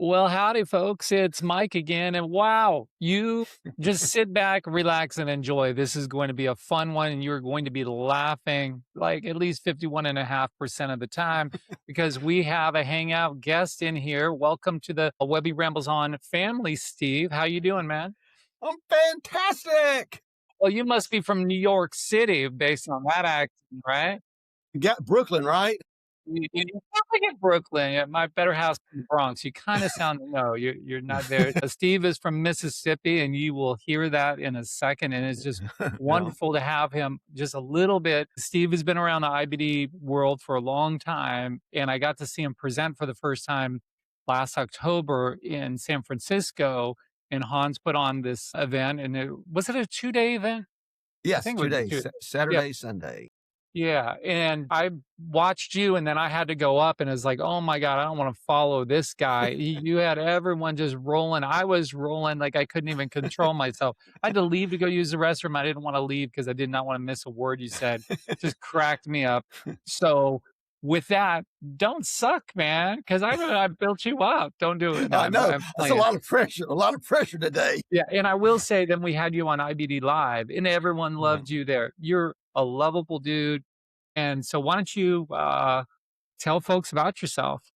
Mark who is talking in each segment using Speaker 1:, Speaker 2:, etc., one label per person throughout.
Speaker 1: Well, howdy, folks. It's Mike again. And wow, you just sit back, relax, and enjoy. This is going to be a fun one. And you're going to be laughing like at least 51.5% of the time because we have a hangout guest in here. Welcome to the Webby Rambles On Family, Steve. How you doing, man?
Speaker 2: I'm fantastic.
Speaker 1: Well, you must be from New York City based on that accent, right?
Speaker 2: You got Brooklyn, right?
Speaker 1: You sound like in Brooklyn, at my better house in the Bronx. You kinda sound no, you're not there. Steve is from Mississippi, and you will hear that in a second, and it's just
Speaker 2: Yeah.
Speaker 1: wonderful to have him just a little bit. Steve has been around the IBD world for a long time, and I got to see him present for the first time last October in San Francisco, and Hans put on this event, and it was it a two-day event? I
Speaker 2: Yes,
Speaker 1: think it
Speaker 2: 2
Speaker 1: was
Speaker 2: days,
Speaker 1: 2. Yeah.
Speaker 2: Saturday, Sunday.
Speaker 1: Yeah, and I watched you, and then I had to go up, and it's like, "Oh my god, I don't wanna follow this guy." You had everyone just rolling. I was rolling like I couldn't even control myself. I had to leave to go use the restroom. I didn't wanna leave because I did not wanna miss a word you said. Just cracked me up. So, with that, don't suck, man, because I built you up. Don't do it. No,
Speaker 2: I know.
Speaker 1: I'm
Speaker 2: That's a
Speaker 1: playing.
Speaker 2: lot of pressure today.
Speaker 1: Yeah, and I will say then we had you on IBD Live, and everyone
Speaker 2: Yeah.
Speaker 1: loved you there. You're a lovable dude, and so why don't you, tell folks about yourself?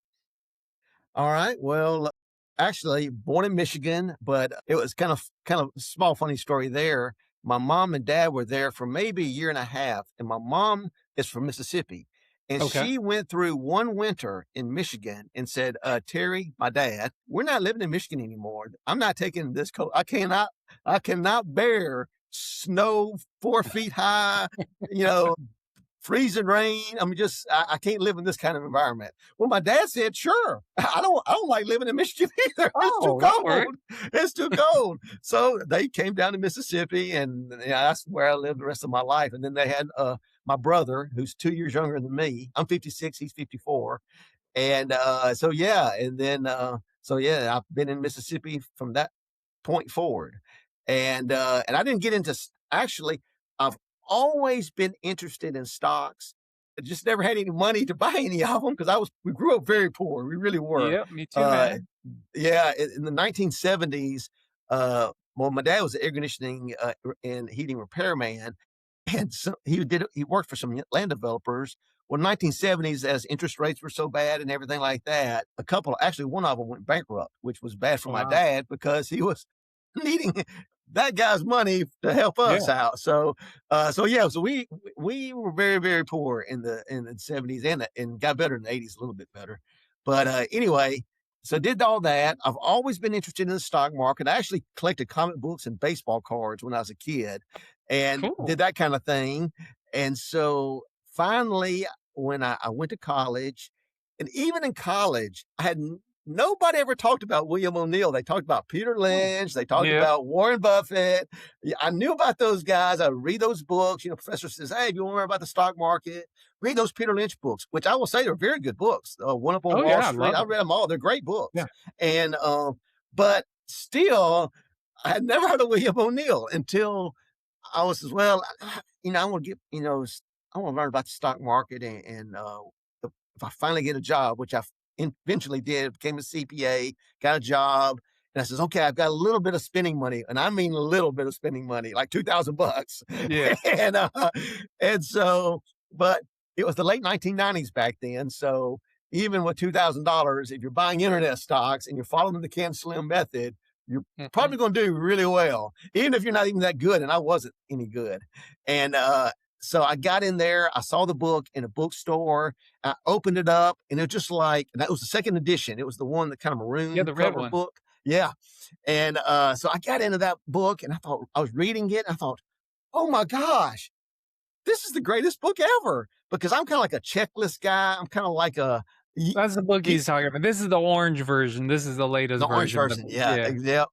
Speaker 2: All right. Well, actually born in Michigan, but it was kind of small funny story there. My mom and dad were there for maybe a year and a half, and my mom is from Mississippi. And
Speaker 1: Okay.
Speaker 2: she went through one winter in Michigan and said, Terry, my dad, we're not living in Michigan anymore. I'm not taking this coat. I cannot bear snow 4 feet high, you know, freezing rain. I mean, I can't live in this kind of environment. Well, my dad said, "Sure, I don't like living in Michigan either. It's too
Speaker 1: Oh, that worked.
Speaker 2: cold. It's too cold." So they came down to Mississippi, and that's where I lived the rest of my life. And then they had my brother, who's 2 years younger than me. I'm 56, he's 54, and so yeah, and then so yeah, I've been in Mississippi from that point forward. And I didn't get into actually, I've always been interested in stocks. I just never had any money to buy any of them because we grew up very poor. We really were.
Speaker 1: Yep, me too,
Speaker 2: Uh,
Speaker 1: man.
Speaker 2: yeah, in the 1970s, well, my dad was an air conditioning and heating repairman, and so he worked for some land developers. Well, 1970s, as interest rates were so bad and everything like that, actually one of them went bankrupt, which was bad for my
Speaker 1: Wow.
Speaker 2: dad because he was needing that guy's money to help us
Speaker 1: Yeah.
Speaker 2: out. So yeah, so we were very, very poor in the 70s and got better in the 80s, a little bit better. But anyway, so did all that. I've always been interested in the stock market. I actually collected comic books and baseball cards when I was a kid and
Speaker 1: Cool.
Speaker 2: did that kind of thing. And so finally, when I went to college, and even in college, nobody ever talked about William O'Neill. They talked about Peter Lynch. They talked
Speaker 1: Yep.
Speaker 2: about Warren Buffett. Yeah, I knew about those guys. I would read those books. Professor says, "Hey, if you want to learn about the stock market, read those Peter Lynch books," which I will say are very good books. One Up on
Speaker 1: Oh,
Speaker 2: Wall
Speaker 1: yeah, I
Speaker 2: Street.
Speaker 1: love
Speaker 2: I
Speaker 1: it.
Speaker 2: read them all. They're great books.
Speaker 1: Yeah.
Speaker 2: And but still, I had never heard of William O'Neill until I was as well. I want to get, I want to learn about the stock market and if I finally get a job, which I eventually did, became a CPA, got a job. And I says, okay, I've got a little bit of spending money. And I mean, a little bit of spending money, like $2,000.
Speaker 1: Yeah.
Speaker 2: and, and so, but it was the late 1990s back then. So even with $2,000, if you're buying internet stocks and you're following the Can Slim method, you're
Speaker 1: Mhm.
Speaker 2: probably going to do really well, even if you're not even that good. And I wasn't any good. And so I got in there. I saw the book in a bookstore. I opened it up, and it was just like, and that was the second edition. It was the one that kind of
Speaker 1: Yeah,
Speaker 2: maroon
Speaker 1: the red
Speaker 2: cover
Speaker 1: one.
Speaker 2: book. Yeah. And so I got into that book, and I was reading it. And I thought, oh my gosh, this is the greatest book ever, because I'm kind of like a checklist guy. I'm kind of like
Speaker 1: That's the book
Speaker 2: y-
Speaker 1: he's talking about. This is the orange version. This is the latest
Speaker 2: the orange
Speaker 1: version, but
Speaker 2: version. Yeah.
Speaker 1: yeah.
Speaker 2: Yeah.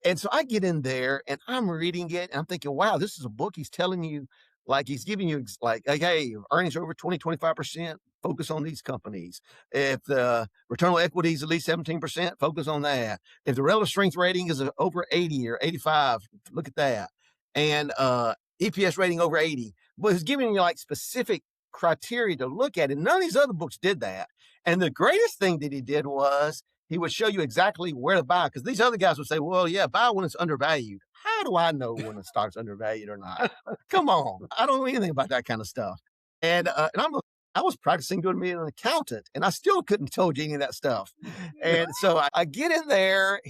Speaker 2: And so I get in there and I'm reading it and I'm thinking, wow, this is a book he's telling you, like he's giving you like, hey, earnings are over 20, 25%, focus on these companies. If the return on equity is at least 17%, focus on that. If the relative strength rating is over 80 or 85, look at that. And EPS rating over 80. But he's giving you like specific criteria to look at. And none of these other books did that. And the greatest thing that he did was he would show you exactly where to buy. Because these other guys would say, well, yeah, buy when it's undervalued. How do I know when a stock's undervalued or not? Come on. I don't know anything about that kind of stuff. And I was practicing to be an accountant, and I still couldn't told you any of that stuff. And so I get in there.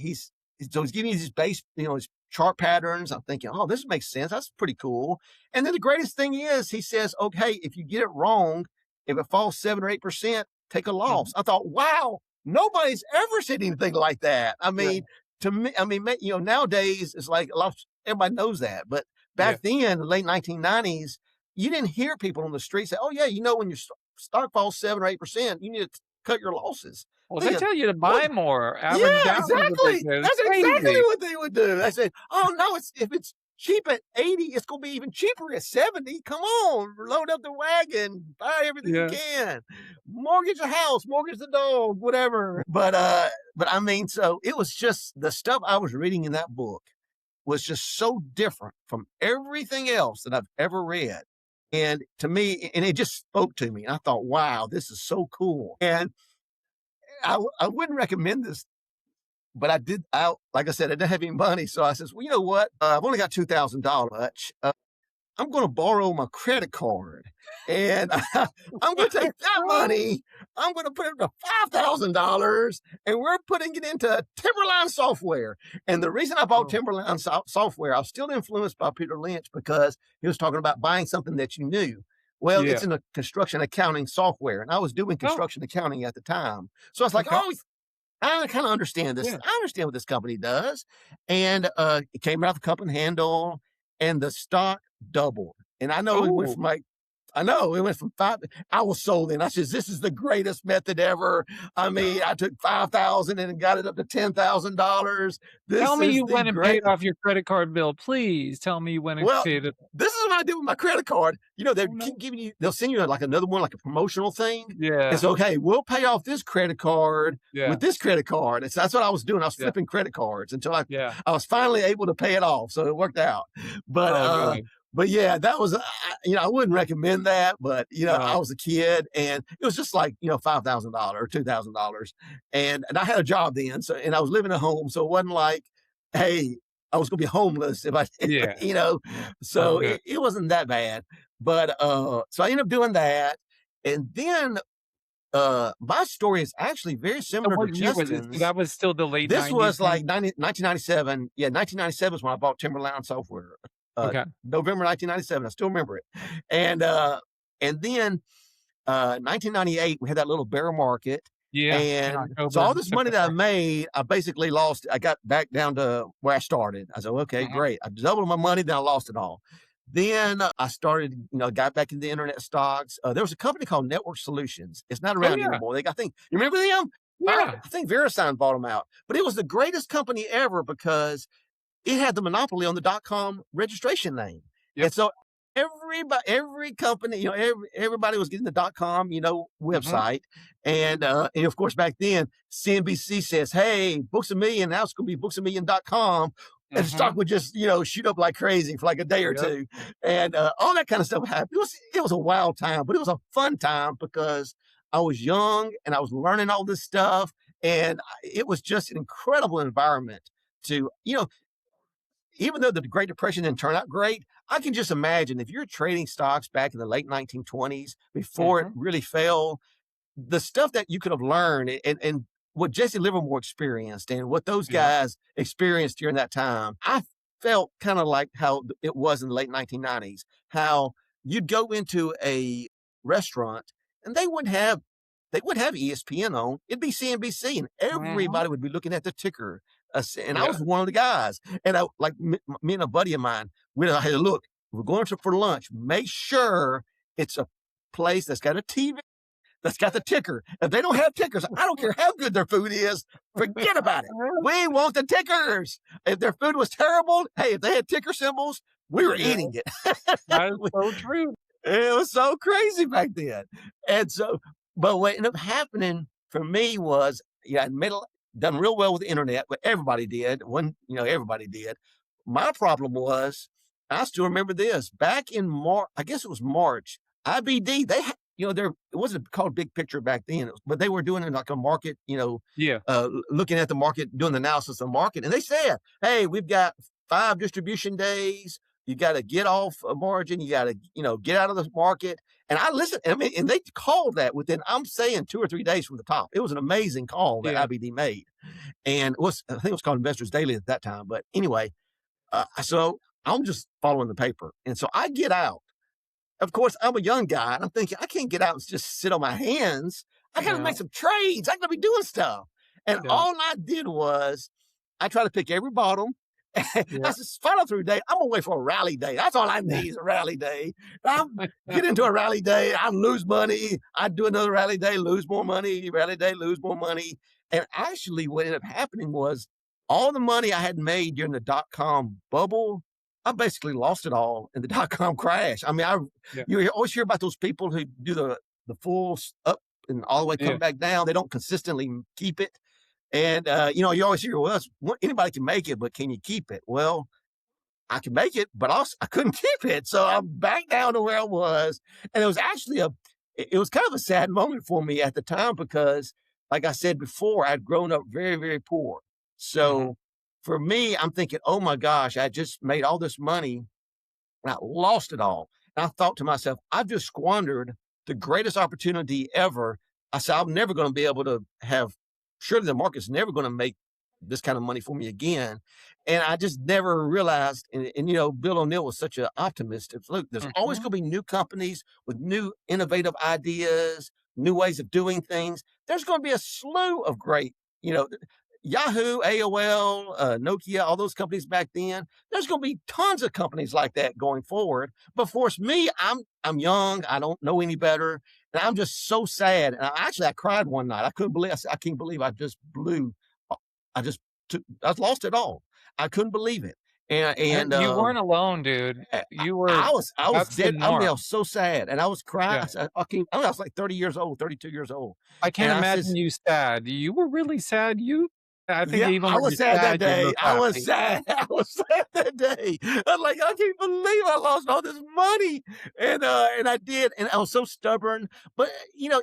Speaker 2: So he's giving me these base, his chart patterns. I'm thinking, oh, this makes sense. That's pretty cool. And then the greatest thing is he says, okay, if you get it wrong, if it falls 7 or 8%, take a loss. I thought, wow, nobody's ever said anything like that. I mean, to me, nowadays it's like everybody knows that. But back then, the late 1990s, you didn't hear people on the street say, oh, yeah, when your stock falls 7 or 8%, you need to cut your losses.
Speaker 1: Well, they tell you to buy more. Average
Speaker 2: Yeah,
Speaker 1: down
Speaker 2: exactly. That's exactly what they would do. I said, oh, no, if it's cheap at 80, it's going to be even cheaper at 70. Come on, load up the wagon, buy everything you can. Mortgage a house, mortgage the dog, whatever. But I mean, so it was just the stuff I was reading in that book was just so different from everything else that I've ever read. And to me, and it just spoke to me. And I thought, wow, this is so cool. And I wouldn't recommend this, but like I said, I didn't have any money. So I says, well, you know what? I've only got $2,000. I'm going to borrow my credit card, and I'm going to take that money. I'm going to put it into $5,000, and we're putting it into Timberline software. And the reason I bought Timberline software, I was still influenced by Peter Lynch because he was talking about buying something that you knew. Well, it's in a construction accounting software, and I was doing construction accounting at the time. So I was like, oh, I kind of understand this. I understand what this company does. And it came out the cup and handle, and the stock doubled. And I know it went from 5. I was sold in. I said, this is the greatest method ever. I mean, I took $5,000 and got it up to $10,000.
Speaker 1: Tell me you went and paid off your credit card bill. Please tell me you went and paid it.
Speaker 2: This is what I did with my credit card. They keep giving you, they'll send you like another one, like a promotional thing.
Speaker 1: Yeah.
Speaker 2: It's okay. We'll pay off this credit card with this credit card. And so that's what I was doing. I was flipping credit cards until I was finally able to pay it off. So it worked out. But yeah, that was, I wouldn't recommend that, but I was a kid and it was just like, $5,000 or $2,000. And I had a job then. So, and I was living at home. So it wasn't like, hey, I was going to be homeless if I, so it wasn't that bad. But, so I ended up doing that. And then, my story is actually very similar to Justin's.
Speaker 1: That was still the late 90s.
Speaker 2: This was like 1997. Yeah, 1997 is when I bought Timberline software. November 1997. I still remember it. And then 1998, we had that little bear market.
Speaker 1: Yeah.
Speaker 2: And so all this money that I made, I basically lost. I got back down to where I started. I said, okay, great. I doubled my money, then I lost it all. Then I started, got back into internet stocks. There was a company called Network Solutions. It's not around anymore. I think, you remember them?
Speaker 1: Yeah.
Speaker 2: I think VeriSign bought them out. But it was the greatest company ever because it had the monopoly on the .com registration name. And so every company, everybody was getting the .com, website. And of course, back then, CNBC says, hey, Books A Million, now it's going to be booksamillion.com. And the stock would just, shoot up like crazy for like a day or two. And all that kind of stuff happened. It was a wild time, but it was a fun time because I was young and I was learning all this stuff. And it was just an incredible environment to, even though the Great Depression didn't turn out great, I can just imagine if you're trading stocks back in the late 1920s, before it really fell, the stuff that you could have learned and what Jesse Livermore experienced and what those guys experienced during that time, I felt kind of like how it was in the late 1990s, how you'd go into a restaurant and they wouldn't have ESPN on. It'd be CNBC and everybody would be looking at the ticker. And I was one of the guys. And me and a buddy of mine, I had to look, we're going for lunch. Make sure it's a place that's got a TV, that's got the ticker. If they don't have tickers, I don't care how good their food is. Forget about it. We want the tickers. If their food was terrible, hey, if they had ticker symbols, we were eating it.
Speaker 1: That is so true.
Speaker 2: It was so crazy back then. And so, but what ended up happening for me was, I'd done real well with the internet, but everybody did. Everybody did. My problem was, I still remember this. Back in March, I guess it was March, IBD, there it wasn't called big picture back then, but they were doing it like a market,
Speaker 1: Yeah.
Speaker 2: looking at the market, doing the analysis of the market. And they said, hey, we've got 5 distribution days. You got to get off a margin. You got to, get out of the market. And I listened. I mean, and they called that within, I'm saying 2 or 3 days from the top. It was an amazing call that
Speaker 1: Yeah.
Speaker 2: IBD made. And I think it was called Investors Daily at that time. But anyway, so I'm just following the paper. And so I get out. Of course, I'm a young guy, and I'm thinking, I can't get out and just sit on my hands. I got to
Speaker 1: Yeah.
Speaker 2: make some trades. I got to be doing stuff. And
Speaker 1: Yeah.
Speaker 2: all I did was I tried to pick every bottom. I
Speaker 1: Yeah.
Speaker 2: said, follow through day. I'm going to wait for a rally day. That's all I need is a rally day. I get into a rally day. I lose money. I do another rally day, lose more money, rally day, lose more money. And actually, what ended up happening was all the money I had made during the dot-com bubble, I basically lost it all in the dot-com crash. I mean,
Speaker 1: Yeah.
Speaker 2: you always hear about those people who do the full up and all the way come
Speaker 1: Yeah.
Speaker 2: back down. They don't consistently keep it. And, you always hear, well, anybody can make it, but can you keep it? Well, I could make it, but also I couldn't keep it. So I'm back down to where I was. And it was actually it was kind of a sad moment for me at the time because, like I said before, I'd grown up very, very poor. So for me, I'm thinking, oh my gosh, I just made all this money and I lost it all. And I thought to myself, I've just squandered the greatest opportunity ever. I said, I'm never going to be able to surely the market's never going to make this kind of money for me again. And I just never realized, and Bill O'Neill was such an optimist. Look, there's always
Speaker 1: Mhm.
Speaker 2: going to be new companies with new innovative ideas, new ways of doing things. There's going to be a slew of great, Yahoo, AOL, Nokia, all those companies back then. There's going to be tons of companies like that going forward. But for me, I'm young. I don't know any better, and I'm just so sad. And I cried one night. I couldn't believe. I said, I can't believe I just blew. I just I lost it all. I couldn't believe it. And
Speaker 1: You weren't alone, dude.
Speaker 2: I
Speaker 1: You were
Speaker 2: I was
Speaker 1: That's the
Speaker 2: dead. I mean, I
Speaker 1: norm.
Speaker 2: was so sad, and I was crying.
Speaker 1: Yeah.
Speaker 2: I said, I was like 30 years old, 32 years old,
Speaker 1: I
Speaker 2: and
Speaker 1: can't
Speaker 2: I
Speaker 1: imagine
Speaker 2: says,
Speaker 1: you sad. You were really sad. I think
Speaker 2: yeah,
Speaker 1: even
Speaker 2: I
Speaker 1: when
Speaker 2: was
Speaker 1: you're
Speaker 2: sad that
Speaker 1: sad, you
Speaker 2: day.
Speaker 1: look
Speaker 2: I was
Speaker 1: happy.
Speaker 2: sad. I was sad that day. I'm like, I can't believe I lost all this money. And I did. And I was so stubborn. But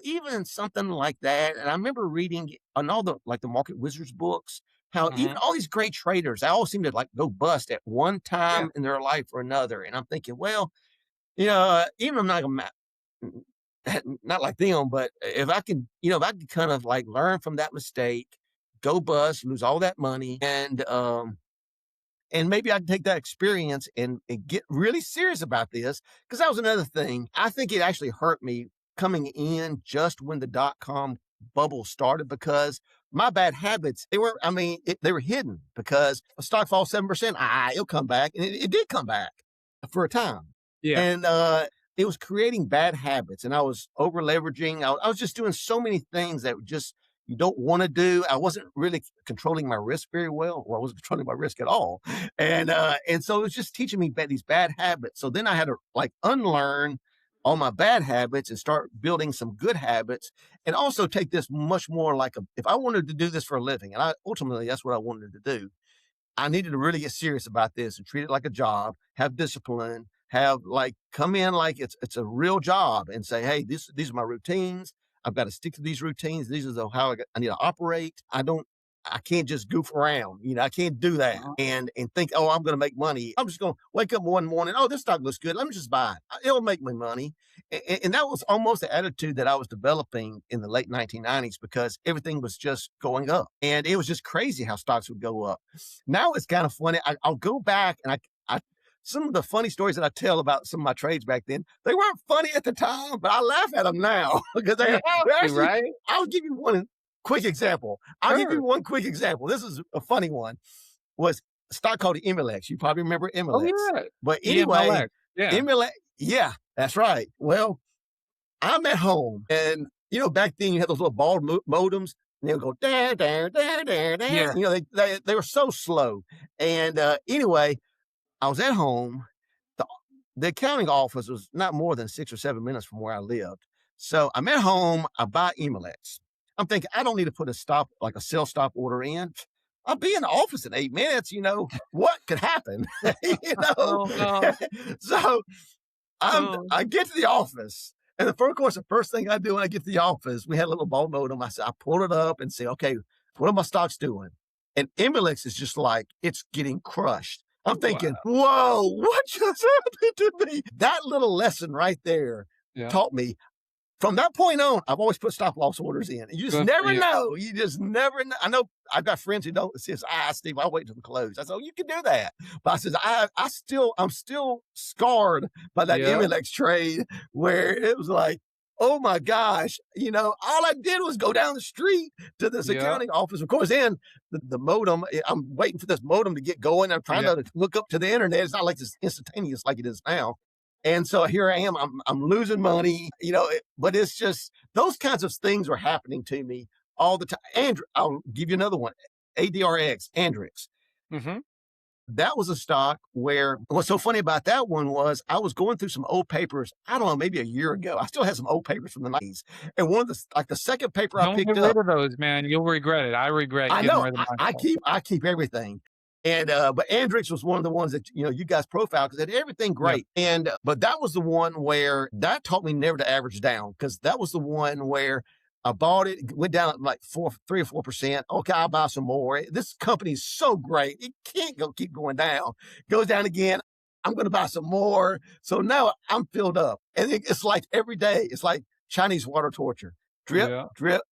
Speaker 2: even something like that, and I remember reading on all the Market Wizards books, how even
Speaker 1: Mhm.
Speaker 2: all these great traders, they all seem to like go bust at one
Speaker 1: Yeah.
Speaker 2: time in their life or another. And I'm thinking, well, even I'm not gonna not like them, but if I can kind of like learn from that mistake, go bust, lose all that money, and maybe I can take that experience and get really serious about this. Cause that was another thing. I think it actually hurt me coming in just when the dot-com bubble started because my bad habits, they were hidden because a stock falls 7%, it'll come back. And it did come back for a time.
Speaker 1: Yeah.
Speaker 2: And it was creating bad habits and I was over leveraging. I was just doing so many things that just you don't want to do. I wasn't really controlling my risk very well. Well, I wasn't controlling my risk at all. And so it was just teaching me these bad habits. So then I had to like unlearn all my bad habits and start building some good habits and also take this much more like if I wanted to do this for a living, and ultimately that's what I wanted to do. I needed to really get serious about this and treat it like a job, have discipline, have like come in like it's a real job and say, hey, these are my routines. I've got to stick to these routines. These are how I need to operate. I can't just goof around. I can't do that
Speaker 1: Uh-huh.
Speaker 2: and think, oh, I'm going to make money. I'm just going to wake up one morning. Oh, this stock looks good. Let me just buy it. It'll make me money. And that was almost the attitude that I was developing in the late 1990s because everything was just going up and it was just crazy how stocks would go up. Now it's kind of funny. I'll go back and I some of the funny stories that I tell about some of my trades back then, they weren't funny at the time, but I laugh at them now because
Speaker 1: You have
Speaker 2: they're
Speaker 1: to,
Speaker 2: actually,
Speaker 1: right?
Speaker 2: I'll give you one quick example. I'll give you
Speaker 1: Sure.
Speaker 2: one quick example. This is a funny one. Was a stock called Imilex. You probably remember
Speaker 1: Oh,
Speaker 2: Imilex.
Speaker 1: yeah.
Speaker 2: But anyway,
Speaker 1: EMLX. Yeah.
Speaker 2: Imilex, yeah, that's right. Well, I'm at home and back then you had those little ball modems and they would go da da da da da.
Speaker 1: Yeah.
Speaker 2: They were so slow. And anyway, I was at home. The, the accounting office was not more than 6 or 7 minutes from where I lived. So I'm at home. I buy Imilex. I'm thinking I don't need to put like a sell stop order in. I'll be in the office in 8 minutes. What could happen? you know.
Speaker 1: Oh, no.
Speaker 2: So
Speaker 1: Oh,
Speaker 2: I get to the office And of course, the first thing I do when I get to the office, we had a little ball modem. I said, I pull it up and say, okay, what are my stocks doing? And Emilix is just like, it's getting crushed. I'm thinking,
Speaker 1: Wow.
Speaker 2: whoa, what just happened to me? That little lesson right there
Speaker 1: Yeah.
Speaker 2: taught me from that point on, I've always put stop loss orders in. You just
Speaker 1: Good for
Speaker 2: never
Speaker 1: you.
Speaker 2: know. You just never know. I know I've got friends who don't. It says, Steve, I'll wait till the close. I said, oh, you can do that. But I says, I'm still scarred by that
Speaker 1: Yeah.
Speaker 2: Emilex trade where it was like, oh my gosh, all I did was go down the street to this
Speaker 1: Yeah.
Speaker 2: accounting office. Of course, then the modem, I'm waiting for this modem to get going. I'm trying
Speaker 1: Yeah.
Speaker 2: to look up to the internet. It's not like it's instantaneous like it is now. And so here I am, I'm losing money, but it's just those kinds of things were happening to me all the time. And I'll give you another one, ADRX, Andrix.
Speaker 1: Hmm.
Speaker 2: That was a stock where what's so funny about that one was I was going through some old papers, I don't know, maybe a year ago. I still had some old papers from the 90s. And one of the second paper I
Speaker 1: Don't
Speaker 2: picked
Speaker 1: get rid
Speaker 2: up,
Speaker 1: of those, man. You'll regret it. I regret
Speaker 2: I
Speaker 1: getting
Speaker 2: know
Speaker 1: rid of my
Speaker 2: I
Speaker 1: stuff.
Speaker 2: keep everything. And but Andrix was one of the ones that you guys profiled because it had everything
Speaker 1: Yeah.
Speaker 2: great. And but that was the one where that taught me never to average down because that was the one where I bought it, went down like 3 or 4%. Okay, I'll buy some more. This company is so great, it can't keep going down. Goes down again. I'm going to buy some more. So now I'm filled up, and it's like every day. It's like Chinese water torture. Drip,
Speaker 1: Yeah.
Speaker 2: drip,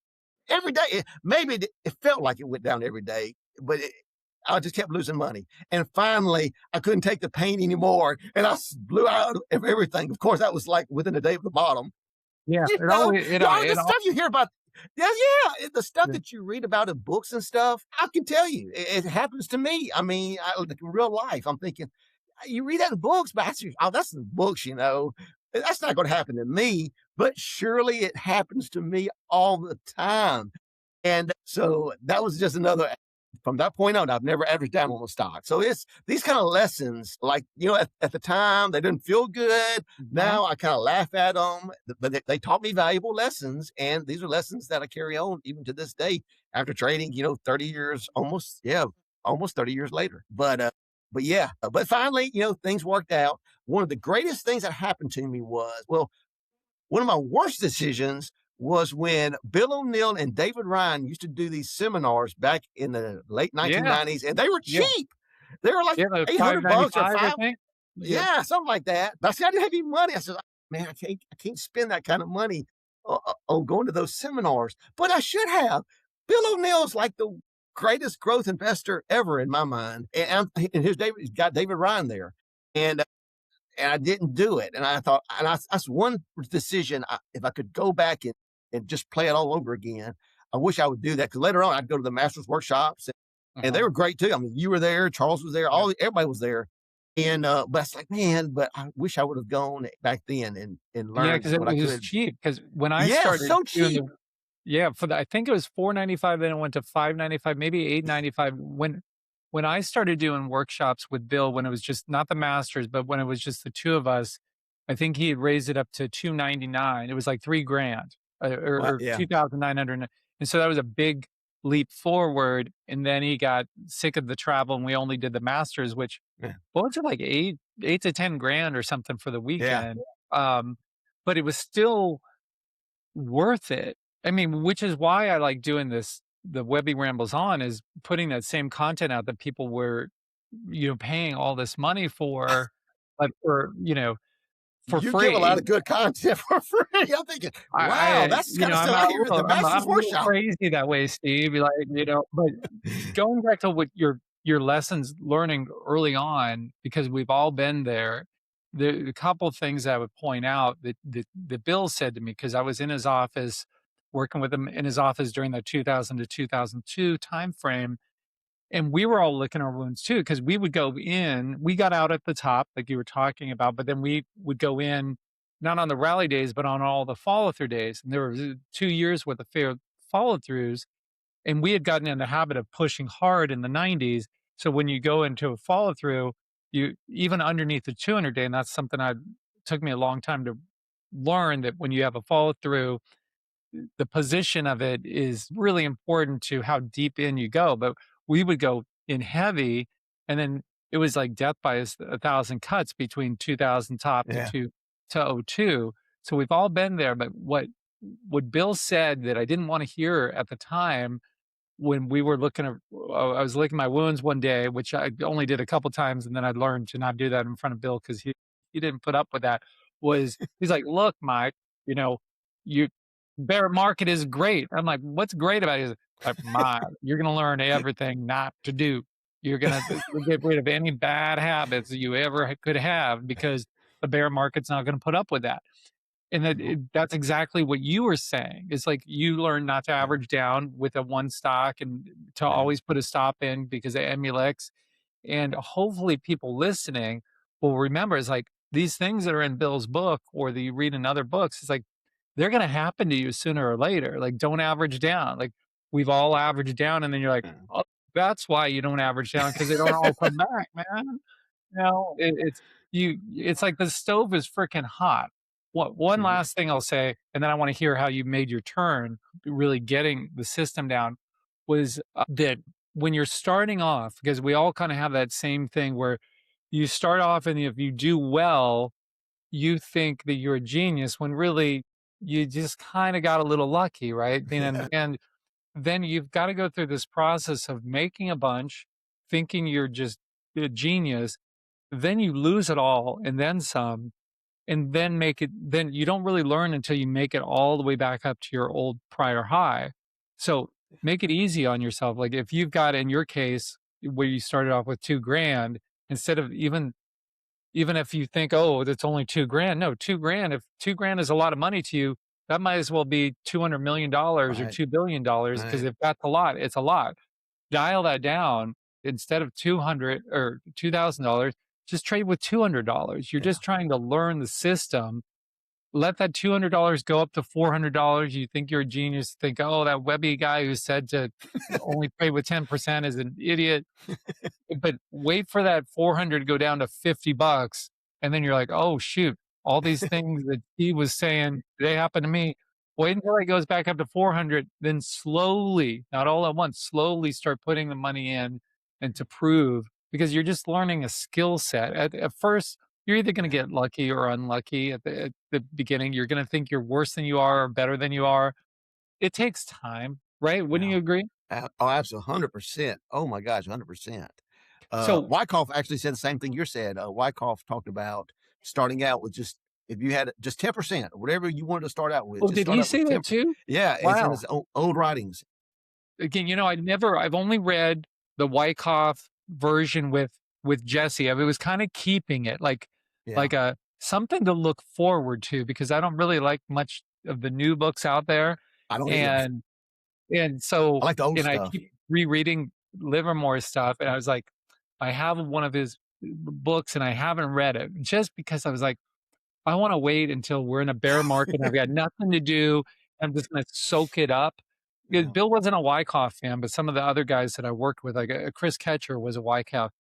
Speaker 2: every day. Maybe it felt like it went down every day, but I just kept losing money. And finally, I couldn't take the pain anymore, and I blew out of everything. Of course, that was like within a day of the bottom.
Speaker 1: Yeah.
Speaker 2: You
Speaker 1: It
Speaker 2: know,
Speaker 1: always,
Speaker 2: the
Speaker 1: it all,
Speaker 2: stuff you hear about. Yeah, yeah, the stuff
Speaker 1: yeah.
Speaker 2: that you read about in books and stuff. I can tell you, it happens to me. I mean, like in real life, I'm thinking, you read that in books, but oh, that's in books, That's not going to happen to me, but surely it happens to me all the time. And so that was just another from that point on, I've never averaged down on a stock. So it's these kind of lessons, like, at the time, they didn't feel good.
Speaker 1: Mhm.
Speaker 2: Now I kind of laugh at them, but they taught me valuable lessons. And these are lessons that I carry on even to this day after trading, 30 years, almost, yeah, almost 30 years later. But yeah, but finally, things worked out. One of the greatest things that happened to me was, well, one of my worst decisions was when Bill O'Neill and David Ryan used to do these seminars back in the late
Speaker 1: Yeah.
Speaker 2: 1990s, and they were
Speaker 1: Yeah.
Speaker 2: cheap. They were like
Speaker 1: Yeah. The
Speaker 2: 800 bucks or
Speaker 1: 5.95, I
Speaker 2: five,
Speaker 1: think. Yeah.
Speaker 2: yeah, something like that. But I said I didn't have any money. I said, man, I can't spend that kind of money on going to those seminars, but I should have. Bill O'Neill's like the greatest growth investor ever in my mind, and he's got David Ryan there, and I didn't do it. And I thought, that's one decision. If I could go back and just play it all over again, I wish I would do that. Because later on, I'd go to the master's workshops, and they
Speaker 1: Uh-huh.
Speaker 2: were great too. I mean, you were there, Charles was there,
Speaker 1: Yeah.
Speaker 2: everybody was there. And but it's like, man, but I wish I would have gone back then and
Speaker 1: Yeah,
Speaker 2: learned
Speaker 1: because it
Speaker 2: what I
Speaker 1: was
Speaker 2: could.
Speaker 1: cheap. Because when I
Speaker 2: Yeah,
Speaker 1: started
Speaker 2: so
Speaker 1: doing
Speaker 2: cheap.
Speaker 1: the yeah, for the I think it was 4.95, then it went to 5.95, maybe 8.95. When I started doing workshops with Bill, when it was just not the masters, but when it was just the 2 of us, I think he had raised it up to 299. It was like 3 grand,
Speaker 2: Well,
Speaker 1: or
Speaker 2: yeah,
Speaker 1: 2,900, and so that was a big leap forward, and then he got sick of the travel, and we only did the masters, which
Speaker 2: yeah,
Speaker 1: what was it, like 8 to 10 grand or something for the
Speaker 2: yeah,
Speaker 1: weekend, um, but it was still worth it. I mean, which is why I like doing this, the Webby Rambles On, is putting that same content out that people were, paying all this money for, but for
Speaker 2: you give a
Speaker 1: free.
Speaker 2: lot of good content for free. I'm thinking, wow,
Speaker 1: I
Speaker 2: that's the kind of stuff I hear at the
Speaker 1: I'm
Speaker 2: master's
Speaker 1: a little
Speaker 2: workshop.
Speaker 1: crazy that way, Steve, like, but going back to what your lessons learning early on, because we've all been there, the couple of things I would point out that Bill said to me, because I was in his office, working with him in his office during the 2000 to 2002 timeframe, and we were all licking our wounds too, because we would go in, we got out at the top, like you were talking about, but then we would go in, not on the rally days, but on all the follow through days. And there was 2 years worth of fair follow throughs. And we had gotten in the habit of pushing hard in the 90s. So when you go into a follow through, you even underneath the 200 day, and that's something I took me a long time to learn, that when you have a follow through, the position of it is really important to how deep in you go. But we would go in heavy, and then it was like death by a thousand cuts between 2000 top to
Speaker 2: Yeah.
Speaker 1: two to '02. So we've all been there, but what Bill said that I didn't wanna hear at the time when we were looking at I was licking my wounds one day, which I only did a couple times, and then I learned to not do that in front of Bill because he didn't put up with that, was he's like, "Look, Mike, you know, you bear market is great." I'm like, "What's great about it?" He's like, "Mike, you're gonna learn everything not to do. You're gonna get rid of any bad habits that you ever could have because the bear market's not gonna put up with that." And
Speaker 2: Mhm.
Speaker 1: that's exactly what you were saying. It's like you learn not to
Speaker 2: Yeah,
Speaker 1: average down with a one stock and to
Speaker 2: yeah,
Speaker 1: always put a stop in because of Emulex. And hopefully people listening will remember it's like these things that are in Bill's book or that you read in other books, it's like they're gonna happen to you sooner or later. Like don't average down. Like we've all averaged down, and then you're like,
Speaker 2: yeah.
Speaker 1: oh, that's why you don't average down because they don't all come back, man. No, it's like the stove is freaking hot. One
Speaker 2: Mhm.
Speaker 1: last thing I'll say, and then I wanna hear how you made your turn, really getting the system down, was, that when you're starting off, because we all kinda have that same thing where you start off and if you do well, you think that you're a genius when really you just kinda got a little lucky, right? And then you've gotta go through this process of making a bunch, thinking you're just a genius, then you lose it all and then some, and then you don't really learn until you make it all the way back up to your old prior high. So, make it easy on yourself, like, if you've got in your case, where you started off with 2 grand, instead of even if you think, "Oh, that's only 2 grand," no, 2 grand, if 2 grand is a lot of money to you, that might as well be $200,000,000 or
Speaker 2: Right,
Speaker 1: $2,000,000,000 because
Speaker 2: right.
Speaker 1: if that's a lot, it's a lot. Dial that down. Instead of 200 or $2,000, just trade with $200. You're
Speaker 2: Yeah.
Speaker 1: just trying to learn the system. Let that $200 go up to $400. You think you're a genius. Think, oh, that Webby guy who said to only trade with 10% is an idiot. But wait for that 400 to go down to 50 bucks, and then you're like, "Oh, shoot, all these things that he was saying, they happen to me." Wait until it goes back up to 400, then slowly, not all at once, slowly start putting the money in and to prove because you're just learning a skill set. At first, you're either gonna
Speaker 2: Yeah,
Speaker 1: get lucky or unlucky at the beginning. You're gonna think you're worse than you are or better than you are. It takes time, right? Wouldn't
Speaker 2: yeah.
Speaker 1: you agree?
Speaker 2: Oh, absolutely, 100%. Oh my gosh, 100%.
Speaker 1: So
Speaker 2: Wyckoff actually said the same thing you said. Wyckoff talked about starting out with just if you had just 10% or whatever you wanted to start out with,
Speaker 1: oh,
Speaker 2: just
Speaker 1: did
Speaker 2: start
Speaker 1: he
Speaker 2: out with
Speaker 1: say that
Speaker 2: 10.
Speaker 1: too?
Speaker 2: Yeah, it's in
Speaker 1: Wow.
Speaker 2: his old writings.
Speaker 1: Again, I've only read the Wyckoff version with Jesse. I was kinda keeping it
Speaker 2: Yeah,
Speaker 1: like a something to look forward to because I don't really like much of the new books out there,
Speaker 2: I don't either.
Speaker 1: and and so
Speaker 2: I like the old
Speaker 1: and I
Speaker 2: stuff.
Speaker 1: keep rereading Livermore stuff, and I was like, I have one of his books, and I haven't read it just because I was like, I wanna wait until we're in a bear market and I've got nothing to do. I'm just gonna soak it up. Because
Speaker 2: Yeah,
Speaker 1: Bill wasn't a Wyckoff fan, but some of the other guys that I worked with, like, Chris Ketcher was a Wyckoff.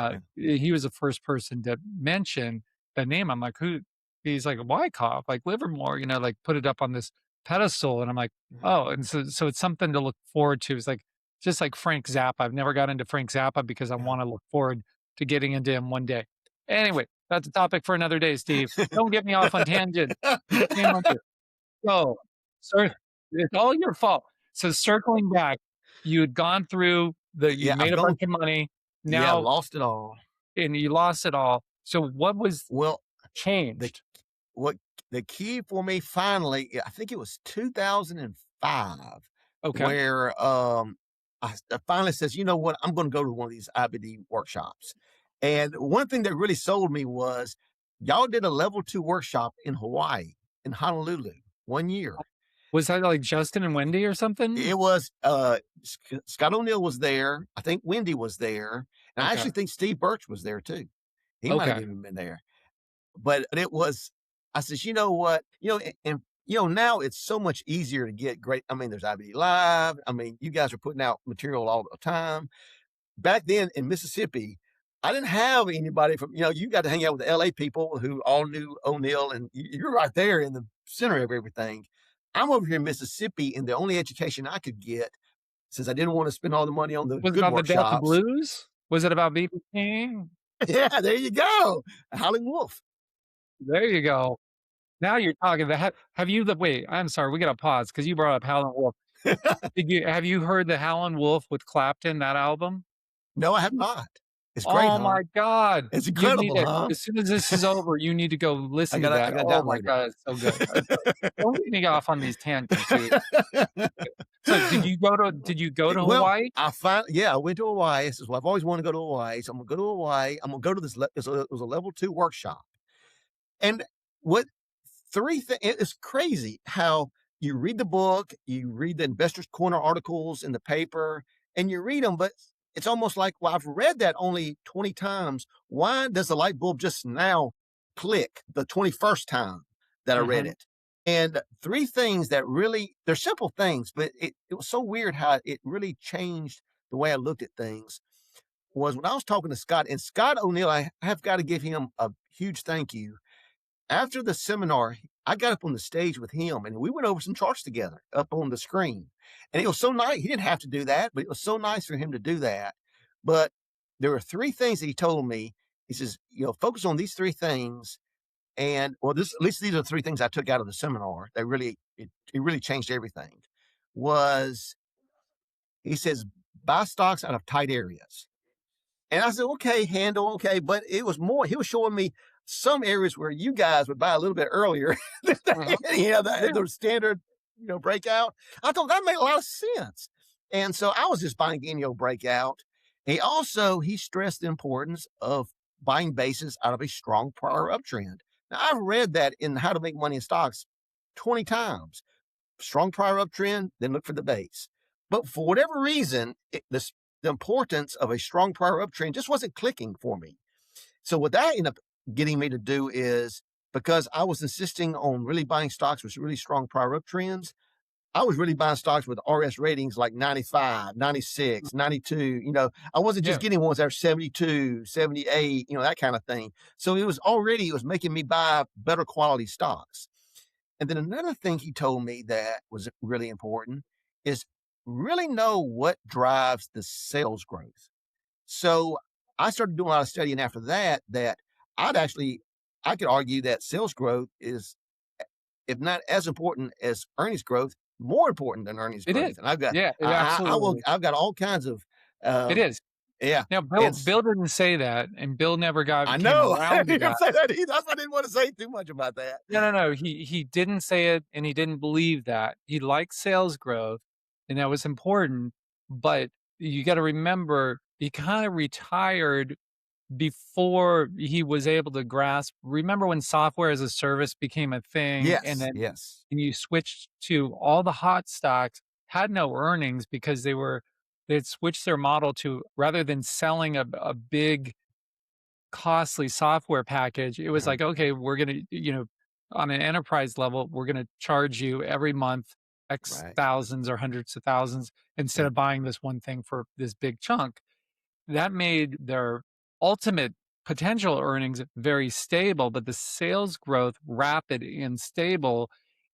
Speaker 2: yeah,
Speaker 1: He was the first person to mention the name. I'm like, "Who?" He's like, "Wyckoff, like Livermore," like, put it up on this pedestal, and I'm like,
Speaker 2: yeah,
Speaker 1: "Oh," and so it's something to look forward to. It's like just like Frank Zappa. I've never got into Frank Zappa because I
Speaker 2: yeah.
Speaker 1: wanna look forward to getting into him one day. Anyway, that's a topic for another day, Steve. Don't get me off on tangent. Shame on you. So, sir, it's all your fault. So circling back, you had gone through you
Speaker 2: Yeah, I've
Speaker 1: made a
Speaker 2: gone
Speaker 1: bunch of money,
Speaker 2: yeah,
Speaker 1: now
Speaker 2: lost it all.
Speaker 1: and you lost it all. So what was
Speaker 2: Well, the
Speaker 1: changed?
Speaker 2: what the key for me finally, I think it was 2005
Speaker 1: Okay.
Speaker 2: where, I finally says, "You know what? I'm gonna go to one of these IBD workshops." And one thing that really sold me was y'all did a level 2 workshop in Hawaii, in Honolulu, 1 year.
Speaker 1: Was that like Justin and Wendy or something?
Speaker 2: It was, Scott O'Neill was there, I think Wendy was there, and I
Speaker 1: Okay.
Speaker 2: actually think Steve Birch was there too. He might have
Speaker 1: Okay.
Speaker 2: even been there. But it was I says, "You know what?" Now it's so much easier to get great I mean, there's IBD Live, I mean, you guys are putting out material all the time. Back then in Mississippi, I didn't have anybody from you got to hang out with the LA people who all knew O'Neill, and you're right there in the center of everything. I'm over here in Mississippi, and the only education I could get, since I didn't wanna spend all the money on the
Speaker 1: Was it
Speaker 2: good
Speaker 1: about the Delta
Speaker 2: workshops.
Speaker 1: Blues? Was it about BB King?
Speaker 2: Yeah, there you go, Howling Wolf.
Speaker 1: There you go. Now you're talking the have you the wait, I'm sorry, we gotta pause because you brought up Howlin' Wolf. Have you heard the Howlin' Wolf with Clapton, that album?
Speaker 2: No, I have not. It's great,
Speaker 1: Oh
Speaker 2: huh?
Speaker 1: my god.
Speaker 2: It's
Speaker 1: You need
Speaker 2: incredible,
Speaker 1: to
Speaker 2: huh?
Speaker 1: as soon as this is over, you need to go
Speaker 2: I
Speaker 1: listen to
Speaker 2: gotta I
Speaker 1: that.
Speaker 2: gotta
Speaker 1: Oh my
Speaker 2: download
Speaker 1: god, it's so good. Don't get me off on these tangents, dude.
Speaker 2: it.
Speaker 1: So did you go to
Speaker 2: Well,
Speaker 1: Hawaii?
Speaker 2: I went to Hawaii. This is why I've always wanted to go to Hawaii. So I'm gonna go to Hawaii. I'm gonna go to this. It was a level 2 workshop. And what it's crazy how you read the book, you read the Investors Corner articles in the paper, and you read them, but it's almost like, well, I've read that only 20 times. Why does the light bulb just now click the 21st time that I read
Speaker 1: Mhm,
Speaker 2: it? And three things that really, they're simple things, but it was so weird how it really changed the way I looked at things was when I was talking to Scott, and Scott O'Neill, I have got to give him a huge thank you. After the seminar, I got up on the stage with him and we went over some charts together up on the screen. And it was so nice. He didn't have to do that, but it was so nice for him to do that. But there were three things that he told me. He says, focus on these three things. And well, at least these are the three things I took out of the seminar. It really changed everything. Was he says, buy stocks out of tight areas. And I said, okay, handle, okay. But it was more, he was showing me some areas where you guys would buy a little bit earlier.
Speaker 1: mhm. Yeah,
Speaker 2: The standard, breakout. I thought that made a lot of sense. And so I was just buying any old breakout. He stressed the importance of buying bases out of a strong prior uptrend. Now I've read that in How to Make Money in Stocks 20 times. Strong prior uptrend, then look for the base. But for whatever reason, the importance of a strong prior uptrend just wasn't clicking for me. So what that ended up getting me to do is because I was insisting on really buying stocks with really strong prior uptrends, I was really buying stocks with RS ratings like 95, 96, 92. I wasn't just
Speaker 1: yeah.
Speaker 2: getting ones that are 72, 78, that kind of thing. So it was making me buy better quality stocks. And then another thing he told me that was really important is really know what drives the sales growth. So I started doing a lot of studying after that, I'd actually, I could argue that sales growth is, if not as important as earnings growth, more important than earnings
Speaker 1: It is.
Speaker 2: growth. And I've got,
Speaker 1: Yeah, it absolutely is.
Speaker 2: I've got all kinds of,
Speaker 1: It
Speaker 2: um,
Speaker 1: is.
Speaker 2: yeah.
Speaker 1: Now
Speaker 2: And
Speaker 1: Bill didn't say that, and Bill never
Speaker 2: I
Speaker 1: came
Speaker 2: know I
Speaker 1: around to
Speaker 2: didn't
Speaker 1: that.
Speaker 2: say that either. That's why I didn't want to say too much about that.
Speaker 1: No, he didn't say it, and he didn't believe that. He liked sales growth, and that was important, but you gotta remember, he kinda retired before he was able to grasp remember when software as a service became a thing, and
Speaker 2: Yes,
Speaker 1: then
Speaker 2: yes,
Speaker 1: you switched to all the hot stocks had no earnings because they'd switched their model to rather than selling a big costly software package, it was
Speaker 2: uh-huh,
Speaker 1: like, okay, we're gonna, on an enterprise level, we're gonna charge you every month X
Speaker 2: right,
Speaker 1: thousands or hundreds of thousands instead
Speaker 2: yeah,
Speaker 1: of buying this one thing for this big chunk. That made their ultimate potential earnings very stable, but the sales growth rapid and stable,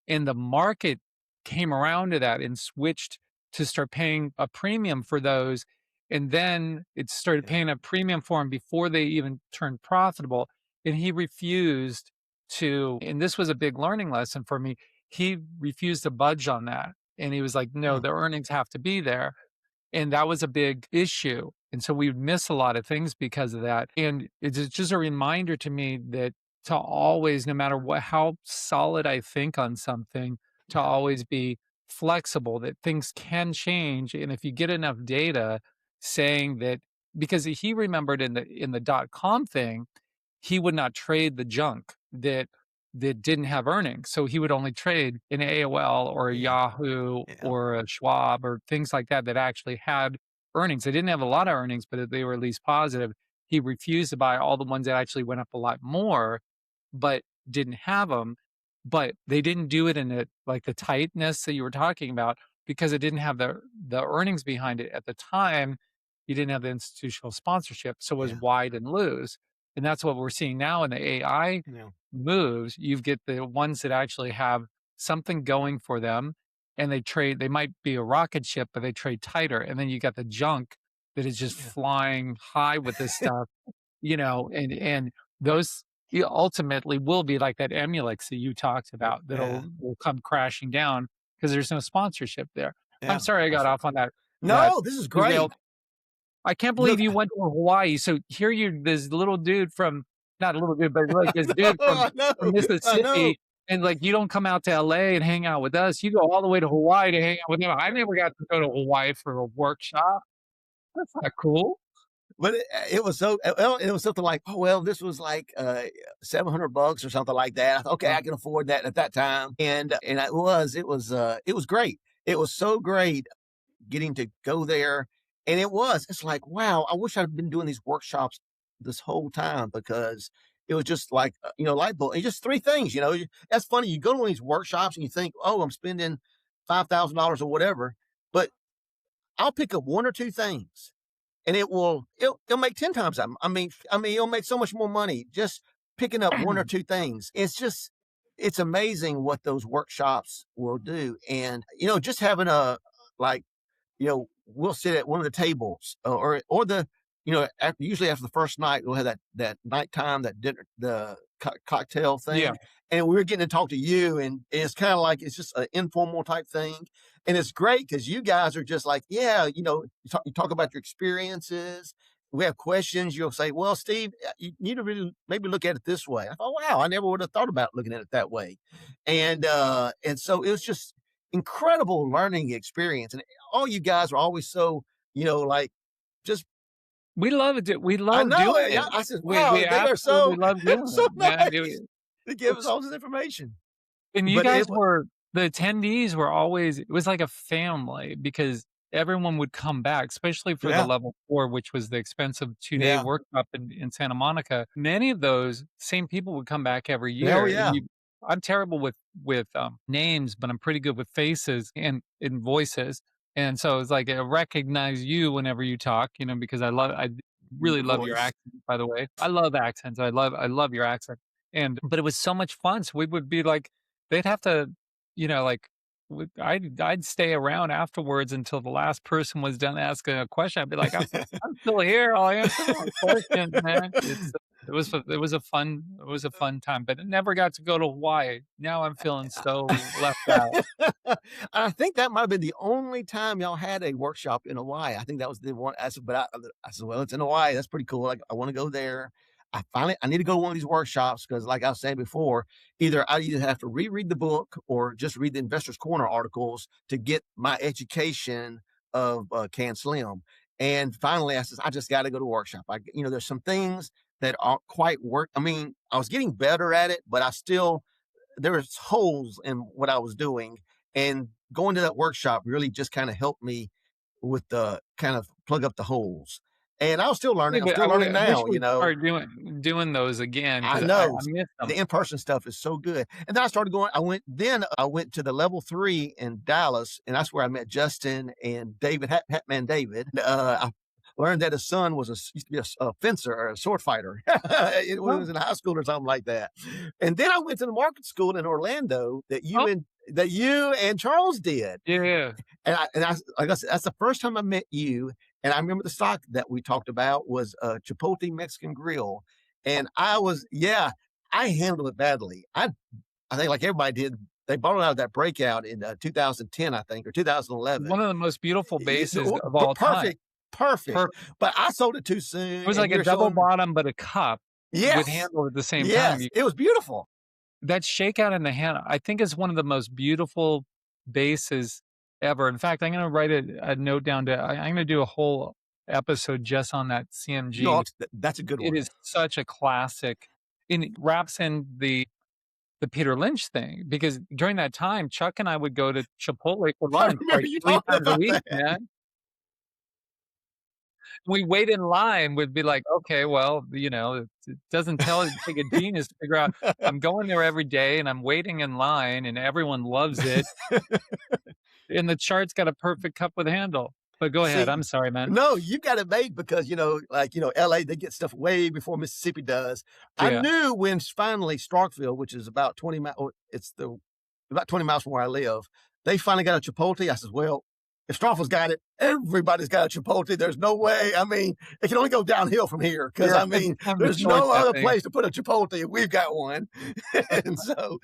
Speaker 1: and the market came around to that and switched to start paying a premium for those. And then it started
Speaker 2: yeah,
Speaker 1: paying a premium for them before they even turned profitable. And he refused to, and this was a big learning lesson for me. He refused to budge on that. And he was like, no,
Speaker 2: mm,
Speaker 1: the earnings have to be there, and that was a big issue. And so we would miss a lot of things because of that. And it's just a reminder to me that to always, no matter what, how solid I think on something, to
Speaker 2: yeah,
Speaker 1: always be flexible, that things can change. And if you get enough data saying that, because he remembered in the dot com thing, he would not trade the junk that didn't have earnings. So he would only trade an AOL or a
Speaker 2: yeah,
Speaker 1: Yahoo
Speaker 2: yeah,
Speaker 1: or a Schwab or things like that that actually had earnings. They didn't have a lot of earnings, but they were at least positive. He refused to buy all the ones that actually went up a lot more, but didn't have them. But they didn't do it in like the tightness that you were talking about because it didn't have the earnings behind it at the time. You didn't have the institutional sponsorship, so it was
Speaker 2: yeah,
Speaker 1: wide and loose. And that's what we're seeing now in the AI
Speaker 2: yeah,
Speaker 1: moves. You get the ones that actually have something going for them, and they might be a rocket ship, but they trade tighter. And then you got the junk that is just
Speaker 2: yeah,
Speaker 1: flying high with this stuff, and those. you ultimately will be like that Emulix that you talked about
Speaker 2: Yeah,
Speaker 1: that'll will come crashing down because there's no sponsorship there. I'm
Speaker 2: yeah,
Speaker 1: sorry I
Speaker 2: that's
Speaker 1: got
Speaker 2: right.
Speaker 1: off on that
Speaker 2: No, this is
Speaker 1: derailed.
Speaker 2: great.
Speaker 1: I can't believe
Speaker 2: Look,
Speaker 1: you went to Hawaii. So here you this little dude from not a little dude, but like this
Speaker 2: no,
Speaker 1: dude
Speaker 2: I know,
Speaker 1: from
Speaker 2: I know.
Speaker 1: Mississippi, and like you don't come out to LA and hang out with us. You go all the way to Hawaii to hang out with him. I never got to go to Hawaii for a workshop. That's not cool.
Speaker 2: But it was so well, it was something like, oh well, this was like $700 or something like that. I thought, okay,
Speaker 1: Uh,
Speaker 2: I can afford that at that time, and it was great. It was so great getting to go there, and it's like, wow, I wish I'd been doing these workshops this whole time because it was just like light bulb. It's just three things. That's funny. You go to one of these workshops and you think, oh, I'm spending $5,000 or whatever, but I'll pick up one or two things and it'll make 10 times that. I mean, it'll make so much more money just picking up one or two things. It's amazing what those workshops will do. And, just having like, we'll sit at one of the tables or usually after the first night, we'll have that nighttime, that dinner, the cocktail
Speaker 1: yeah.
Speaker 2: thing. And we're getting to talk to you, and it's kind of like it's just an informal type thing. And it's great because you guys are just like, yeah, you talk about your experiences. We have questions. You'll say, well, Steve, you need to really maybe look at it this way. I thought, wow, I never would have thought about looking at it that way. And so it was just incredible learning experience. And all you guys are always so, like just
Speaker 1: We loved it. We
Speaker 2: I
Speaker 1: love
Speaker 2: know
Speaker 1: doing
Speaker 2: it. Yeah,
Speaker 1: it.
Speaker 2: I said,
Speaker 1: We
Speaker 2: wow, they are
Speaker 1: absolutely love
Speaker 2: they're
Speaker 1: doing
Speaker 2: so
Speaker 1: it, man.
Speaker 2: nice to give us
Speaker 1: It's
Speaker 2: all this information.
Speaker 1: and you
Speaker 2: But
Speaker 1: guys were the attendees were always it was like a family because everyone would come back, especially for the
Speaker 2: yeah,
Speaker 1: level 4, which was the expensive 2-day
Speaker 2: yeah,
Speaker 1: workshop in Santa Monica. Many of those same people would come back every
Speaker 2: hell
Speaker 1: year, and
Speaker 2: yeah.
Speaker 1: you I'm terrible with names, but I'm pretty good with faces and voices, and so it's like I recognize you whenever you talk, because I really
Speaker 2: Your
Speaker 1: love your
Speaker 2: voice.
Speaker 1: accent, by the way. I love accents. I love your accent, but it was so much fun, so we would be like they'd have to, like, I'd stay around afterwards until the last person was done asking a question. I'd be like, I'm still here. I'll answer more questions, man." It was a fun time, but it never got to go to Hawaii. Now I'm feeling so left out.
Speaker 2: I think that might have been the only time y'all had a workshop in Hawaii. I think that was the one. I said, well, it's in Hawaii. That's pretty cool. I want to go there. I need to go to one of these workshops because, like I was saying before, I either have to reread the book or just read the Investors Corner articles to get my education of Can Slim. And finally, I said, I just got to go to a workshop. There's some things that aren't quite work. I mean, I was getting better at it, but there was holes in what I was doing, and going to that workshop really just kind of helped me with the kind of plug up the holes. And I was still learning.
Speaker 1: Yeah,
Speaker 2: I'm
Speaker 1: but
Speaker 2: still learning
Speaker 1: I wish
Speaker 2: now.
Speaker 1: we'd start doing those again
Speaker 2: I
Speaker 1: because I
Speaker 2: know
Speaker 1: miss
Speaker 2: the
Speaker 1: them.
Speaker 2: in-person stuff is so good. And then I started going. I went to the level 3 in Dallas, and that's where I met Justin and David Hatman David. I learned that his son used to be a fencer or a sword fighter when he was
Speaker 1: Oh,
Speaker 2: in high school or something like that. And then I went to the market school in Orlando
Speaker 1: oh,
Speaker 2: that you and Charles did.
Speaker 1: yeah.
Speaker 2: And I like I said, that's the first time I met you. And I remember the stock that we talked about was Chipotle Mexican Grill. And I handled it badly. I think like everybody did, they bought it out of that breakout in 2010, I think, or 2011.
Speaker 1: One of the most beautiful bases of all time.
Speaker 2: Perfect, perfect.
Speaker 1: Perfect.
Speaker 2: But I sold it too
Speaker 1: It
Speaker 2: soon.
Speaker 1: was
Speaker 2: And
Speaker 1: like a
Speaker 2: you're
Speaker 1: double
Speaker 2: showing,
Speaker 1: bottom, but a cup with
Speaker 2: yes,
Speaker 1: handle at the same time.
Speaker 2: yes, it was beautiful.
Speaker 1: That shakeout in the hand, I think is one of the most beautiful bases ever. In fact, I'm gonna write a note down I'm gonna do a whole episode just on that
Speaker 2: No,
Speaker 1: CMG.
Speaker 2: that's a good
Speaker 1: It
Speaker 2: one.
Speaker 1: is such a classic, and it wraps in the Peter Lynch thing, because during that time, Chuck and I would go to Chipotle for
Speaker 2: I
Speaker 1: lunch,
Speaker 2: remember
Speaker 1: like,
Speaker 2: you
Speaker 1: 3
Speaker 2: talking
Speaker 1: times a
Speaker 2: about
Speaker 1: week,
Speaker 2: that.
Speaker 1: man. We wait in line, we'd be like, "Okay, well, it doesn't take a genius to figure out I'm going there every day, and I'm waiting in line, and everyone loves it, and the chart's got a perfect cup with handle." But go ahead,
Speaker 2: See,
Speaker 1: I'm sorry, man.
Speaker 2: no, you got it made because, LA, they get stuff way before Mississippi does. I
Speaker 1: Yeah.
Speaker 2: knew when finally Starkville, which is about 20 miles, about 20 miles from where I live, they finally got a Chipotle. I said, well, if Straffel's got it, everybody's got a Chipotle. There's no way. I mean, it can only go downhill from here because,
Speaker 1: Yeah,
Speaker 2: I
Speaker 1: it's
Speaker 2: mean,
Speaker 1: time to
Speaker 2: there's
Speaker 1: short
Speaker 2: no
Speaker 1: that
Speaker 2: other
Speaker 1: thing.
Speaker 2: place to put a Chipotle. We've got one. And so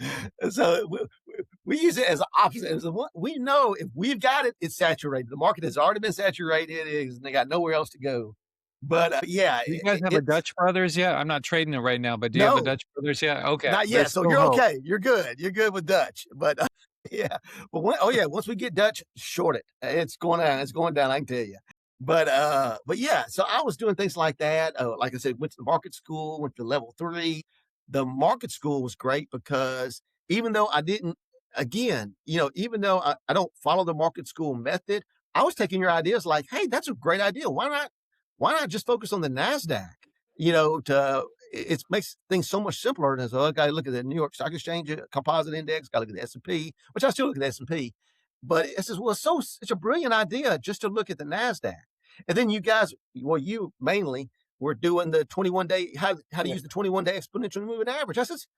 Speaker 2: we use it as an opposite. As we know if we've got it, it's saturated. The market has already been saturated. They got nowhere else to go. But yeah,
Speaker 1: Do you guys have a
Speaker 2: it's
Speaker 1: Dutch Brothers yet? I'm not trading it right now, but do you have a
Speaker 2: no.
Speaker 1: Dutch Brothers yet? Okay,
Speaker 2: Not yet.
Speaker 1: there's
Speaker 2: So
Speaker 1: still
Speaker 2: you're
Speaker 1: hope.
Speaker 2: okay. You're good. You're good with Dutch. But yeah. But oh yeah, once we get Dutch, short it. It's going down. It's going down. I can tell you. But yeah. So I was doing things like that. Like I said, went to the market school. Went to level 3. The market school was great because even though I didn't, again, even though I don't follow the market school method, I was taking your ideas like, hey, that's a great idea. Why not? Why not just focus on the Nasdaq? To it makes things so much simpler. And so I got to look at the New York Stock Exchange Composite Index, got to look at the S&P, which I still look at the S&P. But it says, well, it's a brilliant idea just to look at the Nasdaq. And then you guys, well, you mainly were doing the 21-day, how to use the 21-day exponential moving average. I says,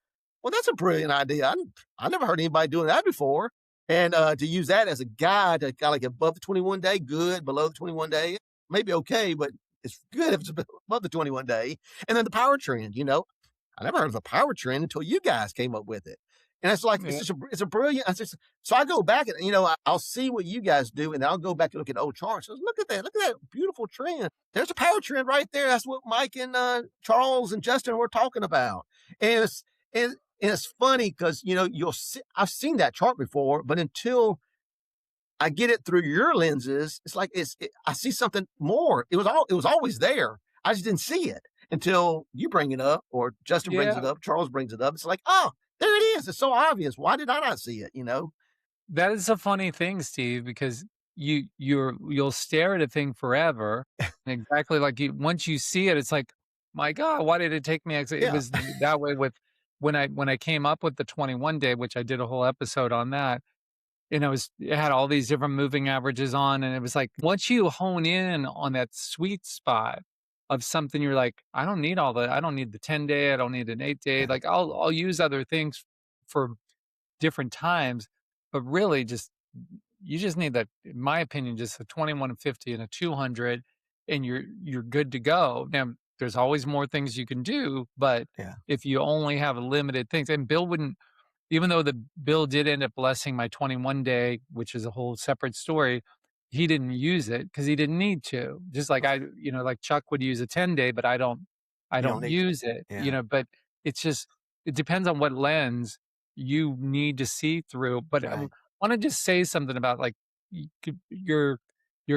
Speaker 2: well, that's a brilliant idea. I never heard anybody doing that before. And to use that as a guide to kind of like above the 21-day, good, below the 21-day, maybe okay, but it's good if it's above the 21-day. And then the power trend, I never heard of a power trend until you guys came up with it. And it's like,
Speaker 1: Yeah.
Speaker 2: it's a brilliant, so I go back and, I'll see what you guys do. And I'll go back and look at old charts. So look at that beautiful trend. There's a power trend right there. That's what Mike and Charles and Justin were talking about. And it's funny because, I've seen that chart before, but until I get it through your lenses, it's like I see something more. It was always there. I just didn't see it until you bring it up, or Justin brings it
Speaker 1: Yeah,
Speaker 2: up, Charles brings it up. It's like, oh, there it is. It's so obvious. Why did I not see it?
Speaker 1: that is a funny thing, Steve, because you'll stare at a thing forever, and exactly like once you see it, it's like, my God, why did it take me? It
Speaker 2: Yeah,
Speaker 1: was that way with when I came up with the 21 day, which I did a whole episode on that. And it had all these different moving averages on, and it was like, once you hone in on that sweet spot of something, you're like, I don't need the 10-day, I don't need an 8-day.
Speaker 2: yeah,
Speaker 1: Like I'll use other things for different times, but really you just need that, in my opinion, just a 2150 and a 200, and you're good to go. Now, there's always more things you can do, but
Speaker 2: yeah.
Speaker 1: if you only have limited things, and Bill wouldn't, even though the bill did end up blessing my 21 day, which is a whole separate story, he didn't use it because he didn't need to. Just like like Chuck would use a 10-day, but I
Speaker 2: You don't
Speaker 1: don't
Speaker 2: need to.
Speaker 1: use it,
Speaker 2: Yeah,
Speaker 1: but it's just, it depends on what lens you need to see through. But I
Speaker 2: right.
Speaker 1: want to just say something about like your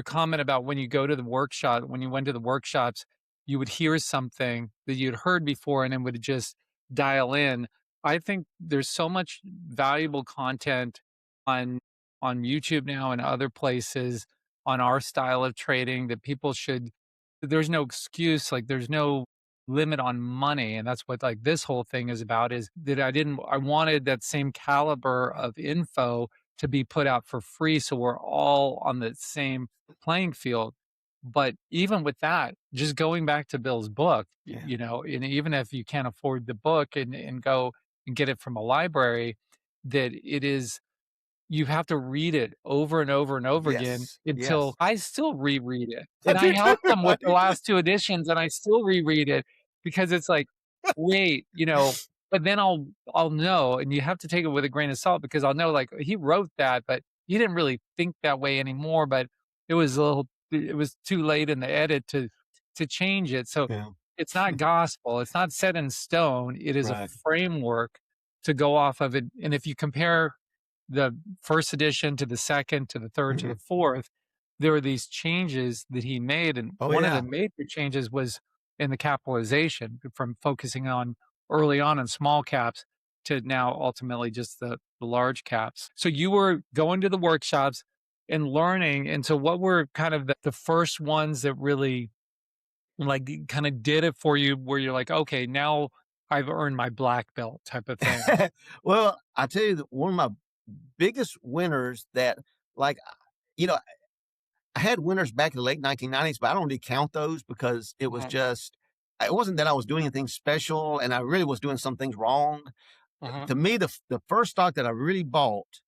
Speaker 1: comment about when you go to the workshop, when you went to the workshops, you would hear something that you'd heard before and then would just dial in. I think there's so much valuable content on YouTube now and other places on our style of trading that people should, there's no excuse, like there's no limit on money. And that's what like this whole thing is about, is that I wanted that same caliber of info to be put out for free so we're all on the same playing field. But even with that, just going back to Bill's book,
Speaker 2: Yeah,
Speaker 1: and even if you can't afford the book and go and get it from a library, that it is, you have to read it over and over and over again
Speaker 2: yes,
Speaker 1: until
Speaker 2: yes.
Speaker 1: I still reread it.
Speaker 2: I
Speaker 1: And I
Speaker 2: do too.
Speaker 1: helped them
Speaker 2: I
Speaker 1: with the
Speaker 2: do too.
Speaker 1: last 2 editions, and I still reread it because it's like, wait, but then I'll know, and you have to take it with a grain of salt because I'll know, like, he wrote that, but he didn't really think that way anymore, but it was too late in the edit to change it. So
Speaker 2: Yeah,
Speaker 1: it's not gospel. It's not set in stone. It is a
Speaker 2: right.
Speaker 1: framework to go off of it. And if you compare the first edition to the second, to the third, to the
Speaker 2: Mhm.
Speaker 1: fourth, there were these changes that he made. And
Speaker 2: Oh
Speaker 1: one of the
Speaker 2: yeah,
Speaker 1: major changes was in the capitalization, from focusing on early on small caps to now ultimately just the large caps. So you were going to the workshops and learning. And so what were kind of the first ones that really like kind of did it for you, where you're like, okay, now I've earned my black belt type of thing?
Speaker 2: well, I tell you that one of my biggest winners that, like, you know, I had winners back in the late 1990s, but I don't really count those because it was
Speaker 1: Mhm,
Speaker 2: just, it wasn't that I was doing anything special and I really was doing some things wrong.
Speaker 1: mhm.
Speaker 2: To me, the first stock that I really bought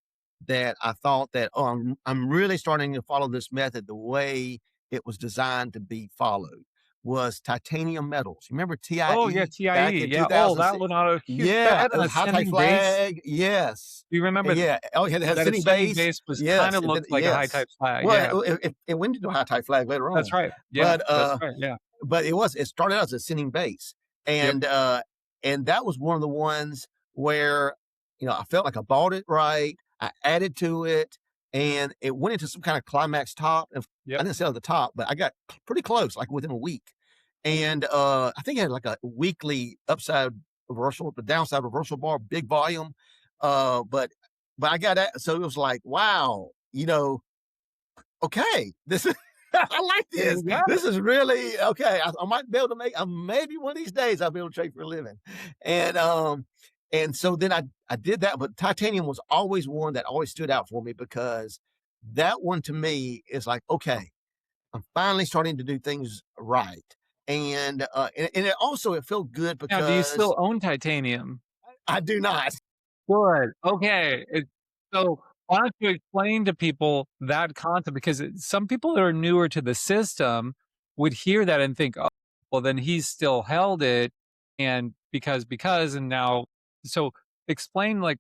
Speaker 2: that I thought that, oh, I'm really starting to follow this method the way it was designed to be followed was titanium metals. You remember
Speaker 1: Oh, yeah,
Speaker 2: TIE back
Speaker 1: TIE,
Speaker 2: in
Speaker 1: yeah. Oh, that
Speaker 2: 2006?
Speaker 1: one on a huge that
Speaker 2: Yeah,
Speaker 1: had
Speaker 2: it
Speaker 1: an
Speaker 2: was high tide
Speaker 1: ascending base.
Speaker 2: flag. Yes.
Speaker 1: Do you remember
Speaker 2: Yeah. Oh, it had a
Speaker 1: that
Speaker 2: sitting
Speaker 1: ascending
Speaker 2: base.
Speaker 1: base was
Speaker 2: Yes.
Speaker 1: kinda
Speaker 2: And then,
Speaker 1: looked like a high
Speaker 2: yes.
Speaker 1: type flag,
Speaker 2: Well,
Speaker 1: yeah.
Speaker 2: it went into a high tide flag later
Speaker 1: That's
Speaker 2: on,
Speaker 1: right. Yeah,
Speaker 2: but
Speaker 1: that's right, yeah.
Speaker 2: it started out as a sitting base,
Speaker 1: Yep.
Speaker 2: and that was one of the ones where, I felt like I bought it right. I added to it, and it went into some kind of climax top. And I
Speaker 1: Yep.
Speaker 2: didn't sell at the top, but I got pretty close, like within a week. And I think I had like a weekly upside reversal, the downside reversal bar, big volume. Uh, but but I got that, so it was like, wow, okay, this is I like this.
Speaker 1: You got it.
Speaker 2: This is really okay. I might be able to make maybe one of these days I'll be able to trade for a living. And and so then I did that, but titanium was always one that always stood out for me because that one to me is like, okay, I'm finally starting to do things right. And it also it felt good
Speaker 1: Now, do you
Speaker 2: because
Speaker 1: still own titanium?
Speaker 2: I do not.
Speaker 1: Good. Okay. So why don't you explain to people that concept? Because some people that are newer to the system would hear that and think, oh, well, then he's still held it. And and now, so explain like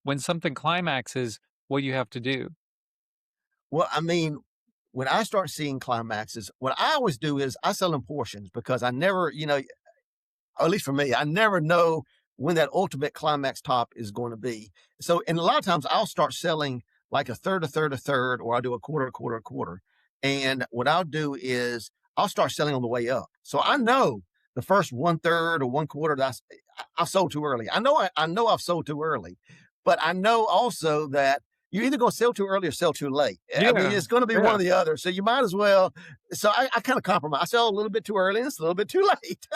Speaker 1: when something climaxes, what you have to do.
Speaker 2: Well, I mean, when I start seeing climaxes, what I always do is I sell in portions because I never, or at least for me, I never know when that ultimate climax top is going to be. So, and a lot of times I'll start selling like a third, a third, a third, or I'll do a quarter, a quarter, a quarter. And what I'll do is I'll start selling on the way up. So I know the first one third or one quarter that I sold too early. I know I've sold too early, but I know also that you're either going to sell too early or sell too late. I mean,
Speaker 1: Yeah.
Speaker 2: it's going to be one
Speaker 1: Yeah.
Speaker 2: or the other. So you might as well. So I kind of compromise. I sell a little bit too early and it's a little bit too late.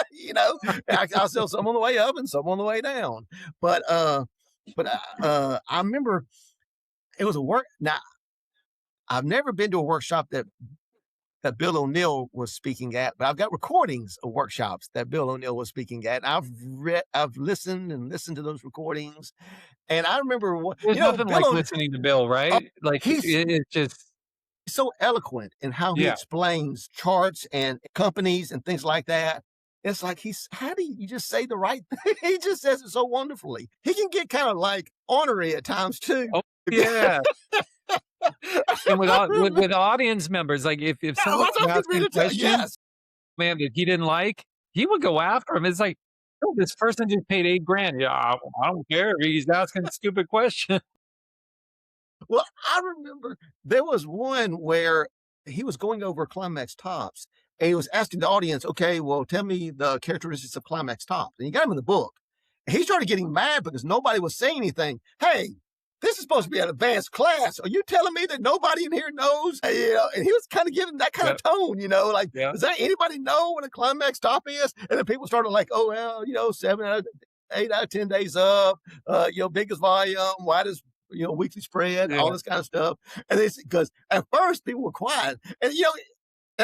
Speaker 2: I'll sell some on the way up and some on the way down. But I remember it was a work. Now I've never been to a workshop that Bill O'Neill was speaking at, but I've got recordings of workshops that Bill O'Neill was speaking at. I've listened and listened to those recordings, and I remember
Speaker 1: There's nothing
Speaker 2: Bill
Speaker 1: like
Speaker 2: O'Neill.
Speaker 1: listening to Bill, right? Like
Speaker 2: He's
Speaker 1: it's just,
Speaker 2: so eloquent in how he
Speaker 1: yeah.
Speaker 2: explains charts and companies and things like that. It's like how do you just say the right thing? He just says it so wonderfully. He can get kind of like ornery at times too.
Speaker 1: Oh, yeah. And with audience members, like if
Speaker 2: Yeah,
Speaker 1: someone
Speaker 2: that's what
Speaker 1: was
Speaker 2: I was getting
Speaker 1: asking
Speaker 2: ready to tell.
Speaker 1: questions,
Speaker 2: Yes.
Speaker 1: man, that he didn't like, he would go after him. It's like, "Oh, this person just paid 8 grand." "Yeah, I don't care. He's asking a stupid question."
Speaker 2: Well, I remember there was one where he was going over climax tops and he was asking the audience, okay, well, tell me the characteristics of climax tops. And he got him in the book. And he started getting mad because nobody was saying anything. Hey, this is supposed to be an advanced class. Are you telling me that nobody in here knows? And he was kind of giving that kind
Speaker 1: Yeah,
Speaker 2: of tone, like,
Speaker 1: yeah,
Speaker 2: does that anybody know what a climax top is? And then people started like, oh, well, 8 out of 10 days up, biggest volume, widest weekly spread, all
Speaker 1: yeah.
Speaker 2: this kind of stuff. And it's because at first people were quiet. And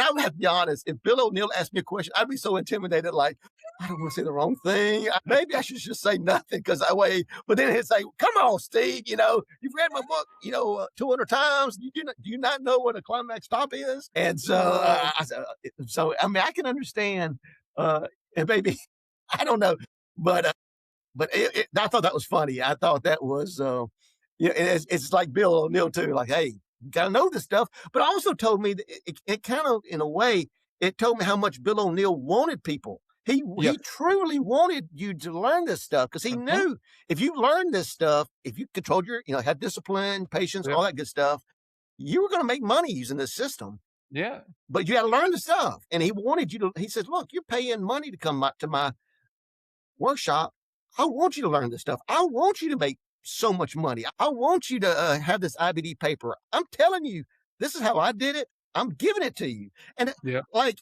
Speaker 2: I would have to be honest, if Bill O'Neill asked me a question, I'd be so intimidated, like, I don't want to say the wrong thing. Maybe I should just say nothing because that way, but then he'd say, come on, Steve, you've read my book, 200 times. Do you not know what a climax top is? And so, I said, I mean, I can understand, and maybe, I don't know, but I thought that was funny. I thought that was, it's like Bill O'Neill too. Like, hey, you gotta know this stuff. But also told me that it kind of, in a way, it told me how much Bill O'Neill wanted people. He
Speaker 1: Yep.
Speaker 2: truly wanted you to learn this stuff because he
Speaker 1: Mhm.
Speaker 2: knew if you learned this stuff, if you controlled had discipline, patience,
Speaker 1: Yep.
Speaker 2: all that good stuff, you were going to make money using this system.
Speaker 1: Yeah.
Speaker 2: But you got to learn the stuff. And he wanted you to. He said, "Look, you're paying money to come to my workshop. I want you to learn this stuff. I want you to make so much money. I want you to have this IBD paper. I'm telling you, this is how I did it. I'm giving it to you." And
Speaker 1: Yeah.
Speaker 2: like,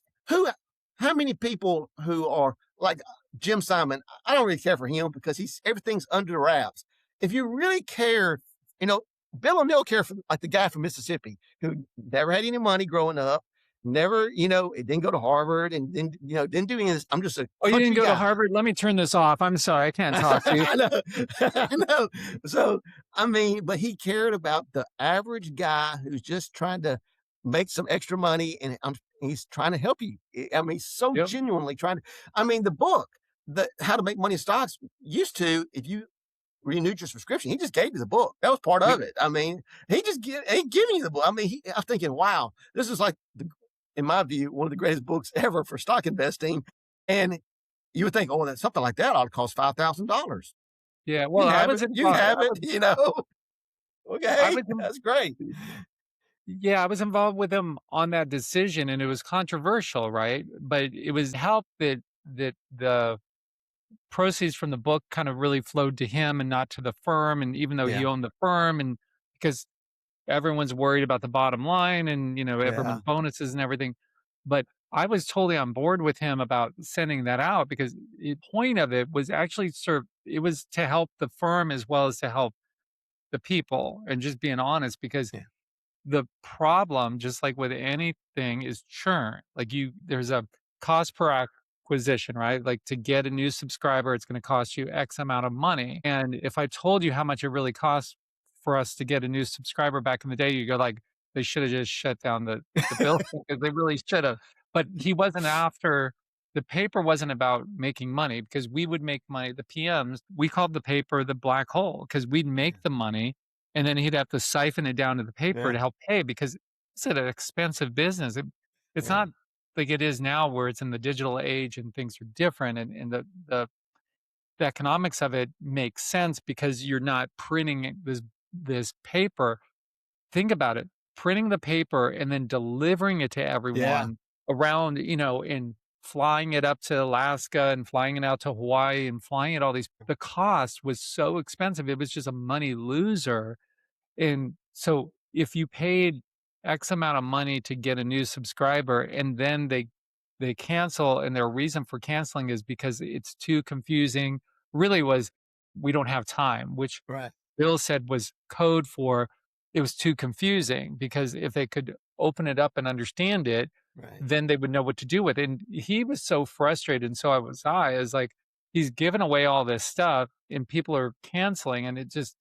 Speaker 2: how many people who are like Jim Simon? I don't really care for him because everything's under wraps. If you really care, Bill O'Neill cared for like the guy from Mississippi who never had any money growing up, never, it didn't go to Harvard and didn't do any of this. I'm just a
Speaker 1: Oh, you didn't
Speaker 2: country
Speaker 1: go to
Speaker 2: guy.
Speaker 1: Harvard? Let me turn this off. I'm sorry, I can't talk to you.
Speaker 2: I know. I know. So, I mean, but he cared about the average guy who's just trying to make some extra money, and he's trying to help you. I mean, so
Speaker 1: Yep,
Speaker 2: genuinely trying to. I mean, the book, the How to Make Money in Stocks, used to, if you renewed your subscription, he just gave you the book. That was part
Speaker 1: yep.
Speaker 2: of it. I mean, he giving you the book. I mean, I'm thinking, wow, this is like, in my view, one of the greatest books ever for stock investing. And you would think, oh, that something like that ought to cost $5,000.
Speaker 1: Yeah,
Speaker 2: You
Speaker 1: well,
Speaker 2: can have it. You can have it.
Speaker 1: I
Speaker 2: Okay,
Speaker 1: was in
Speaker 2: that's great.
Speaker 1: yeah, I was involved with him on that decision, and it was controversial, right? But it was help that the proceeds from the book kind of really flowed to him and not to the firm, and even though he
Speaker 2: Yeah,
Speaker 1: owned the firm, and because everyone's worried about the bottom line and,
Speaker 2: yeah,
Speaker 1: everyone's bonuses and everything. But I was totally on board with him about sending that out because the point of it was actually it was to help the firm as well as to help the people, and just being honest, because
Speaker 2: yeah,
Speaker 1: the problem, just like with anything, is churn. Like, there's a cost per acquisition, right? Like, to get a new subscriber, it's going to cost you X amount of money. And if I told you how much it really costs for us to get a new subscriber back in the day, you go like, they should have just shut down the bill because they really should have. But the paper wasn't about making money, because we would make money. The PMs, we called the paper the black hole, because we'd make the money, and then he'd have to siphon it down to the paper
Speaker 2: yeah,
Speaker 1: to help pay, because it's an expensive business. It's
Speaker 2: yeah,
Speaker 1: not like it is now, where it's in the digital age and things are different, and the economics of it makes sense because you're not printing this paper. Think about it, printing the paper and then delivering it to
Speaker 2: yeah,
Speaker 1: everyone around, and flying it up to Alaska and flying it out to Hawaii and flying it all these, the cost was so expensive. It was just a money loser. And so if you paid X amount of money to get a new subscriber, and then they cancel, and their reason for canceling is because it's too confusing, really was, we don't have time, which
Speaker 2: right,
Speaker 1: Bill said was code for, it was too confusing, because if they could open it up and understand it,
Speaker 2: right,
Speaker 1: then they would know what to do with it. And he was so frustrated, and so I was like, he's given away all this stuff and people are canceling, and it just,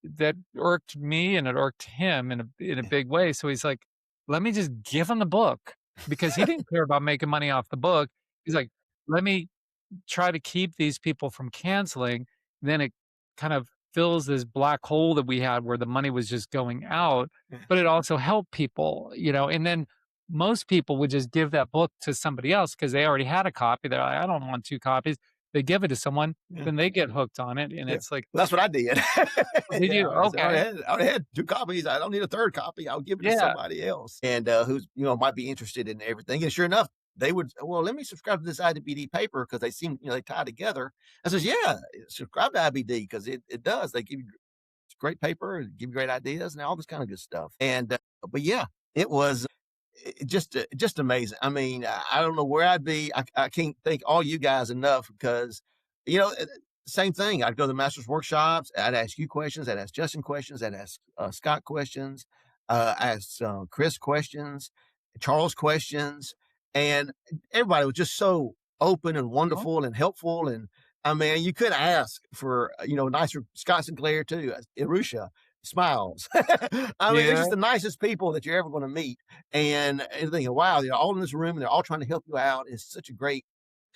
Speaker 1: that irked me and it irked him in a
Speaker 2: yeah,
Speaker 1: big way. So he's like, let me just give him the book, because he didn't care about making money off the book. He's like, let me try to keep these people from canceling. Then it kind of fills this black hole that we had, where the money was just going out,
Speaker 2: yeah,
Speaker 1: but it also helped people, and then most people would just give that book to somebody else because they already had a copy. They're like, I don't want two copies. They give it to someone,
Speaker 2: yeah.
Speaker 1: then they get hooked on it. And
Speaker 2: Yeah.
Speaker 1: it's like,
Speaker 2: Well, that's what I did.
Speaker 1: did
Speaker 2: Yeah,
Speaker 1: you? Okay.
Speaker 2: I already had 2 copies. I don't need a 3rd copy. I'll give it to
Speaker 1: Yeah.
Speaker 2: somebody else, and, who's, might be interested in everything, and sure enough, they would, "Well, let me subscribe to this IBD paper because they seem, they tie together." I says, "Yeah, subscribe to IBD because it does. They give you it's great paper, and give you great ideas and all this kinda good stuff." And, but yeah, it was just amazing. I mean, I don't know where I'd be. I can't thank all you guys enough because, you know, same thing. I'd go to the master's workshops. I'd ask you questions. I'd ask Justin questions. I'd ask Scott questions. Ask Chris questions, Charles questions, and everybody was just so open and
Speaker 1: Oh,
Speaker 2: wonderful and helpful. And I mean, you could ask for nicer Scott Sinclair too, Irusha smiles. I mean, they're
Speaker 1: yeah.
Speaker 2: just the nicest people that you're ever going to meet. And thinking, wow, they're all in this room and they're all trying to help you out. It's such a great,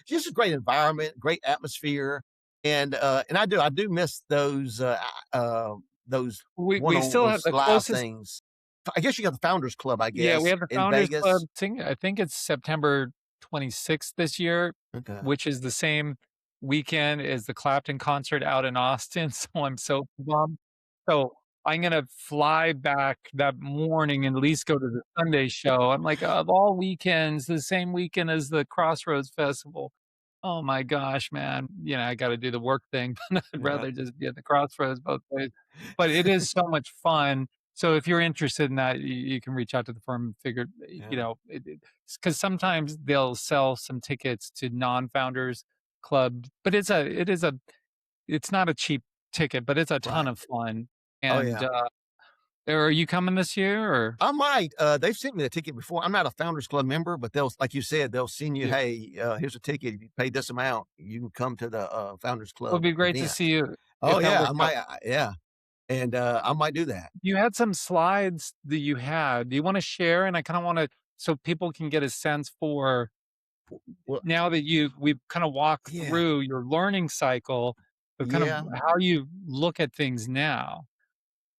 Speaker 2: just a great environment, great atmosphere. And I do miss those
Speaker 1: We
Speaker 2: one-on
Speaker 1: still have
Speaker 2: those
Speaker 1: the
Speaker 2: live
Speaker 1: closest.
Speaker 2: things. I guess you got the Founders Club, I
Speaker 1: Yeah, we
Speaker 2: guess,
Speaker 1: have the
Speaker 2: in
Speaker 1: Founders Club.
Speaker 2: Vegas.
Speaker 1: I think it's September 26th this year,
Speaker 2: Okay.
Speaker 1: which is the same weekend as the Clapton concert out in Austin. So I'm so bummed. So I'm gonna fly back that morning and at least go to the Sunday show. I'm like, of all weekends, the same weekend as the Crossroads Festival. Oh my gosh, man. I got to do the work thing, but I'd
Speaker 2: Yeah.
Speaker 1: rather just be at the Crossroads both ways. But it is so much fun. So if you're interested in that, you can reach out to the firm and figure,
Speaker 2: Yeah.
Speaker 1: because sometimes they'll sell some tickets to non-founders club, but it's not a cheap ticket, but it's a ton
Speaker 2: Right.
Speaker 1: of fun.
Speaker 2: Oh
Speaker 1: And
Speaker 2: yeah.
Speaker 1: Or are you coming this year or?
Speaker 2: I might. They've sent me the ticket before. I'm not a Founders Club member, but they'll, like you said, they'll send you,
Speaker 1: Yeah.
Speaker 2: hey, here's a ticket. If you pay this amount, you can come to the Founders
Speaker 1: It would
Speaker 2: Club
Speaker 1: be great to
Speaker 2: event.
Speaker 1: see you
Speaker 2: Oh
Speaker 1: if that
Speaker 2: yeah, I
Speaker 1: worked out.
Speaker 2: might. Yeah, and I might do that.
Speaker 1: You had some slides that you had. Do you wanna share? And I kinda wanna so people can get a sense for
Speaker 2: Well,
Speaker 1: now that we've kinda walked
Speaker 2: yeah,
Speaker 1: through your learning cycle of kind of
Speaker 2: yeah.
Speaker 1: how you look at things now.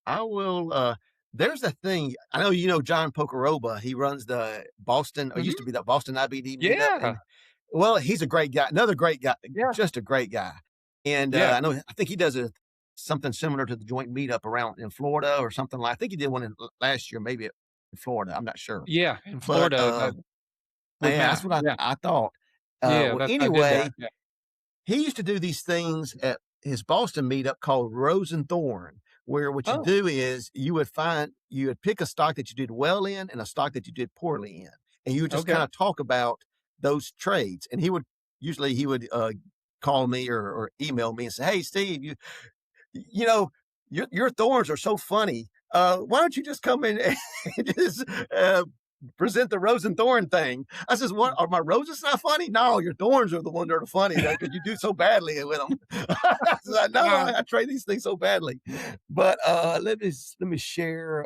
Speaker 2: I will. There's a thing. I know you know John Pocoroba. He runs the Boston, or used to
Speaker 1: Mhm.
Speaker 2: be the Boston IBD meetup,
Speaker 1: Yeah.
Speaker 2: and well, he's a great guy. Another great guy,
Speaker 1: Yeah.
Speaker 2: just a great guy. And
Speaker 1: Yeah.
Speaker 2: I know. I think he does something similar to the joint meetup around in Florida or something like. I think he did one last year, maybe in Florida. I'm not sure,
Speaker 1: Yeah. In
Speaker 2: but
Speaker 1: Florida, with
Speaker 2: yeah, that's
Speaker 1: Matt.
Speaker 2: what
Speaker 1: Yeah.
Speaker 2: I thought.
Speaker 1: Yeah,
Speaker 2: Well,
Speaker 1: that's I did that.
Speaker 2: anyway,
Speaker 1: Yeah.
Speaker 2: he used to do these things at his Boston meetup called Rose and Thorn, where what you
Speaker 1: Oh,
Speaker 2: do is you would pick a stock that you did well in and a stock that you did poorly in, and you would just
Speaker 1: okay.
Speaker 2: kind of talk about those trades. And he would call me or email me and say, "Hey, Steve, you know, your thorns are so funny. Why don't you just come in and just present the rose and thorn thing?" I says, "What, are my roses not funny? No, your thorns are the one that are funny because you do so badly with them." I said, "No,
Speaker 1: Uh,
Speaker 2: I trade these things so badly." But let me share.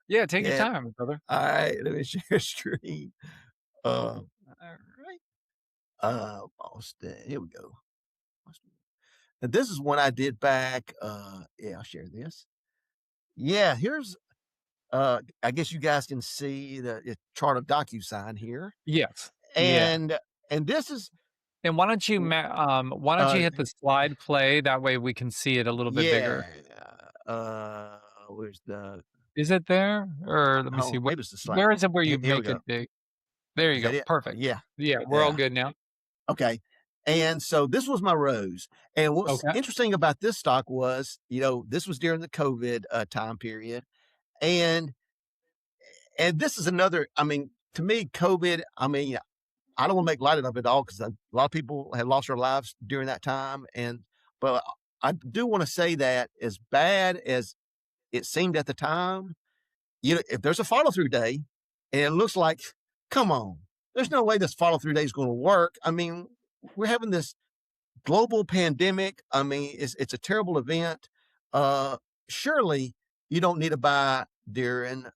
Speaker 1: yeah, take your
Speaker 2: Yeah,
Speaker 1: time, brother.
Speaker 2: all right, let me share screen. All right, Austin. Here we go. Austin. And this is one I did back. Yeah, I'll share this. Yeah, here's I guess you guys can see the chart of DocuSign here.
Speaker 1: Yes. Yeah.
Speaker 2: And this is
Speaker 1: And why don't you
Speaker 2: uh
Speaker 1: hit the slide play? That way we can see it a little bit
Speaker 2: yeah,
Speaker 1: bigger.
Speaker 2: where's the
Speaker 1: Is it there? Or let me see.
Speaker 2: oh, maybe it's the slide.
Speaker 1: Where is it where you
Speaker 2: Here we
Speaker 1: make
Speaker 2: go.
Speaker 1: it big? There you
Speaker 2: Is that
Speaker 1: go.
Speaker 2: it?
Speaker 1: Perfect.
Speaker 2: Yeah.
Speaker 1: Yeah, we're all
Speaker 2: Yeah.
Speaker 1: good now.
Speaker 2: Okay. And so this was my rose. And what's
Speaker 1: Okay.
Speaker 2: interesting about this stock was, this was during the COVID time period. And this is another, I mean, to me, COVID, I mean, I don't want to make light of it all because a lot of people have lost their lives during that time. But I do want to say that as bad as it seemed at the time, if there's a follow through day and it looks like, come on, there's no way this follow through day is going to work. I mean, we're having this global pandemic. I mean, it's a terrible event. Uh, Surely you don't need to buy during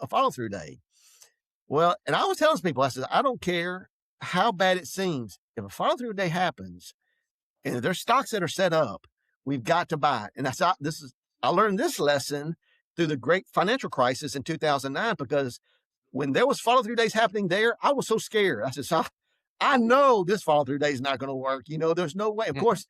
Speaker 2: a follow through day. Well, and I was telling people, I said, I don't care how bad it seems. If a follow through day happens and if there's stocks that are set up, we've got to buy it. And I learned this lesson through the great financial crisis in 2009 because when there was follow through days happening there, I was so scared. I said, so I know this follow through day is not going to work. There's no way. Of
Speaker 1: Mhm.
Speaker 2: course,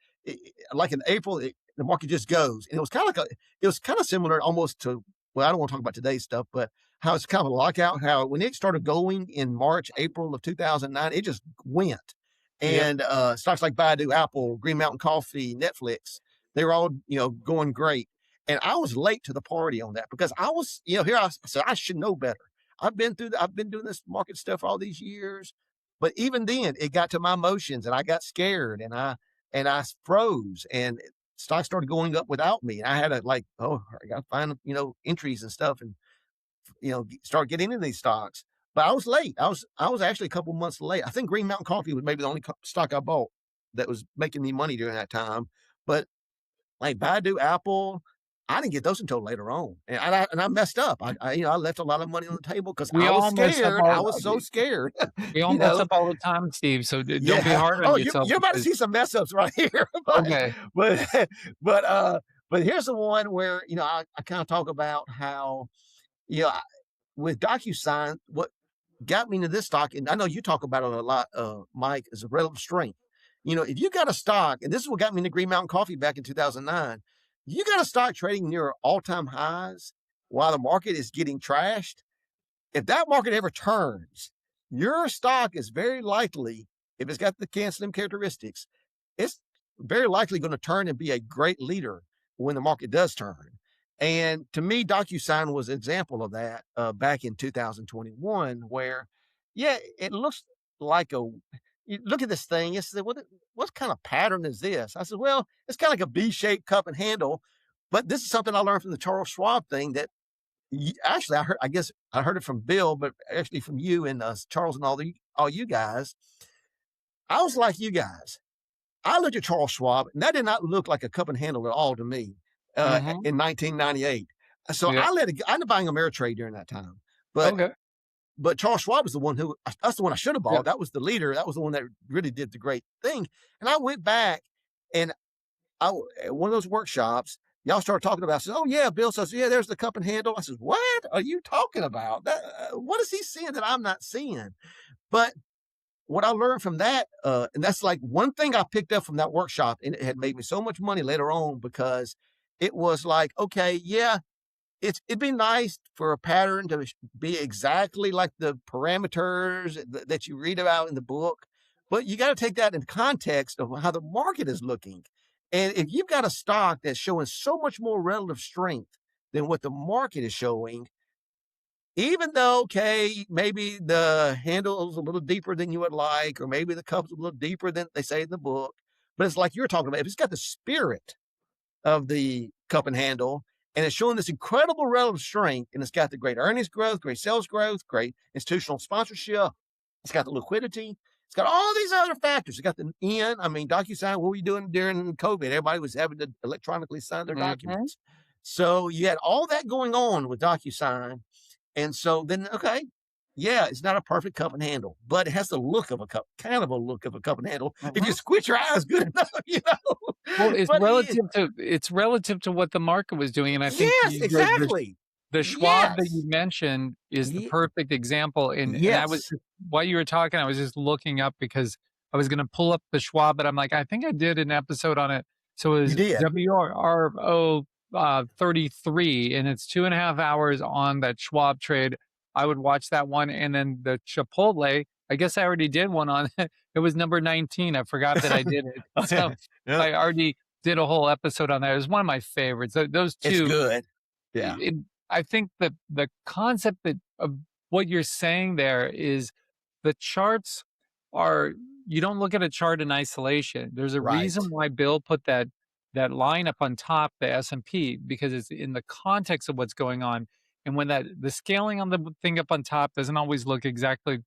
Speaker 2: like in April, the market just goes, and it was kind of it was kind of similar almost to, well, I don't want to talk about today's stuff, but how it's kind of a lockout. How when it started going in March, April of 2009, it just went,
Speaker 1: Yeah.
Speaker 2: and stocks like Baidu, Apple, Green Mountain Coffee, Netflix, they were all going great. And I was late to the party on that because I was, here I said I should know better. I've been doing this market stuff all these years. But even then, it got to my emotions and I got scared and I froze and stocks started going up without me. And I had to like, oh, I got to find, entries and stuff and, start getting into these stocks. But I was late. I was actually a couple months late. I think Green Mountain Coffee was maybe the only stock I bought that was making me money during that time. But like Baidu, Apple, I didn't get those until later on, and I messed up. I left a lot of money on the table because
Speaker 1: We
Speaker 2: I was
Speaker 1: all mess up
Speaker 2: scared. I
Speaker 1: all
Speaker 2: was so scared,
Speaker 1: we all
Speaker 2: you
Speaker 1: mess
Speaker 2: know.
Speaker 1: up all the time, Steve, so don't be
Speaker 2: Yeah.
Speaker 1: hard on
Speaker 2: Oh,
Speaker 1: yourself
Speaker 2: you're about to
Speaker 1: because
Speaker 2: see some mess ups right here,
Speaker 1: okay.
Speaker 2: but but but here's the one where I kind of talk about how you know I- with DocuSign, what got me into this stock, and I know you talk about it a lot, Mike, is a relative strength. If you got a stock, and this is what got me into Green Mountain Coffee back in 2009, you got a stock trading near all-time highs while the market is getting trashed. If that market ever turns, your stock is very likely, if it's got the can slim characteristics, it's very likely going to turn and be a great leader when the market does turn. And to me, DocuSign was an example of that back in 2021, where, yeah, it looks like you look at this thing, what kind of pattern is this? I said, well, it's kind of like a B-shaped cup and handle, but this is something I learned from the Charles Schwab thing that actually I heard. I guess I heard it from Bill, but actually from you and Charles and all you guys. I was like you guys. I looked at Charles Schwab, and that did not look like a cup and handle at all to me
Speaker 1: Mhm.
Speaker 2: in 1998. So
Speaker 1: Yeah.
Speaker 2: I ended up buying Ameritrade during that time. But
Speaker 1: Okay.
Speaker 2: Charles Schwab was the one who that's the one I should have
Speaker 1: Yeah.
Speaker 2: bought. That was the leader. That was the one that really did the great thing. And I went back and at one of those workshops, y'all started talking about, says, "Oh yeah, Bill says, yeah, there's the cup and handle." I says, "What are you talking about? What is he seeing that I'm not seeing?" But what I learned from that, and that's like one thing I picked up from that workshop, and it had made me so much money later on because it was like, okay, yeah, it'd be nice for a pattern to be exactly like the parameters that you read about in the book, but you got to take that in context of how the market is looking. And if you've got a stock that's showing so much more relative strength than what the market is showing, even though, okay, maybe the handle is a little deeper than you would like, or maybe the cup's a little deeper than they say in the book, but it's like you're talking about, if it's got the spirit of the cup and handle, and it's showing this incredible relative strength, and it's got the great earnings growth, great sales growth, great institutional sponsorship. It's got the liquidity. It's got all these other factors. It's got the N. I mean, DocuSign. What were you doing during COVID? Everybody was having to electronically sign their
Speaker 1: Mhm.
Speaker 2: documents. So you had all that going on with DocuSign, and so then okay, yeah, it's not a perfect cup and handle, but it has the look of a cup, kind of a look of a cup and handle. If you
Speaker 1: Mhm.
Speaker 2: squint your eyes good enough, you know.
Speaker 1: Well,
Speaker 2: But
Speaker 1: it's relative to what the market was doing, and I think
Speaker 2: yes, exactly.
Speaker 1: the Schwab that you
Speaker 2: Yes.
Speaker 1: mentioned is the
Speaker 2: Ye
Speaker 1: perfect example, and I was
Speaker 2: yes,
Speaker 1: while you were talking, I was just looking up because I was gonna pull up the Schwab, but I'm like, I think I did an episode on it. So it
Speaker 2: you
Speaker 1: was
Speaker 2: did.
Speaker 1: WRO 33, and it's 2.5 hours on that Schwab trade. I would watch that one, and then the Chipotle, I guess I already did one on it. It was number 19. I forgot that I did it. So
Speaker 2: Yeah,
Speaker 1: I already did a whole episode on that. It was one of my favorites. Those
Speaker 2: it's
Speaker 1: 2,
Speaker 2: good. Yeah,
Speaker 1: it I think that the concept that of what you're saying there is the charts are you don't look at a chart in isolation. There's a reason
Speaker 2: right.
Speaker 1: why Bill put that line up on top, the S&P, because it's in the context of what's going on. And when that the scaling on the thing up on top doesn't always look exactly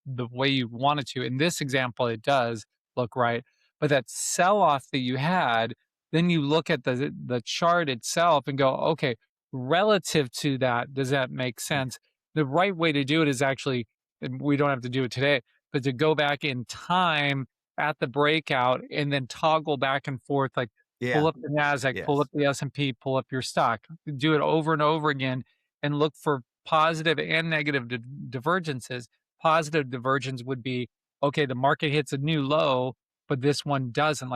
Speaker 1: the way you want it to. In this example, it does look right. But that sell off that you had, then you look at the chart itself and go, okay, relative to that, does that make sense? The right way to do it is actually, and we don't have to do it today, but to go back in time at the breakout and then toggle back and forth, like pull
Speaker 2: Yeah,
Speaker 1: up the Nasdaq, pull up
Speaker 2: yes.
Speaker 1: the S&P, pull up your stock, do it over and over again, and look for positive and negative divergences. Positive divergence would be okay. The market hits a new low, but this one doesn't.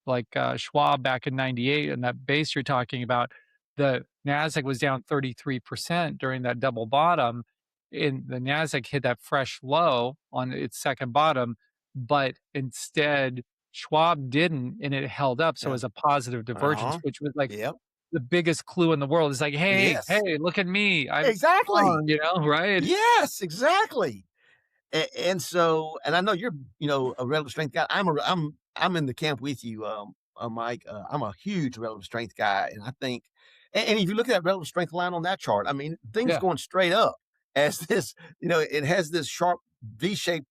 Speaker 1: Like Schwab back in '98, and that base you're talking about, the Nasdaq was down 33% during that double bottom, and the Nasdaq hit that fresh low on its second bottom, but instead Schwab didn't, and it held up. So
Speaker 2: Yeah.
Speaker 1: as a positive divergence,
Speaker 2: Uh-huh.
Speaker 1: which was like
Speaker 2: Yep.
Speaker 1: the biggest clue in the world. It's like, hey,
Speaker 2: Yes.
Speaker 1: hey, look at me, I'm
Speaker 2: Exactly.
Speaker 1: strong, right?
Speaker 2: Yes, exactly. And so, and I know you're, a relative strength guy. I'm in the camp with you, Mike. I'm a huge relative strength guy, and I think, and if you look at that relative strength line on that chart, I mean, things
Speaker 1: Yeah,
Speaker 2: going straight up as this, it has this sharp V-shaped,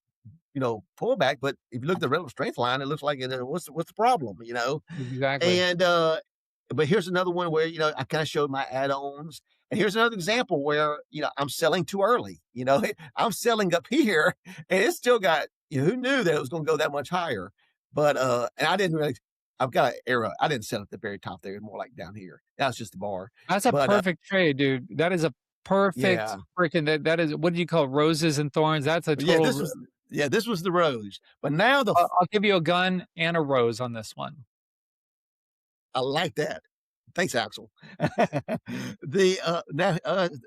Speaker 2: pullback. But if you look at the relative strength line, it looks like what's the problem,
Speaker 1: exactly.
Speaker 2: And but here's another one where, I kind of showed my add-ons. And here's another example where, I'm selling too early. I'm selling up here and it's still got, who knew that it was going to go that much higher? But and I didn't really I've got an arrow. I didn't sell at the very top there, more like down here. That was just the bar.
Speaker 1: That's a
Speaker 2: But
Speaker 1: perfect trade, dude. That is a perfect
Speaker 2: yeah.
Speaker 1: freaking that is what do you call it? Roses and thorns? That's a
Speaker 2: Yeah,
Speaker 1: total
Speaker 2: this was the rose. But now
Speaker 1: I'll give you a gun and a rose on this one.
Speaker 2: I like that. Thanks, Axel. The now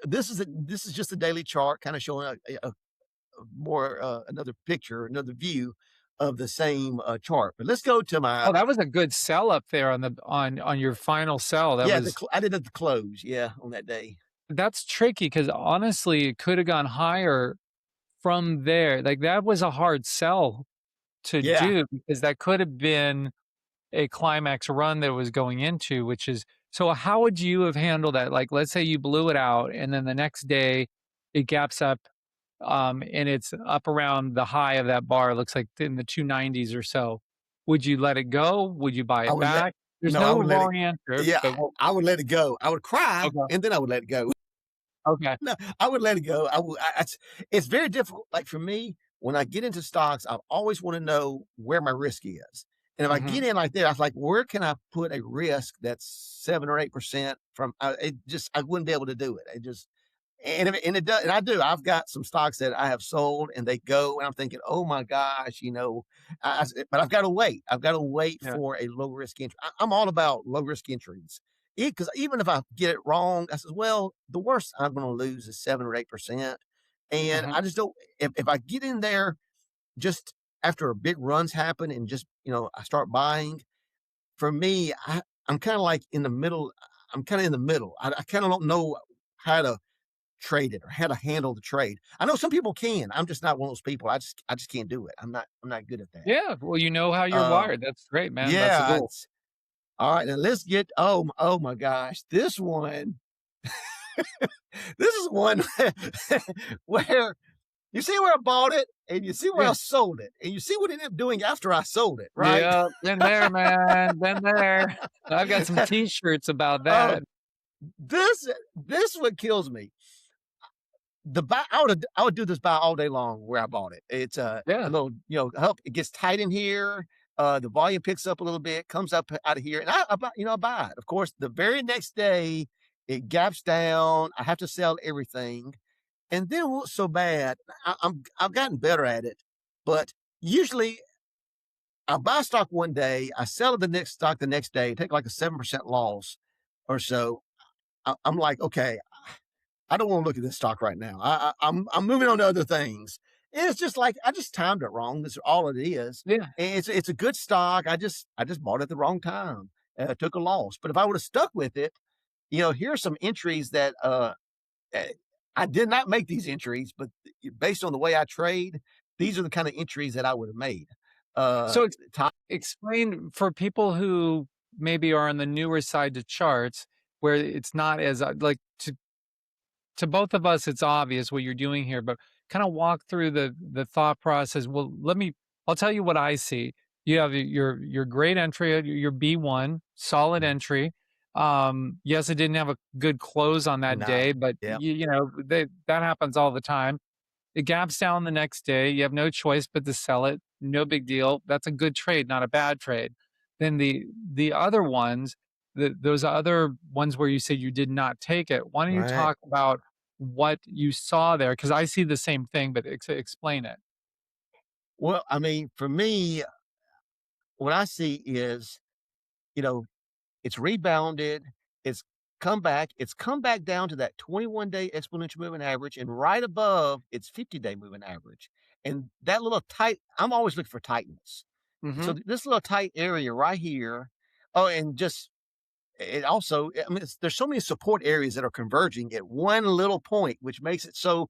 Speaker 2: this is just a daily chart, kind of showing a more another picture, another view of the same chart. But let's go to my
Speaker 1: Oh, that was a good sell up there on the on your final sell. That
Speaker 2: yeah.
Speaker 1: was
Speaker 2: I did it at the close, yeah, on that day.
Speaker 1: that's tricky because honestly, it could have gone higher from there. Like that was a hard sell to
Speaker 2: Yeah,
Speaker 1: do because that could have been a climax run that it was going into, which is So how would you have handled that? Like, let's say you blew it out and then the next day it gaps up, and it's up around the high of that bar. It looks like in the 290s or so. Would you let it go? Would you buy
Speaker 2: I
Speaker 1: it
Speaker 2: would let
Speaker 1: back? There's
Speaker 2: no, I
Speaker 1: no
Speaker 2: would let it
Speaker 1: wrong answer,
Speaker 2: yeah,
Speaker 1: but what
Speaker 2: I would let it go. I would cry,
Speaker 1: okay,
Speaker 2: and then I would let it go.
Speaker 1: okay.
Speaker 2: No, I would let it go. I would it's very difficult. Like, for me, when I get into stocks, I always wanna know where my risk is. And if I get
Speaker 1: Mhm.
Speaker 2: in like that, I was like, "Where can I put a risk that's 7 or 8% from" it just I wouldn't be able to do it. It just and it does, and I do. I've got some stocks that I have sold, and they go, and I'm thinking, "Oh my gosh," but I've got to wait. I've got to wait
Speaker 1: Yeah.
Speaker 2: for a low risk entry. I'm all about low risk entries because even if I get it wrong, I says, "Well, the worst I'm going to lose is 7 or 8%," and
Speaker 1: Mhm.
Speaker 2: I just don't. If I get in there just after a big runs happen and just I start buying. For me, I'm kind of like in the middle. I'm kind of in the middle. I kind of don't know how to trade it or how to handle the trade. I know some people can. I'm just not one of those people. I just can't do it. I'm not good at that.
Speaker 1: Yeah, well, you know how you're
Speaker 2: Um,
Speaker 1: wired. That's great, man. That's the
Speaker 2: yeah,
Speaker 1: goal.
Speaker 2: it's all right. Now let's get oh my gosh, this one. This is one where you see where I bought it and you see where
Speaker 1: Yeah.
Speaker 2: I sold it and you see what it ended up doing after I sold it, right?
Speaker 1: Yeah, been there, man. Been there. I've got some T-shirts about
Speaker 2: Oh,
Speaker 1: that.
Speaker 2: this what kills me. The buy I would do this buy all day long where I bought it. It's a
Speaker 1: Yeah.
Speaker 2: little, help it gets tight in here. The volume picks up a little bit, comes up out of here, and I buy it. Of course, the very next day it gaps down. I have to sell everything, and then it was so bad. I've gotten better at it, but usually I buy stock one day, I sell the next stock the next day, take like a 7% loss or so. I'm like, okay, I don't want to look at this stock right now. I'm moving on to other things. And it's just like I just timed it wrong. That's all it is.
Speaker 1: Yeah.
Speaker 2: And it's a good stock. I just bought it at the wrong time. Took a loss. But if I would have stuck with it, here are some entries that eh, I did not make these entries, but based on the way I trade, these are the kind of entries that I would have made. Uh,
Speaker 1: So
Speaker 2: top,
Speaker 1: explain for people who maybe are on the newer side to charts where it's not as like to both of us it's obvious what you're doing here, but kind of walk through the thought process. Well, I'll tell you what I see. You have your great entry, your B1 solid entry. Yes, it didn't have a good close on that
Speaker 2: no,
Speaker 1: day, but
Speaker 2: yeah,
Speaker 1: that happens all the time. It gaps down the next day. You have no choice but to sell it. No big deal. That's a good trade, not a bad trade. Then the other ones, those other ones where you say you did not take it. Why don't you
Speaker 2: right.
Speaker 1: talk about what you saw there? Because I see the same thing, but explain it.
Speaker 2: Well, I mean, for me, what I see is, you know, it's rebounded. It's It's come back down to that 21-day exponential moving average, and right above its 50-day moving average. And that little tight, I'm always looking for tightness. So
Speaker 1: Hmm.
Speaker 2: this little tight area right here. Oh, and just it also, I mean, there's so many support areas that are converging at one little point, which makes it so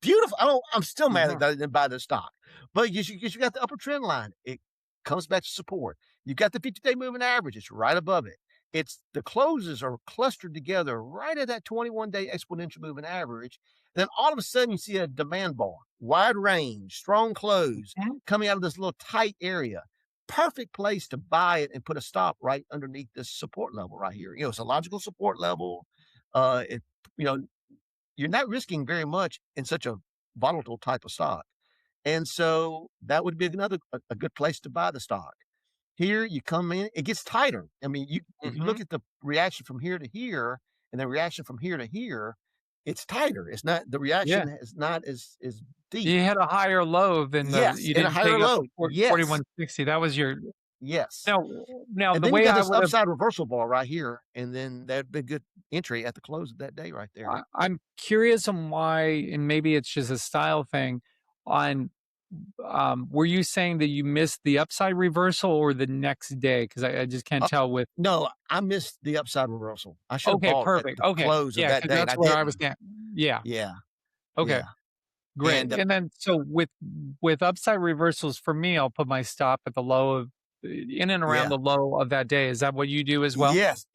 Speaker 2: beautiful. I'm still mad
Speaker 1: Hmm.
Speaker 2: that I didn't buy the stock, but you got the upper trend line. It comes back to support. You got the 50-day moving average. It's right above it. It's the closes are clustered together right at that 21-day exponential moving average. Then all of a sudden you see a demand bar, wide range, strong close coming out of this little tight area. Perfect place to buy it and put a stop right underneath this support level right here. It's a logical support level. It, you know, you're not risking very much in such a volatile type of stock. And so that would be a good place to buy the stock. Here you come in, it gets tighter. I mean, if you look
Speaker 1: Hmm.
Speaker 2: at the reaction from here to here and the reaction from here to here, it's tighter. It's not the
Speaker 1: Yeah.
Speaker 2: reaction is not as deep.
Speaker 1: You had a higher low than
Speaker 2: Yes,
Speaker 1: you
Speaker 2: and a
Speaker 1: didn't
Speaker 2: higher
Speaker 1: take up to
Speaker 2: low. Yes.
Speaker 1: 4160. That was your
Speaker 2: Yes.
Speaker 1: now
Speaker 2: And
Speaker 1: the
Speaker 2: then you
Speaker 1: way
Speaker 2: got
Speaker 1: I
Speaker 2: this
Speaker 1: would have
Speaker 2: upside reversal bar right here, and then that'd be a good entry at the close of that day right there.
Speaker 1: I'm curious on why, and maybe it's just a style thing. On were you saying that you missed the upside reversal or the next day? Because I just can't
Speaker 2: Uh,
Speaker 1: tell with.
Speaker 2: no, I missed the upside reversal. I should have
Speaker 1: Okay,
Speaker 2: bought at
Speaker 1: perfect.
Speaker 2: the
Speaker 1: Okay,
Speaker 2: close of
Speaker 1: yeah,
Speaker 2: that
Speaker 1: because
Speaker 2: day, and
Speaker 1: that's
Speaker 2: I
Speaker 1: where I was
Speaker 2: didn't.
Speaker 1: at. Yeah.
Speaker 2: Yeah,
Speaker 1: Okay.
Speaker 2: yeah,
Speaker 1: Great.
Speaker 2: and
Speaker 1: And then so with upside reversals for me, I'll put my stop at the low of in and around
Speaker 2: yeah,
Speaker 1: the low of that day. Is that what you do as well?
Speaker 2: yes.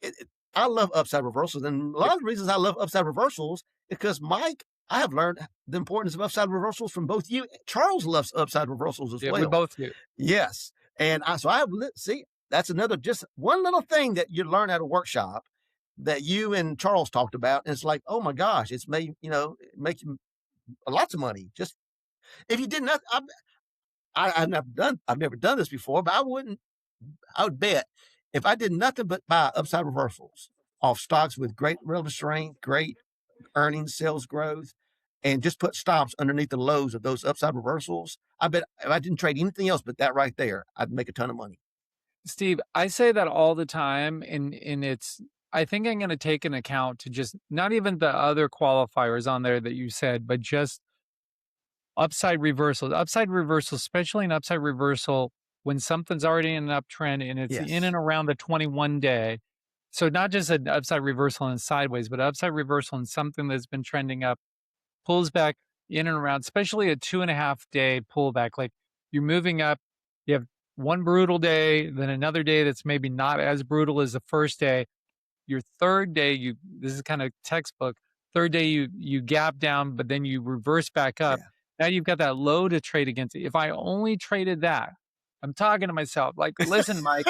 Speaker 2: I love upside reversals, and a lot of the reasons I love upside reversals is because Mike, I have learned the importance of upside reversals from both you. Charles loves upside reversals as
Speaker 1: Yeah, we
Speaker 2: well.
Speaker 1: both do.
Speaker 2: Yes, and I have see that's another just one little thing that you learn at a workshop that you and Charles talked about. And it's like, oh my gosh, it's made make you lots of money. Just if you did not, I've never done this before, but I would bet if I did nothing but buy upside reversals off stocks with great relative strength, great earnings, sales growth, and just put stops underneath the lows of those upside reversals, I bet if I didn't trade anything else but that right there, I'd make a ton of money.
Speaker 1: Steve, I say that all the time, and it's I think I'm gonna take an account to just not even the other qualifiers on there that you said, but just upside reversals. Upside reversals, especially an upside reversal when something's already in an uptrend and it's in
Speaker 2: Yes.
Speaker 1: and around the 21 day. So not just an upside reversal and sideways, but upside reversal and something that's been trending up, pulls back in and around, especially a 2.5 day pullback. Like you're moving up, you have one brutal day, then another day that's maybe not as brutal as the first day. Your third day, this is kind of textbook. Third day, you gap down, but then you reverse back up.
Speaker 2: Yeah.
Speaker 1: Now you've got that low to trade against. If I only traded that, I'm talking to myself like, listen, Mike,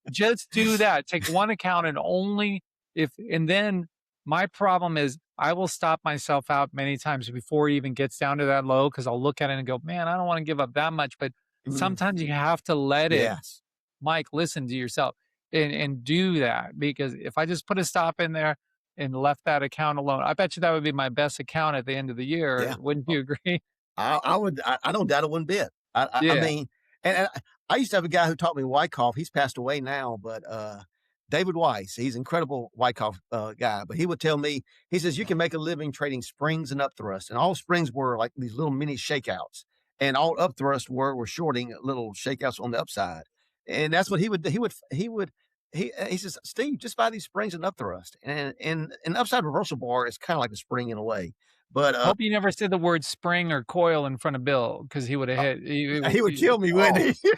Speaker 1: just do that. Take one account and only if, and then my problem is I will stop myself out many times before it even gets down to that low because I'll look at it and go, man, I don't want to give up that much. But
Speaker 2: Mm,
Speaker 1: sometimes you have to let it,
Speaker 2: yes.
Speaker 1: Mike, listen to yourself and do that because if I just put a stop in there and left that account alone, I bet you that would be my best account at the end of the year.
Speaker 2: Yeah.
Speaker 1: Wouldn't you agree?
Speaker 2: I would. I don't doubt it one bit. I
Speaker 1: Yeah.
Speaker 2: mean, and I used to have a guy who taught me Wyckoff. He's passed away now, but David Weiss. He's an incredible Wyckoff guy. But he would tell me, he says you can make a living trading springs and upthrust, and all springs were like these little mini shakeouts, and all upthrust were shorting little shakeouts on the upside, and that's what he would. He says, Steve, just buy these springs and upthrust, and an upside reversal bar is kind of like a spring in a way, but
Speaker 1: Hope you never said the word spring or coil in front of Bill because he would have hit.
Speaker 2: he would kill me, wouldn't
Speaker 1: Oh,
Speaker 2: he?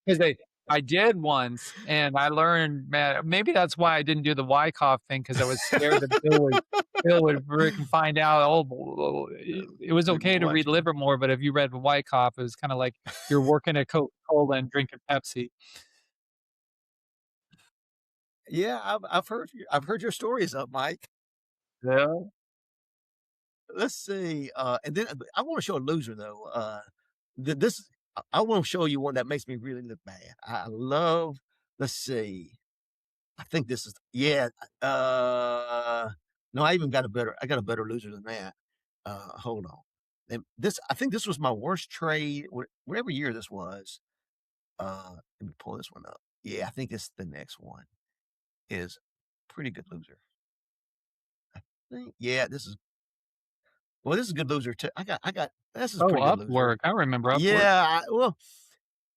Speaker 1: because I did once, and I learned, man. Maybe that's why I didn't do the Wyckoff thing because I was scared that Bill would freaking find out. Oh, it was
Speaker 2: Big
Speaker 1: okay to read
Speaker 2: watch.
Speaker 1: Livermore, but if you read Wyckoff, it was kind of like you're working at Coca Cola and drinking Pepsi.
Speaker 2: Yeah, I've heard your stories up, Mike.
Speaker 1: Yeah.
Speaker 2: Let's see, and then I wanna show a loser though, this I wanna show you one that makes me really look bad. I love let's see, I think this is yeah, no, I got a better loser than that. Hold on. And this I think this was my worst trade, whatever year this was. Let me pull this one up. Yeah, I think this the next one is pretty good loser. Yeah, this is a good loser too. This is a
Speaker 1: Oh,
Speaker 2: pretty good loser.
Speaker 1: Upwork. I remember Upwork.
Speaker 2: Yeah, well,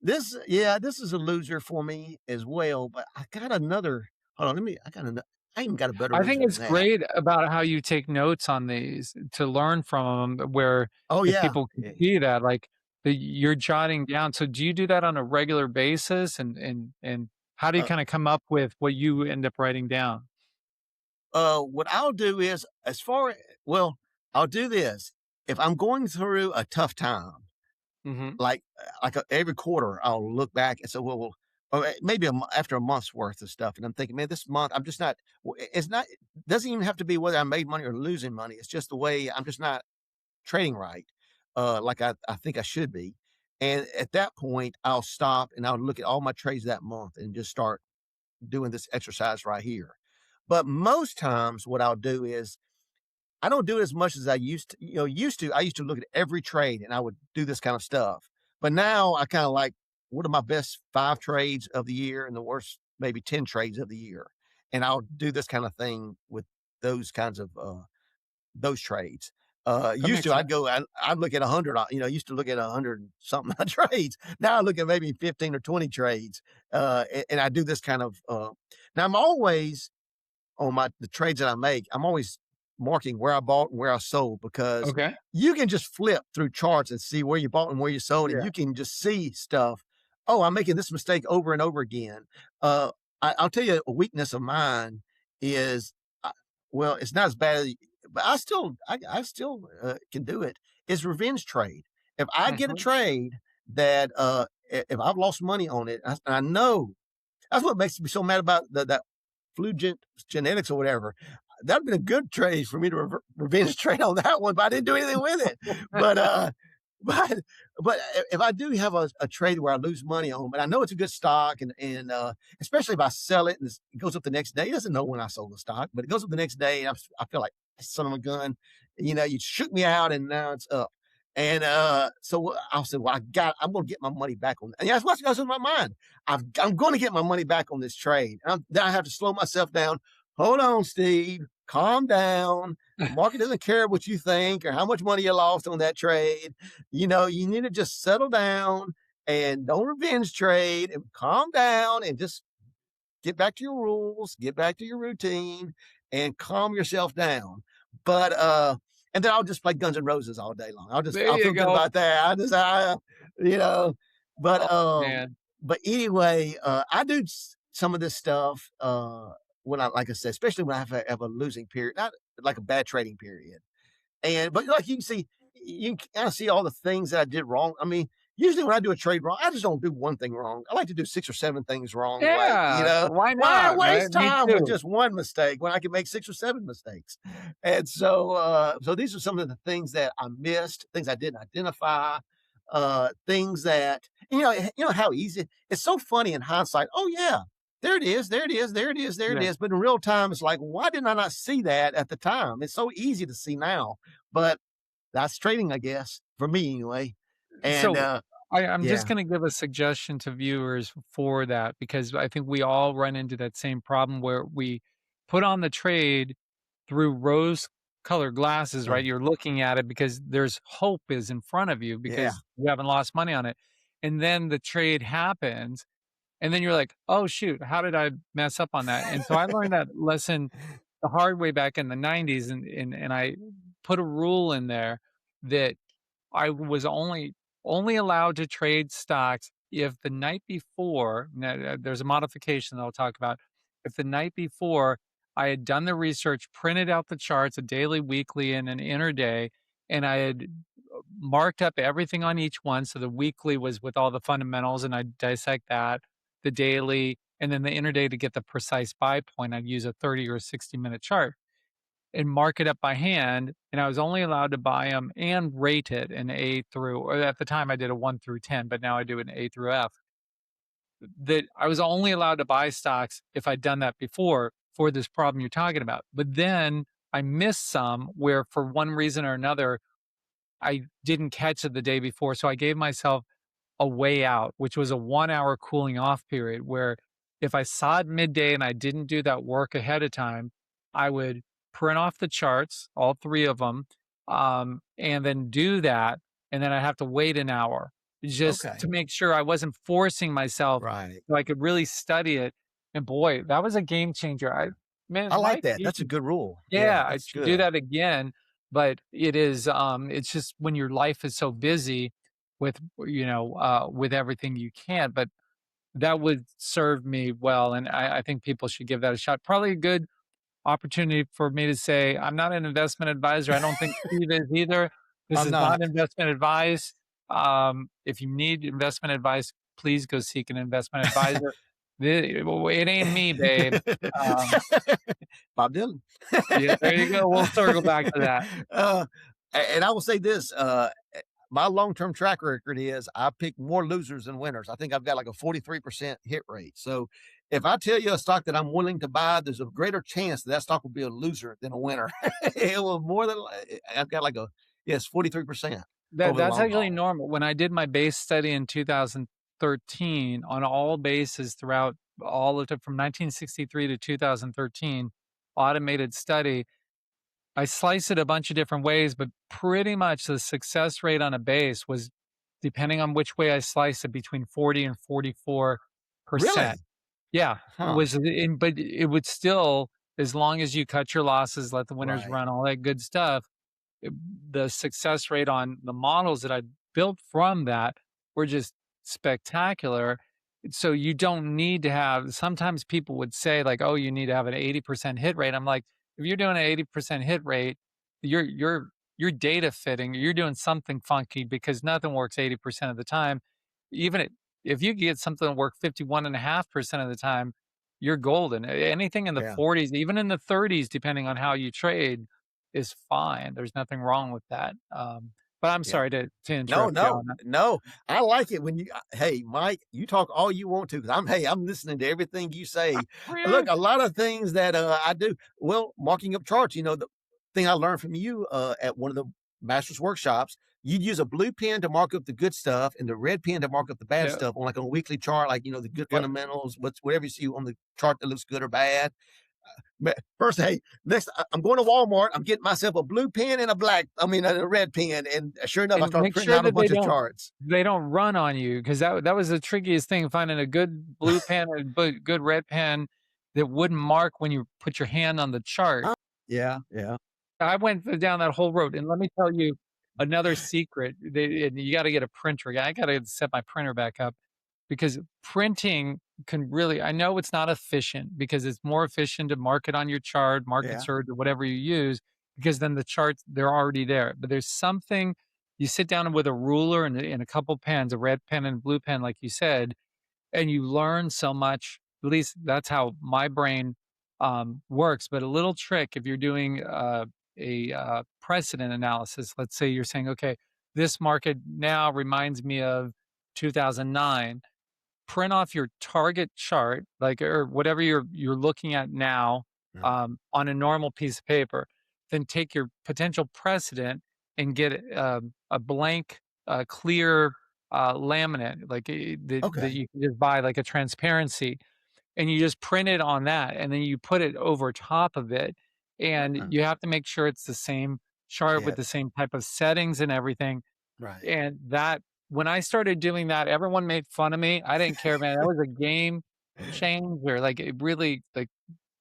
Speaker 2: this is a loser for me as well, but I got another hold on, I even got a better
Speaker 1: I think
Speaker 2: loser than
Speaker 1: it's
Speaker 2: that.
Speaker 1: great about how you take notes on these to learn from them. Where
Speaker 2: Oh,
Speaker 1: if
Speaker 2: yeah.
Speaker 1: people can
Speaker 2: Yeah,
Speaker 1: see that, like, you're jotting down. So do you do that on a regular basis? And how do you
Speaker 2: uh,
Speaker 1: kinda come up with what you end up writing down?
Speaker 2: what I'll do is well, I'll do this. If I'm going through a tough time,
Speaker 1: Mhm.
Speaker 2: every quarter, I'll look back and say, well, or maybe after a month's worth of stuff, and I'm thinking, man, this month I'm just not. It's not. It doesn't even have to be whether I made money or losing money. It's just the way I'm just not trading right, like I think I should be. And at that point, I'll stop and I'll look at all my trades that month and just start doing this exercise right here. But most times, what I'll do is I don't do it as much as I used to. I used to look at every trade and I would do this kind of stuff. But now I kind of like, what are my best 5 trades of the year and the worst maybe 10 trades of the year? And I'll do this kind of thing with those kinds of those trades.
Speaker 1: That
Speaker 2: Used
Speaker 1: makes
Speaker 2: to
Speaker 1: sense.
Speaker 2: I'd look at 100, used to look at 100 something trades. Now I look at maybe 15 or 20 trades. And I do this kind of now I'm always on the trades that I make, I'm always marking where I bought and where I sold because
Speaker 1: Okay.
Speaker 2: you can just flip through charts and see where you bought and where you sold, and
Speaker 1: Yeah.
Speaker 2: you can just see stuff. Oh, I'm making this mistake over and over again. Uh, I'll tell you a weakness of mine is, uh, well, it's not as bad as, but I still can do it. Is revenge trade. If I get a
Speaker 1: Mhm.
Speaker 2: trade that if I've lost money on it, I know that's what makes me so mad about that genetics or whatever. That'd been a good trade for me to revenge trade on that one, but I didn't do anything with it. But but if I do have a trade where I lose money on, but I know it's a good stock, and especially if I sell it and it goes up the next day, he doesn't know when I sold the stock, but it goes up the next day, and I feel like son of a gun, you shook me out, and now it's up. And so I'll say, well, I'm going to get my money back on. And that's what goes in my mind. I'm going to get my money back on this trade. Then I have to slow myself down. Hold on, Steve. Calm down. The market doesn't care what you think or how much money you lost on that trade. You need to just settle down and don't revenge trade and calm down and just get back to your rules, get back to your routine, and calm yourself down. But and then I'll just play Guns N' Roses all day long.
Speaker 1: There
Speaker 2: I'll
Speaker 1: you
Speaker 2: feel good
Speaker 1: go.
Speaker 2: about that. You know, but
Speaker 1: Oh, man.
Speaker 2: anyway, I do some of this stuff when like I said, especially when I have a losing period, not like a bad trading period. But like you can see, you can kind of see all the things that I did wrong. I mean, usually when I do a trade wrong, I just don't do one thing wrong. I like to do 6 or 7 things wrong. Like,
Speaker 1: Yeah, why
Speaker 2: why
Speaker 1: not, right?
Speaker 2: waste
Speaker 1: Me
Speaker 2: time with
Speaker 1: too.
Speaker 2: just one mistake when I can make 6 or 7 mistakes? And so these are some of the things that I missed, things I didn't identify, things that how easy it's so funny in hindsight. Oh yeah, there it is, there it is, there it is, there it
Speaker 1: Yeah.
Speaker 2: is. But in real time, it's like, why didn't I not see that at the time? It's so easy to see now, but that's trading, I guess, for me anyway. And
Speaker 1: So I'm just
Speaker 2: yeah,
Speaker 1: going to give a suggestion to viewers for that because I think we all run into that same problem where we put on the trade through rose colored glasses, right?
Speaker 2: right,
Speaker 1: You're looking at it because there's hope is in front of you
Speaker 2: yeah,
Speaker 1: because you haven't lost money on it. And then the trade happens. And then you're like, oh, shoot, how did I mess up on that? And so I learned that lesson the hard way back in the 90s. And I put a rule in there that I was only allowed to trade stocks if the night before. Now, there's a modification that I'll talk about. If the night before I had done the research, printed out the charts, a daily, weekly, and an intraday, and I had marked up everything on each one. So the weekly was with all the fundamentals, and I dissect that. The daily, and then the intraday to get the precise buy point. I'd use a 30 or 60-minute chart and mark it up by hand, and I was only allowed to buy them and rate it an A through, or at the time I did a 1 through 10, but now I do an A through F. That I was only allowed to buy stocks if I'd done that before for this problem you're talking about. But then I missed some where for one reason or another, I didn't catch it the day before. So I gave myself a way out, which was a 1 hour cooling off period where if I saw it midday and I didn't do that work ahead of time, I would print off the charts, all three of them, and then do that. And then I have to wait an hour just to
Speaker 2: okay,
Speaker 1: make sure I wasn't forcing myself
Speaker 2: right.
Speaker 1: so I could really study it. And boy, that was a game changer.
Speaker 2: I
Speaker 1: Man,
Speaker 2: like
Speaker 1: Mike,
Speaker 2: that.
Speaker 1: you
Speaker 2: That's a
Speaker 1: should,
Speaker 2: good rule. Yeah,
Speaker 1: yeah, I
Speaker 2: that's
Speaker 1: should do
Speaker 2: good.
Speaker 1: that again. But it is, it's just when your life is so busy with, with everything you can. But that would serve me well, and I think people should give that a shot. Probably a good opportunity for me to say, I'm not an investment advisor. I don't think Steve is either. This
Speaker 2: I'm
Speaker 1: is not
Speaker 2: not.
Speaker 1: investment advice. If you need investment advice, please go seek an investment advisor. It ain't me, babe. Um,
Speaker 2: Bob Dylan.
Speaker 1: yeah, there you go. We'll circle back to that.
Speaker 2: uh, and I will say this: my long-term track record is I pick more losers than winners. I think I've got like a 43% hit rate. So if I tell you a stock that I'm willing to buy, there's a greater chance that stock will be a loser than a winner. It will more than I've got like a yes 43% over the
Speaker 1: That's
Speaker 2: long
Speaker 1: actually
Speaker 2: haul.
Speaker 1: normal. When I did my base study in 2013 on all bases throughout all of it from 1963 to 2013, automated study, I sliced it a bunch of different ways, but pretty much the success rate on a base was, depending on which way I sliced it, between 40 and 44%.
Speaker 2: Really?
Speaker 1: Yeah,
Speaker 2: Huh?
Speaker 1: was in, but it would still, as long as you cut your losses, let the winners
Speaker 2: Right.
Speaker 1: run, all that good stuff, it- the success rate on the models that I built from that were just spectacular. So you don't need to have, sometimes people would say like, "Oh, you need to have an 80% hit rate." I'm like, if you're doing an 80% hit rate, you're data fitting, you're doing something funky because nothing works 80% of the time. Even if you get something to work 51.5% of the time, you're golden. Anything in the
Speaker 2: Yeah.
Speaker 1: 40s, even in the 30s, depending on how you trade, is fine. There's nothing wrong with that. But I'm
Speaker 2: Yeah.
Speaker 1: sorry to
Speaker 2: No,
Speaker 1: interrupt you
Speaker 2: no,
Speaker 1: on that.
Speaker 2: no. I like it when you hey, Mike, you talk all you want to, 'cause I'm listening to everything you say.
Speaker 1: Oh,
Speaker 2: Look,
Speaker 1: yeah.
Speaker 2: a lot of things that, I do well, marking up charts, the thing I learned from you, at one of the master's workshops, you'd use a blue pen to mark up the good stuff and the red pen to mark up the bad
Speaker 1: Yeah.
Speaker 2: stuff on, like, on a weekly chart, like, the good
Speaker 1: Yep.
Speaker 2: fundamentals, whatever you see on the chart that looks good or bad. First, hey, next, I'm going to Walmart. I'm getting myself a blue pen and a red pen. And sure enough, I
Speaker 1: And
Speaker 2: start
Speaker 1: make
Speaker 2: printing
Speaker 1: sure
Speaker 2: out a
Speaker 1: that
Speaker 2: bunch of charts.
Speaker 1: they don't run on you, because that was the trickiest thing, finding a good blue pen and good red pen that wouldn't mark when you put your hand on the chart.
Speaker 2: Uh, yeah, yeah,
Speaker 1: I went down that whole road, and let me tell you another secret, and you gotta get a printer. I gotta set my printer back up, because printing can really, I know it's not efficient, because it's more efficient to mark it on your chart, market
Speaker 2: yeah.
Speaker 1: surge, or whatever you use, because then the charts, they're already there. But there's something, you sit down with a ruler and a couple pens, a red pen and blue pen, like you said, and you learn so much. At least that's how my brain works. But a little trick, if you're doing a precedent analysis, let's say you're saying, okay, this market now reminds me of 2009. Print off your target chart, like, or whatever you're looking at now,
Speaker 2: Mm,
Speaker 1: on a normal piece of paper. Then take your potential precedent and get a blank, clear laminate, like that
Speaker 2: okay.
Speaker 1: you can just buy, like a transparency, and you just print it on that, and then you put it over top of it, and
Speaker 2: Mm,
Speaker 1: you have to make sure it's the same chart
Speaker 2: yeah,
Speaker 1: with the same type of settings and everything.
Speaker 2: right.
Speaker 1: And that, when I started doing that, everyone made fun of me. I didn't care, man. That was a game changer. Like, it really, like,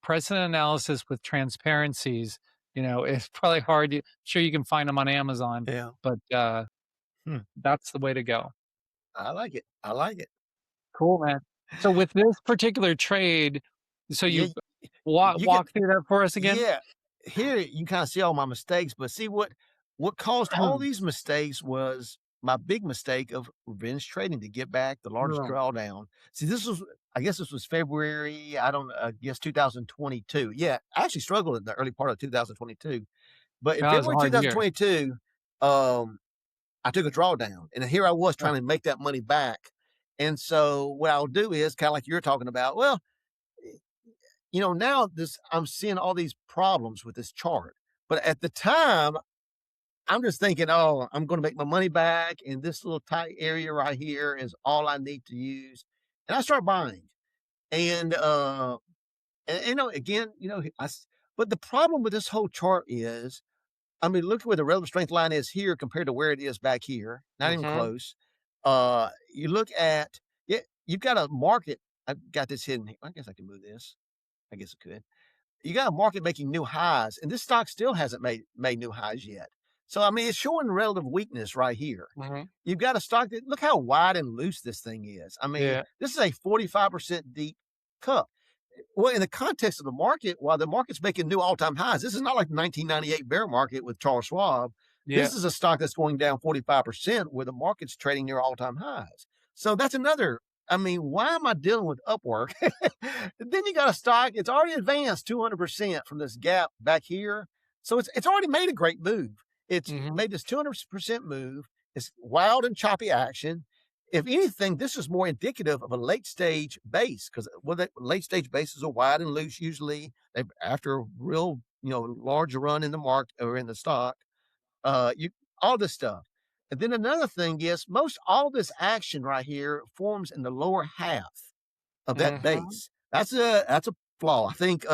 Speaker 1: precedent analysis with transparencies, it's probably hard. Sure, you can find them on Amazon,
Speaker 2: Yeah.
Speaker 1: but
Speaker 2: Hmm.
Speaker 1: that's the way to go.
Speaker 2: I like it. I like it.
Speaker 1: Cool, man. So with this particular trade, so
Speaker 2: Yeah,
Speaker 1: you walk
Speaker 2: you get
Speaker 1: through that for us again?
Speaker 2: yeah. Here you kind of see all my mistakes, but see what caused all these mistakes was my big mistake of revenge trading to get back the largest
Speaker 1: Right.
Speaker 2: drawdown. See, I guess this was February, I don't I guess 2022. Yeah, I actually struggled in the early part of 2022. But in
Speaker 1: That was a
Speaker 2: February
Speaker 1: hard year.
Speaker 2: 2022, I took a drawdown, and here I was
Speaker 1: Uh,
Speaker 2: trying to make that money back. And so what I'll do is kind of like you're talking about. Well, now this I'm seeing all these problems with this chart. But at the time, I'm just thinking, oh, I'm going to make my money back, and this little tight area right here is all I need to use. And I start buying, and again, but the problem with this whole chart is, I mean, look at where the relative strength line is here compared to where it is back here. Not even
Speaker 1: mhm,
Speaker 2: close. You look at yeah, you've got a market. I've got this hidden here. I guess I can move this. I guess I could. You got a market making new highs, and this stock still hasn't made new highs yet. So I mean, it's showing relative weakness right here.
Speaker 1: mhm.
Speaker 2: You've got a stock that look how wide and loose this thing is. I mean,
Speaker 1: Yeah,
Speaker 2: this is a 45% deep cup. Well, in the context of the market, while the market's making new all-time highs, this is not like the 1998 bear market with Charles Schwab.
Speaker 1: yeah,
Speaker 2: This is a stock that's going down 45% where the market's trading near all-time highs. So that's another. I mean, why am I dealing with Upwork? Then you got a stock, it's already advanced 200% from this gap back here. So it's already made a great move. It's
Speaker 1: mhm,
Speaker 2: made this 200% move. It's wild and choppy action. If anything, this is more indicative of a late stage base because late stage bases are wide and loose usually. They after a real large run in the market or in the stock, you all this stuff. And then another thing is most all this action right here forms in the lower half of that
Speaker 1: mhm.
Speaker 2: base. That's a flaw. I think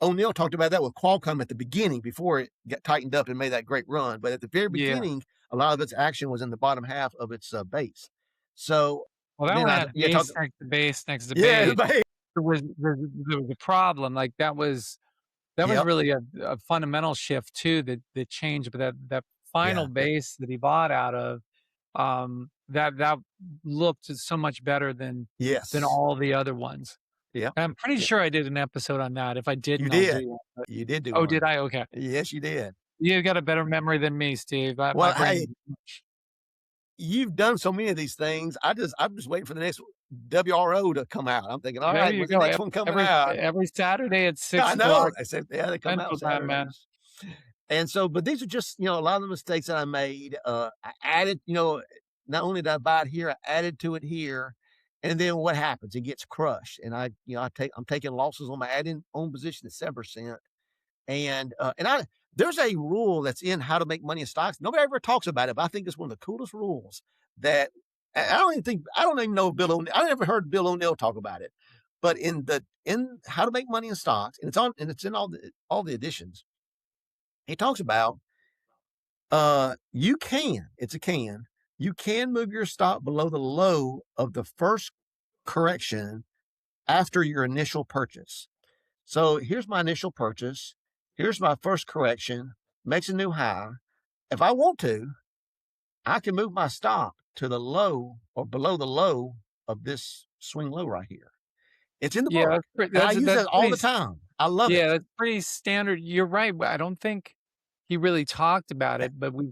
Speaker 2: O'Neill talked about that with Qualcomm at the beginning before it got tightened up and made that great run. But at the very
Speaker 1: Yeah.
Speaker 2: beginning, a lot of its action was in the bottom half of its base. So
Speaker 1: Well, that
Speaker 2: then
Speaker 1: one
Speaker 2: I
Speaker 1: had
Speaker 2: yeah talk
Speaker 1: base next to base next to
Speaker 2: yeah the
Speaker 1: base.
Speaker 2: base.
Speaker 1: There was a problem, like, that was
Speaker 2: Yep.
Speaker 1: really a fundamental shift too, that changed, but that final
Speaker 2: Yeah.
Speaker 1: base that he bought out of, that looked so much better than
Speaker 2: Yes.
Speaker 1: all the other ones.
Speaker 2: Yeah.
Speaker 1: And I'm pretty
Speaker 2: Yeah.
Speaker 1: sure I did an episode on that. If I
Speaker 2: You
Speaker 1: didn't, I'll
Speaker 2: did.
Speaker 1: do one, but
Speaker 2: You did do
Speaker 1: oh, did
Speaker 2: one.
Speaker 1: I? Okay.
Speaker 2: Yes, you did.
Speaker 1: You got a better memory than me, Steve. My
Speaker 2: Well,
Speaker 1: brain
Speaker 2: hey,
Speaker 1: is mush.
Speaker 2: you've done so many of these things. I'm just waiting for the next WRO to come out. I'm thinking, all
Speaker 1: There
Speaker 2: right,
Speaker 1: you
Speaker 2: when's the
Speaker 1: go.
Speaker 2: next one coming
Speaker 1: Every
Speaker 2: out?
Speaker 1: every Saturday at
Speaker 2: Yeah,
Speaker 1: six
Speaker 2: I know.
Speaker 1: o'clock
Speaker 2: I said, yeah, they come out
Speaker 1: Central Time, man.
Speaker 2: Saturdays. And so, but these are just, a lot of the mistakes that I made. I added, not only did I buy it here, I added to it here. And then what happens? It gets crushed. And I'm taking losses on my add-in own position at 7%. And there's a rule that's in How to Make Money in Stocks. Nobody ever talks about it, but I think it's one of the coolest rules that I don't even know Bill O'Neill. I never heard Bill O'Neill talk about it. But in How to Make Money in Stocks, and it's in all the editions, he talks about it's a can, you can move your stock below the low of the first correction after your initial purchase. So here's my initial purchase. Here's my first correction, makes a new high. If I want to, I can move my stop to the low or below the low of this swing low right here. It's in the
Speaker 1: Yeah,
Speaker 2: book.
Speaker 1: that's pretty
Speaker 2: And I use
Speaker 1: that's
Speaker 2: that all
Speaker 1: pretty
Speaker 2: the time. I love it.
Speaker 1: yeah, that's pretty standard. You're right, but I don't think he really talked about
Speaker 2: Yeah,
Speaker 1: it, but
Speaker 2: but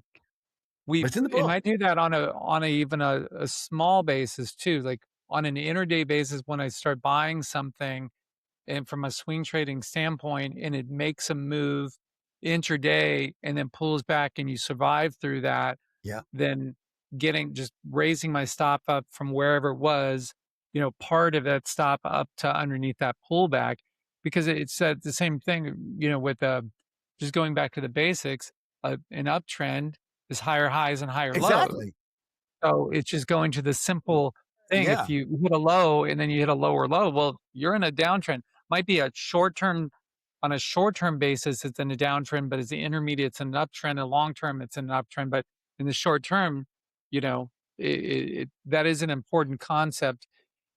Speaker 1: we
Speaker 2: it's in the
Speaker 1: and
Speaker 2: book.
Speaker 1: I do that on a even a small basis too, like on an intraday basis when I start buying something and from a swing trading standpoint and it makes a move intraday and then pulls back and you survive through that,
Speaker 2: Yeah,
Speaker 1: then just raising my stop up from wherever it was, part of that stop up to underneath that pullback, because it said the same thing, with just going back to the basics, an uptrend is higher highs and higher lows.
Speaker 2: exactly.
Speaker 1: So it's just going to the simple thing. If
Speaker 2: Yeah,
Speaker 1: you hit a low and then you hit a lower low, well, you're in a downtrend. Might be a short term on a short term basis, it's in a downtrend, but as the intermediate, it's an uptrend. And long term, it's an uptrend. But in the short term, you know, that is an important concept.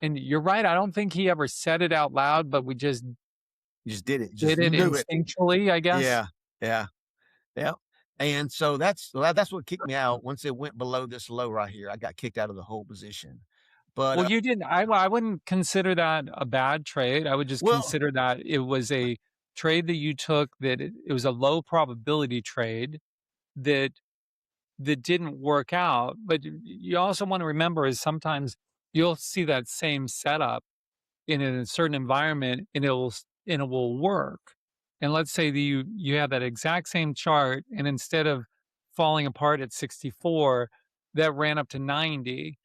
Speaker 1: And you're right. I don't think he ever said it out loud, but we just
Speaker 2: you just did it.
Speaker 1: did
Speaker 2: Just
Speaker 1: it
Speaker 2: knew it.
Speaker 1: instinctually, I guess.
Speaker 2: Yeah, yeah, yeah. And so that's what kicked me out. Once it went below this low right here, I got kicked out of the whole position. But
Speaker 1: Well, you didn't I wouldn't consider that a bad trade. I would just
Speaker 2: well,
Speaker 1: consider that it was a trade that you took, that it was a low probability trade that didn't work out. But you also want to remember is sometimes you'll see that same setup in a certain environment and it will work. And let's say that you have that exact same chart and instead of falling apart at 64, that ran up to 90.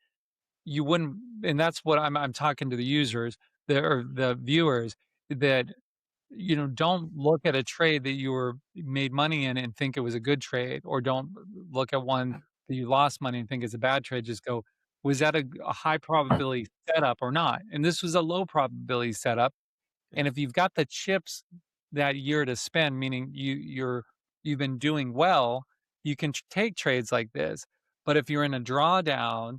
Speaker 1: You wouldn't, and that's what I'm talking to the users, or the viewers, that don't look at a trade that you were made money in and think it was a good trade, or don't look at one that you lost money and think it's a bad trade. Just go, was that a high probability setup or not? And this was a low probability setup. And if you've got the chips that year to spend, meaning you've been doing well, you can take trades like this. But if you're in a drawdown,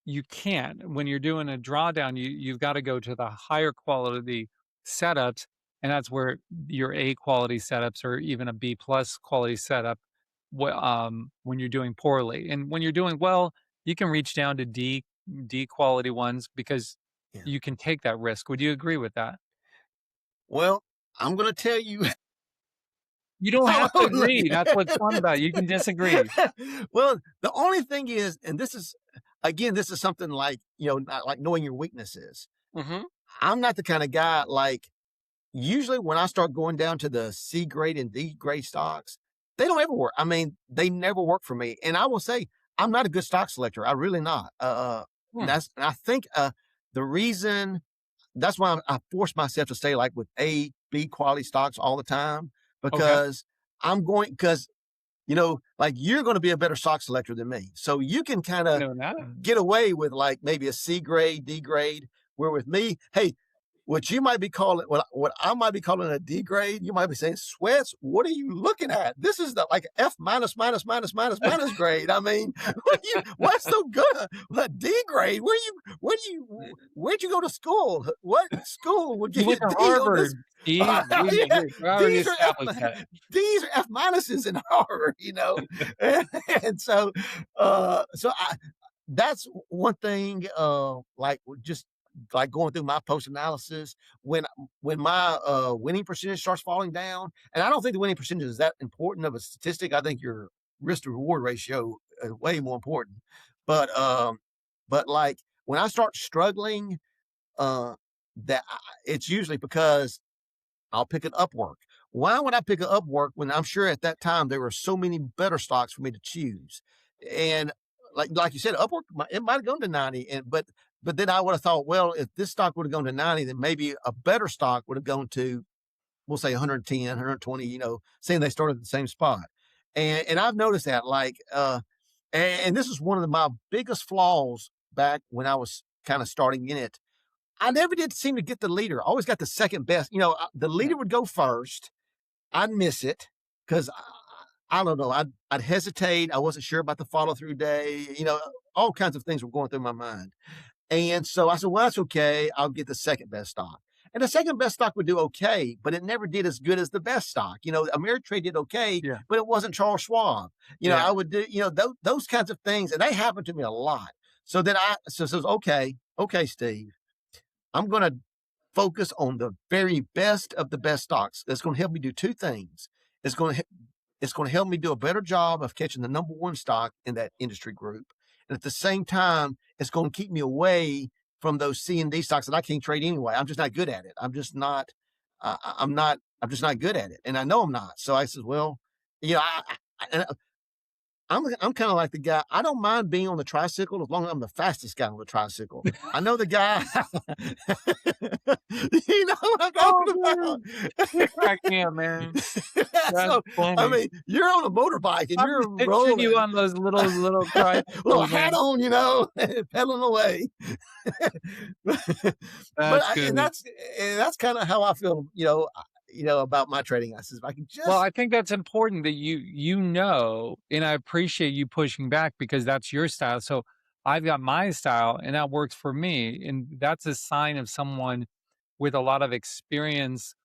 Speaker 1: you can't. When you're doing a drawdown, you've got to go to the higher quality setups, and that's where your A quality setups or even a B plus quality setup, when you're doing poorly. And when you're doing well, you can reach down to D quality ones because
Speaker 2: yeah.
Speaker 1: you can take that risk. Would you agree with that?
Speaker 2: Well, I'm going to tell you.
Speaker 1: You don't have to agree. That's what's
Speaker 2: Only-
Speaker 1: fun about it. You can disagree.
Speaker 2: Well, the only thing is, and this is something like, not like knowing your weaknesses.
Speaker 1: Mhm.
Speaker 2: I'm not the kind of guy like, usually when I start going down to the C grade and D grade stocks, they don't ever work. I mean, they never work for me. And I will say, I'm not a good stock selector. I really not.
Speaker 1: Hmm.
Speaker 2: I think the reason that's why I force myself to stay like with A, B quality stocks all the time,
Speaker 1: Okay.
Speaker 2: because like you're going to be a better stock selector than me. So you can kind of
Speaker 1: No, that.
Speaker 2: get away with like maybe a C grade, D grade, where with me, hey, what you might be calling, what I might be calling a D grade, you might be saying, Swetz, what are you looking at? This is the like F minus grade. I mean, what's so good? What D grade? Where'd you go to school? What school would
Speaker 1: You
Speaker 2: give you
Speaker 1: went
Speaker 2: a
Speaker 1: to
Speaker 2: D on
Speaker 1: Harvard,
Speaker 2: this?
Speaker 1: Steve.
Speaker 2: Yeah,
Speaker 1: We already
Speaker 2: D's are F,
Speaker 1: established that.
Speaker 2: D's are F minuses in Harvard, and so, that's one thing, like, just like going through my post analysis, when my, winning percentage starts falling down, and I don't think the winning percentage is that important of a statistic. I think your risk to reward ratio is way more important. But, like, when I start struggling, uh, that I it's usually because I'll pick an Upwork. Why would I pick an Upwork when I'm sure at that time there were so many better stocks for me to choose? And like you said, Upwork it might have gone to 90, and but then I would have thought, well, if this stock would have gone to 90, then maybe a better stock would have gone to, we'll say 110, 120, saying they started at the same spot. And I've noticed that, like, and this is one of my biggest flaws back when I was kind of starting in it. I never did seem to get the leader. I always got the second best. The
Speaker 1: Yeah.
Speaker 2: leader would go first. I'd miss it because I don't know. I'd hesitate. I wasn't sure about the follow through day. All kinds of things were going through my mind. And so I said, well, that's okay. I'll get the second best stock. And the second best stock would do okay, but it never did as good as the best stock. Ameritrade did okay,
Speaker 1: Yeah.
Speaker 2: but it wasn't Charles Schwab.
Speaker 1: Yeah.
Speaker 2: I would do, those kinds of things. And they happened to me a lot. So then okay, Steve, I'm going to focus on the very best of the best stocks. That's going to help me do two things. It's going to it's going to help me do a better job of catching the number one stock in that industry group, and at the same time, it's going to keep me away from those C and D stocks that I can't trade anyway. I'm just not good at it. I'm just not. I'm not. I'm just not good at it, and I know I'm not. So I said, well, and I'm kind of like the guy. I don't mind being on the tricycle as long as I'm the fastest guy on the tricycle. I know the guy. You know what I'm
Speaker 1: Oh,
Speaker 2: talking
Speaker 1: man. You
Speaker 2: about?
Speaker 1: crack me up, man. That's
Speaker 2: So, I
Speaker 1: funny.
Speaker 2: mean, you're on a motorbike and
Speaker 1: I'm
Speaker 2: you're
Speaker 1: just picturing you
Speaker 2: rolling,
Speaker 1: on those little
Speaker 2: little
Speaker 1: tricycles,
Speaker 2: hat
Speaker 1: man.
Speaker 2: on, pedaling away. but
Speaker 1: That's
Speaker 2: I,
Speaker 1: good.
Speaker 2: and that's kind of how I feel, about my trading. I says, if I can
Speaker 1: Well,
Speaker 2: just,
Speaker 1: I think that's important that and I appreciate you pushing back because that's your style. So I've got my style and that works for me. And that's a sign of someone with a lot of experience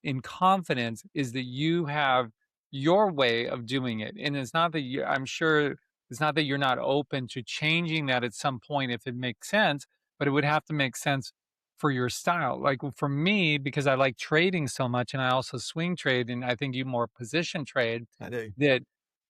Speaker 1: in confidence is that you have your way of doing it. And it's not that I'm sure it's not that you're not open to changing that at some point if it makes sense, but it would have to make sense for your style. Like for me, because I like trading so much and I also swing trade and I think you more position trade,
Speaker 2: I do.
Speaker 1: that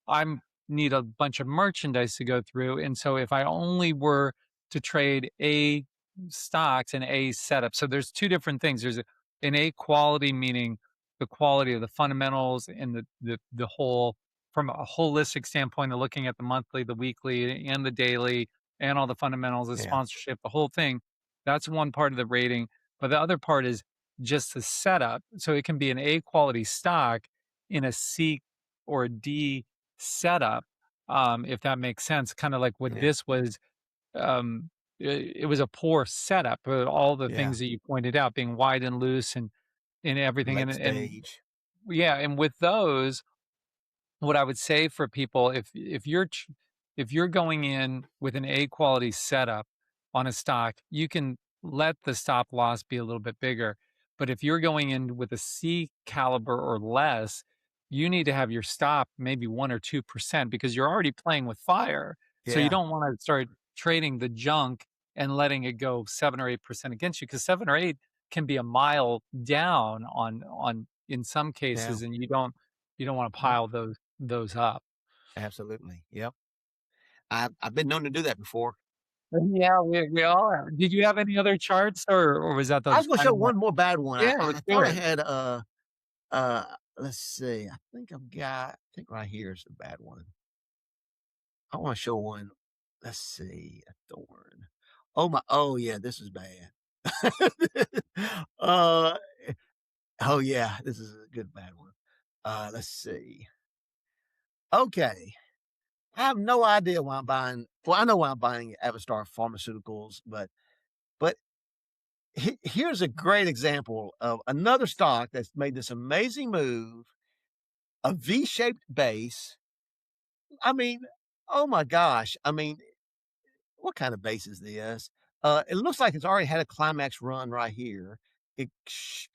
Speaker 1: I'm need a bunch of merchandise to go through. And so if I only were to trade A stocks and A setup, so there's two different things. There's an A quality, meaning the quality of the fundamentals and the whole from a holistic standpoint of looking at the monthly, the weekly, and the daily, and all the fundamentals, the
Speaker 2: Yeah.
Speaker 1: sponsorship, the whole thing. That's one part of the rating. But the other part is just the setup. So it can be an A quality stock in a C or a D setup, if that makes sense. Kind of like what
Speaker 2: Yeah.
Speaker 1: this was. It was a poor setup. All the
Speaker 2: Yeah.
Speaker 1: things that you pointed out, being wide and loose, and everything,
Speaker 2: Late
Speaker 1: and
Speaker 2: stage.
Speaker 1: yeah, and with those, what I would say for people, if you're going in with an A quality setup on a stock, you can let the stop loss be a little bit bigger. But if you're going in with a C caliber or less, you need to have your stop maybe 1 or 2% because you're already playing with fire. So you
Speaker 2: Yeah.
Speaker 1: don't want to start trading the junk and letting it go 7 or 8% against you because 7 or 8 can be a mile down on in some
Speaker 2: Yeah.
Speaker 1: cases, and you don't want to
Speaker 2: Yep.
Speaker 1: pile those up.
Speaker 2: Absolutely. Yep. I've been known to do that before.
Speaker 1: Yeah, we all have. Did you have any other charts or was that
Speaker 2: I
Speaker 1: those
Speaker 2: was gonna show
Speaker 1: final one?
Speaker 2: one more bad one.
Speaker 1: Yeah,
Speaker 2: I
Speaker 1: let's do
Speaker 2: thought I
Speaker 1: it.
Speaker 2: had, let's see. I think right here is the bad one. I wanna show one. Let's see, a thorn. Oh, yeah, this is bad. Uh, oh, yeah, this is a good bad one. Let's see. Okay. I have no idea why I'm buying well, I know why I'm buying Avistar Pharmaceuticals, but here's a great example of another stock that's made this amazing move, a V-shaped base. I mean, oh my gosh. I mean, what kind of base is this? It looks like it's already had a climax run right here. It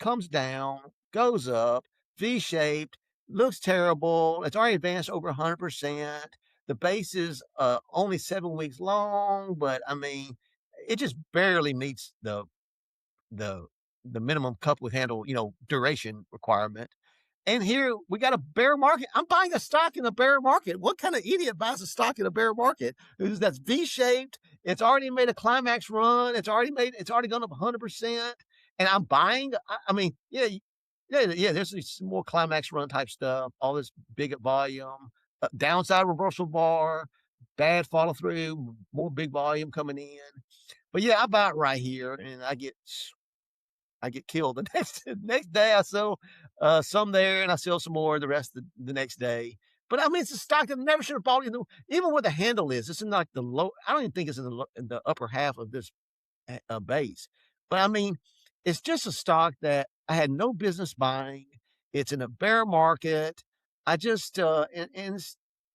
Speaker 2: comes down, goes up, V-shaped, looks terrible. It's already advanced over 100%. The base is only 7 weeks long, but I mean, it just barely meets the the minimum cup with handle, duration requirement. And here we got a bear market. I'm buying a stock in a bear market. What kind of idiot buys a stock in a bear market? That's V-shaped. It's already made a climax run. It's already gone up 100%. And I'm buying. I mean, yeah, yeah. There's some more climax run type stuff. All this big at volume, downside reversal bar, bad follow through, more big volume coming in. But yeah, I buy it right here, and I get killed. The next day I sell some there and I sell some more the rest of the next day. But I mean, it's a stock that I never should have bought. Even where the handle is, it's in like the low. I don't even think it's in the upper half of this base. But I mean, it's just a stock that I had no business buying. It's in a bear market. I just and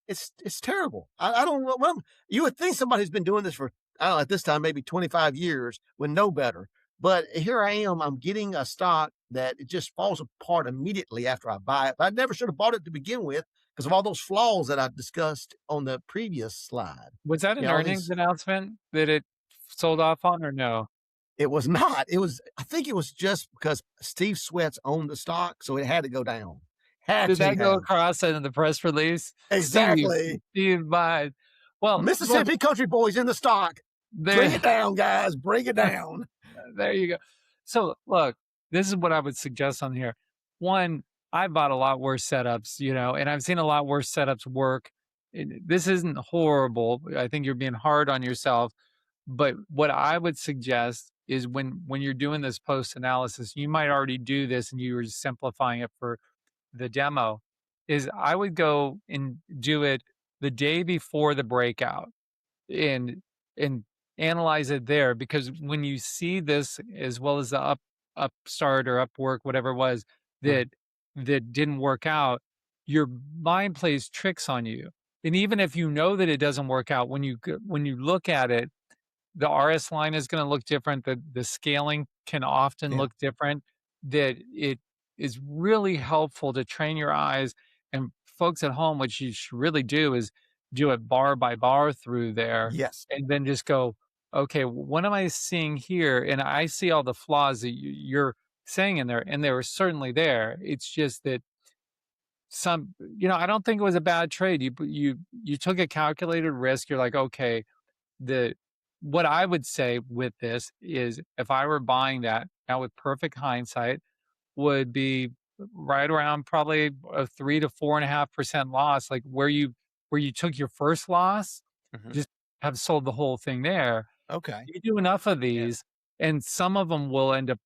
Speaker 2: it's terrible. I don't know. Well, you would think somebody who's been doing this for I don't know, at this time maybe 25 years would know better. But here I am. I'm getting a stock that it just falls apart immediately after I buy it. But I never should have bought it to begin with because of all those flaws that I discussed on the previous slide.
Speaker 1: Was that an
Speaker 2: All
Speaker 1: earnings
Speaker 2: these
Speaker 1: announcement that it sold off on or no?
Speaker 2: It was not. I think it was just because Steve Swetz owned the stock, so it had to go down. Had
Speaker 1: Did
Speaker 2: to
Speaker 1: that go
Speaker 2: have.
Speaker 1: across in the press release?
Speaker 2: Exactly.
Speaker 1: Steve buys. Well, look,
Speaker 2: Mississippi Country Boys in the stock. Bring
Speaker 1: there
Speaker 2: it down, guys. Bring it down.
Speaker 1: there you go. So look, this is what I would suggest on here. One, I bought a lot worse setups, and I've seen a lot worse setups work. This isn't horrible. I think you're being hard on yourself. But what I would suggest is when you're doing this post analysis, you might already do this and you were simplifying it for the demo, is I would go and do it the day before the breakout and and analyze it there, because when you see this as well as the upstart or upwork, whatever it was
Speaker 2: Mhm.
Speaker 1: that didn't work out, your mind plays tricks on you. And even if you know that it doesn't work out, when you look at it, the RS line is going to look different. The scaling can often
Speaker 2: Yeah.
Speaker 1: look different. That it is really helpful to train your eyes, and folks at home, what you should really do is do it bar by bar through there,
Speaker 2: Yes.
Speaker 1: and then just go, okay, what am I seeing here? And I see all the flaws that you're saying in there, and they were certainly there. It's just that I don't think it was a bad trade. You took a calculated risk. You're like, okay, the what I would say with this is if I were buying that now with perfect hindsight would be right around probably a 3 to 4.5% loss, like where you took your first loss,
Speaker 2: Mhm.
Speaker 1: just have sold the whole thing there.
Speaker 2: Okay.
Speaker 1: You do enough of
Speaker 2: Yeah.
Speaker 1: these, and some of them will end up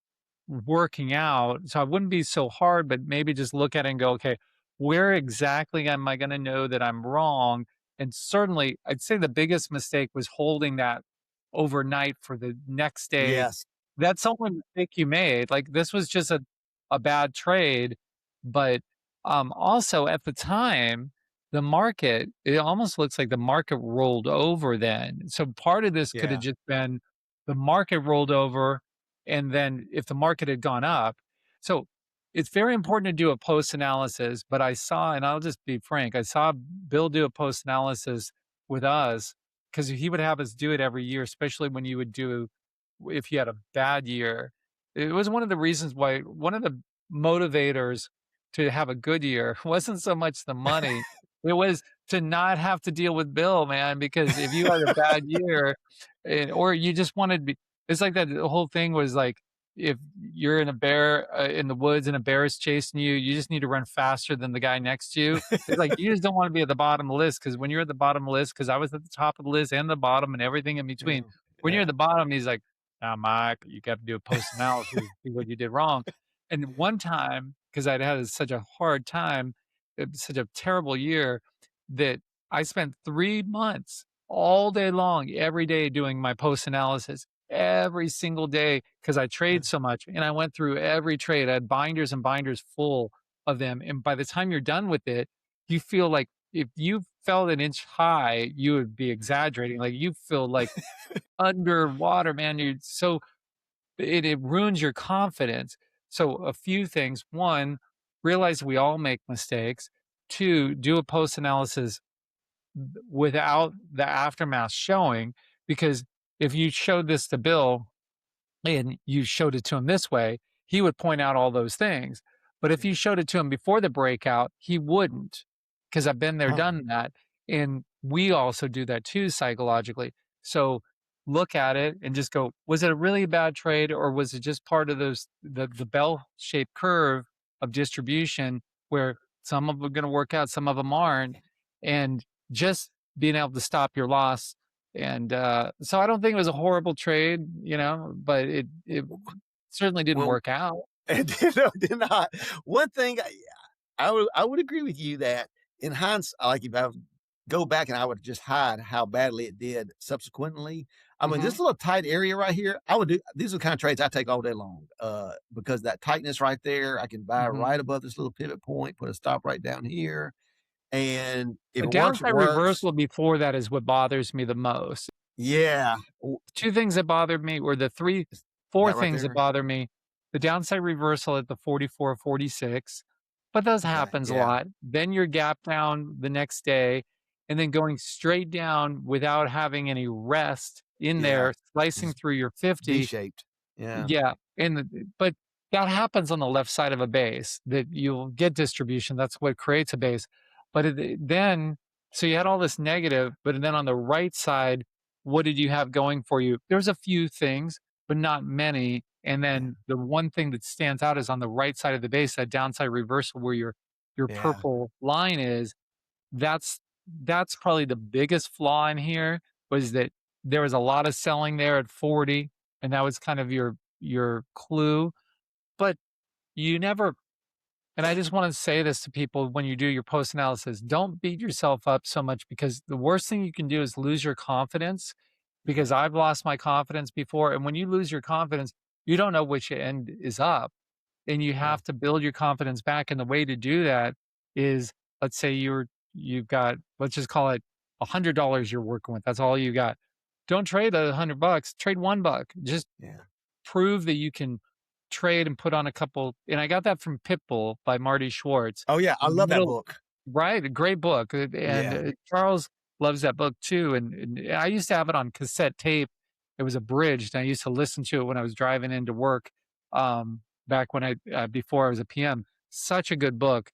Speaker 1: working out. So I wouldn't be so hard, but maybe just look at it and go, okay, where exactly am I going to know that I'm wrong? And certainly, I'd say the biggest mistake was holding that overnight for the next day.
Speaker 2: Yes.
Speaker 1: That's the only mistake you made. Like this was just a bad trade. But also at the time, the market, it almost looks like the market rolled over then. So part of this could have
Speaker 2: Yeah.
Speaker 1: just been the market rolled over, and then if the market had gone up. So it's very important to do a post analysis, but I saw, and I'll just be frank, I saw Bill do a post analysis with us because he would have us do it every year, especially when you would do, if you had a bad year. It was one of the reasons why, one of the motivators to have a good year wasn't so much the money. It was to not have to deal with Bill, man, because if you had a bad year, or you just wanted to be, it's like that the whole thing was like, if you're in a bear in the woods and a bear is chasing you, you just need to run faster than the guy next to you. It's like you just don't want to be at the bottom of the list, because when you're at the bottom of the list, because I was at the top of the list and the bottom and everything in between.
Speaker 2: Yeah.
Speaker 1: When you're
Speaker 2: Yeah.
Speaker 1: at the bottom, he's like, "Now, Mike, you got to do a post analysis, see what you did wrong." And one time, because I'd had such a hard time, such a terrible year, that I spent 3 months all day long, every day doing my post analysis every single day because I trade so much. And I went through every trade. I had binders and binders full of them. And by the time you're done with it, you feel like if you felt an inch high, you would be exaggerating. Like you feel like underwater, man. You're so it ruins your confidence. So a few things. One, realize we all make mistakes. Two, do a post analysis without the aftermath showing. Because if you showed this to Bill and you showed it to him this way, he would point out all those things. But if you
Speaker 2: Yeah.
Speaker 1: showed it to him before the breakout, he wouldn't, because I've been there,
Speaker 2: Oh,
Speaker 1: done that. And we also do that too psychologically. So look at it and just go, was it a really bad trade, or was it just part of the bell-shaped curve of distribution where some of them are going to work out, some of them aren't, and just being able to stop your loss. And so I don't think it was a horrible trade, but it certainly didn't
Speaker 2: well,
Speaker 1: work out.
Speaker 2: and did not. One thing I would agree with you that in hindsight, like if I go back and I would just hide how badly it did subsequently. I mean,
Speaker 1: Mhm.
Speaker 2: this little tight area right here, I would do. These are the kind of trades I take all day long, because that tightness right there, I can buy
Speaker 1: Mhm.
Speaker 2: right above this little pivot point, put a stop right down here, and if
Speaker 1: A
Speaker 2: it works, it
Speaker 1: downside
Speaker 2: works.
Speaker 1: reversal before that is what bothers me the most.
Speaker 2: Yeah,
Speaker 1: Two things that bothered me, or the three,
Speaker 2: is
Speaker 1: four
Speaker 2: that right
Speaker 1: things that
Speaker 2: there.
Speaker 1: bother me: the downside reversal at the 44, 46, but that
Speaker 2: Okay,
Speaker 1: happens a
Speaker 2: yeah,
Speaker 1: lot. Then your gap down the next day, and then going straight down without having any rest in
Speaker 2: yeah,
Speaker 1: there, slicing
Speaker 2: just
Speaker 1: through your 50.
Speaker 2: V-shaped. Yeah,
Speaker 1: Yeah, but that happens on the left side of a base, that you'll get distribution. That's what creates a base. But then, so you had all this negative, but then on the right side, what did you have going for you? There's a few things, but not many. And
Speaker 2: yeah,
Speaker 1: then the one thing that stands out is on the right side of the base, that downside reversal where your
Speaker 2: yeah,
Speaker 1: purple line is. That's that's probably the biggest flaw in here, was that there was a lot of selling there at 40, and that was kind of your clue. But you never, and I just want to say this to people: when you do your post analysis, don't beat yourself up so much, because the worst thing you can do is lose your confidence,
Speaker 2: yeah,
Speaker 1: because I've lost my confidence before. And when you lose your confidence, you don't know which end is up, and you
Speaker 2: yeah,
Speaker 1: have to build your confidence back. And the way to do that is, let's say you've got, let's just call it $100 you're working with. That's all you got. Don't trade $100. Trade $1. Just
Speaker 2: yeah.
Speaker 1: prove that you can trade and put on a couple. And I got that from Pitbull by Marty Schwartz.
Speaker 2: Oh, yeah, I
Speaker 1: In the
Speaker 2: love that
Speaker 1: middle,
Speaker 2: book.
Speaker 1: right? A great book. And
Speaker 2: Yeah.
Speaker 1: Charles loves that book too. And I used to have it on cassette tape. It was abridged. And I used to listen to it when I was driving into work, back when before I was a PM. Such a good book.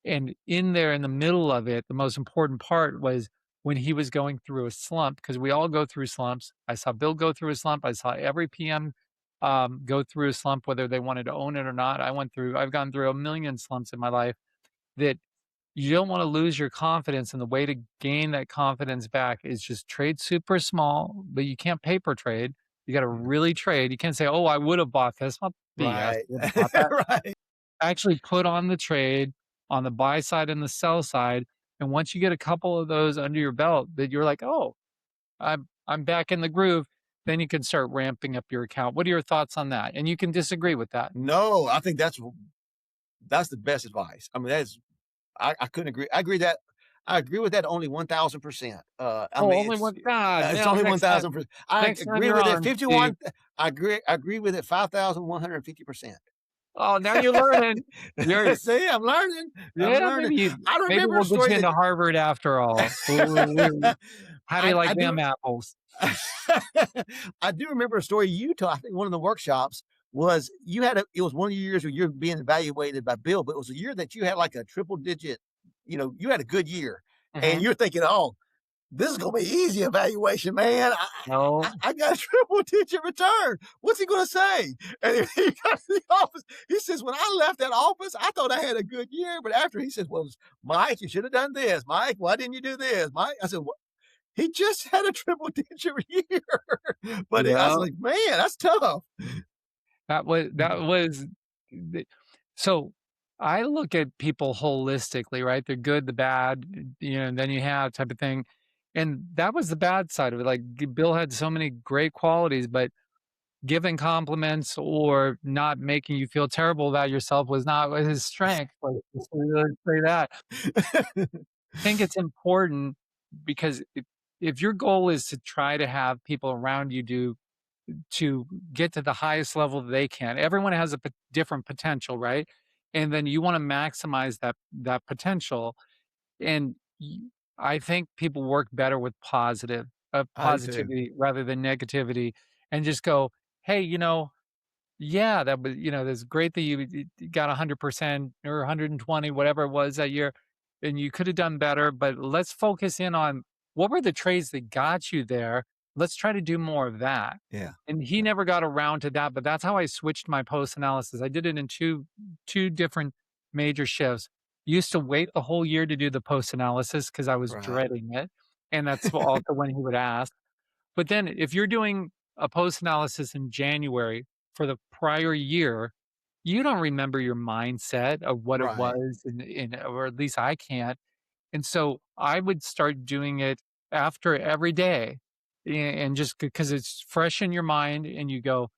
Speaker 1: And in there, in the middle of it, the most important part was when he was going through a slump, because we all go through slumps. I saw Bill go through a slump. I saw every PM go through a slump, whether they wanted to own it or not. I've gone through a million slumps in my life. That you don't want to lose your confidence. And the way to gain that confidence back is just trade super small, but you can't paper trade. You got to
Speaker 2: Yeah.
Speaker 1: really trade. You can't say, oh, I would have bought this. Well, BS.
Speaker 2: Right.
Speaker 1: Would have bought that.
Speaker 2: Right.
Speaker 1: Actually put on the trade on the buy side and the sell side. And once you get a couple of those under your belt, that you're like, oh, I'm back in the groove, then you can start ramping up your account. What are your thoughts on that? And you can disagree with that.
Speaker 2: No, I think that's the best advice. I mean, that's I couldn't agree. I agree with that only 1,000%. I
Speaker 1: Oh,
Speaker 2: mean,
Speaker 1: only one. God,
Speaker 2: it's
Speaker 1: now
Speaker 2: only 1,000%. I
Speaker 1: next time
Speaker 2: agree
Speaker 1: you're
Speaker 2: with it
Speaker 1: on, Steve.
Speaker 2: 51. I agree with it 5,150%.
Speaker 1: Oh, now you're learning. You're
Speaker 2: See, I'm learning. I'm
Speaker 1: Yeah,
Speaker 2: learning. I
Speaker 1: maybe
Speaker 2: remember a
Speaker 1: we'll get
Speaker 2: story
Speaker 1: you
Speaker 2: that
Speaker 1: into Harvard after all. Ooh, how do you
Speaker 2: I
Speaker 1: like
Speaker 2: do
Speaker 1: them apples?
Speaker 2: I do remember a story you told, I think one of the workshops was you had it was one of the years where you're being evaluated by Bill, but it was a year that you had like a triple digit, you had a good year. And
Speaker 1: Mhm.
Speaker 2: you're thinking, oh, this is gonna be easy evaluation, man.
Speaker 1: No.
Speaker 2: I got a triple digit return. What's he gonna say? And he got to the office. He says, when I left that office, I thought I had a good year. But after he says, well, Mike, you should have done this. Mike, why didn't you do this? Mike, I said, he just had a triple digit year. But I was
Speaker 1: Yeah.
Speaker 2: like, man, that's tough.
Speaker 1: That was the so I look at people holistically, right? The good, the bad, and then you have type of thing. And that was the bad side of it. Like, Bill had so many great qualities, but giving compliments or not making you feel terrible about yourself was not his strength. Like, just to really say that. I think it's important, because if your goal is to try to have people around you to get to the highest level that they can. Everyone has a different potential, right? And then you want to maximize that potential. And I think people work better with
Speaker 2: I do too.
Speaker 1: positivity rather than negativity, and just go, "Hey, yeah, that was, that's great that you got 100% or 120, whatever it was that year, and you could have done better, but let's focus in on what were the trades that got you there. Let's try to do more of that."
Speaker 2: Yeah,
Speaker 1: And he
Speaker 2: yeah,
Speaker 1: never got around to that, but that's how I switched my post analysis. I did it in two different major shifts. Used to wait the whole year to do the post analysis because I was
Speaker 2: right.
Speaker 1: dreading it, and that's also when he would ask. But then if you're doing a post analysis in January for the prior year, you don't remember your mindset of what it
Speaker 2: Right.
Speaker 1: was, or at least I can't. And so I would start doing it after every day, and just because it's fresh in your mind, and you go,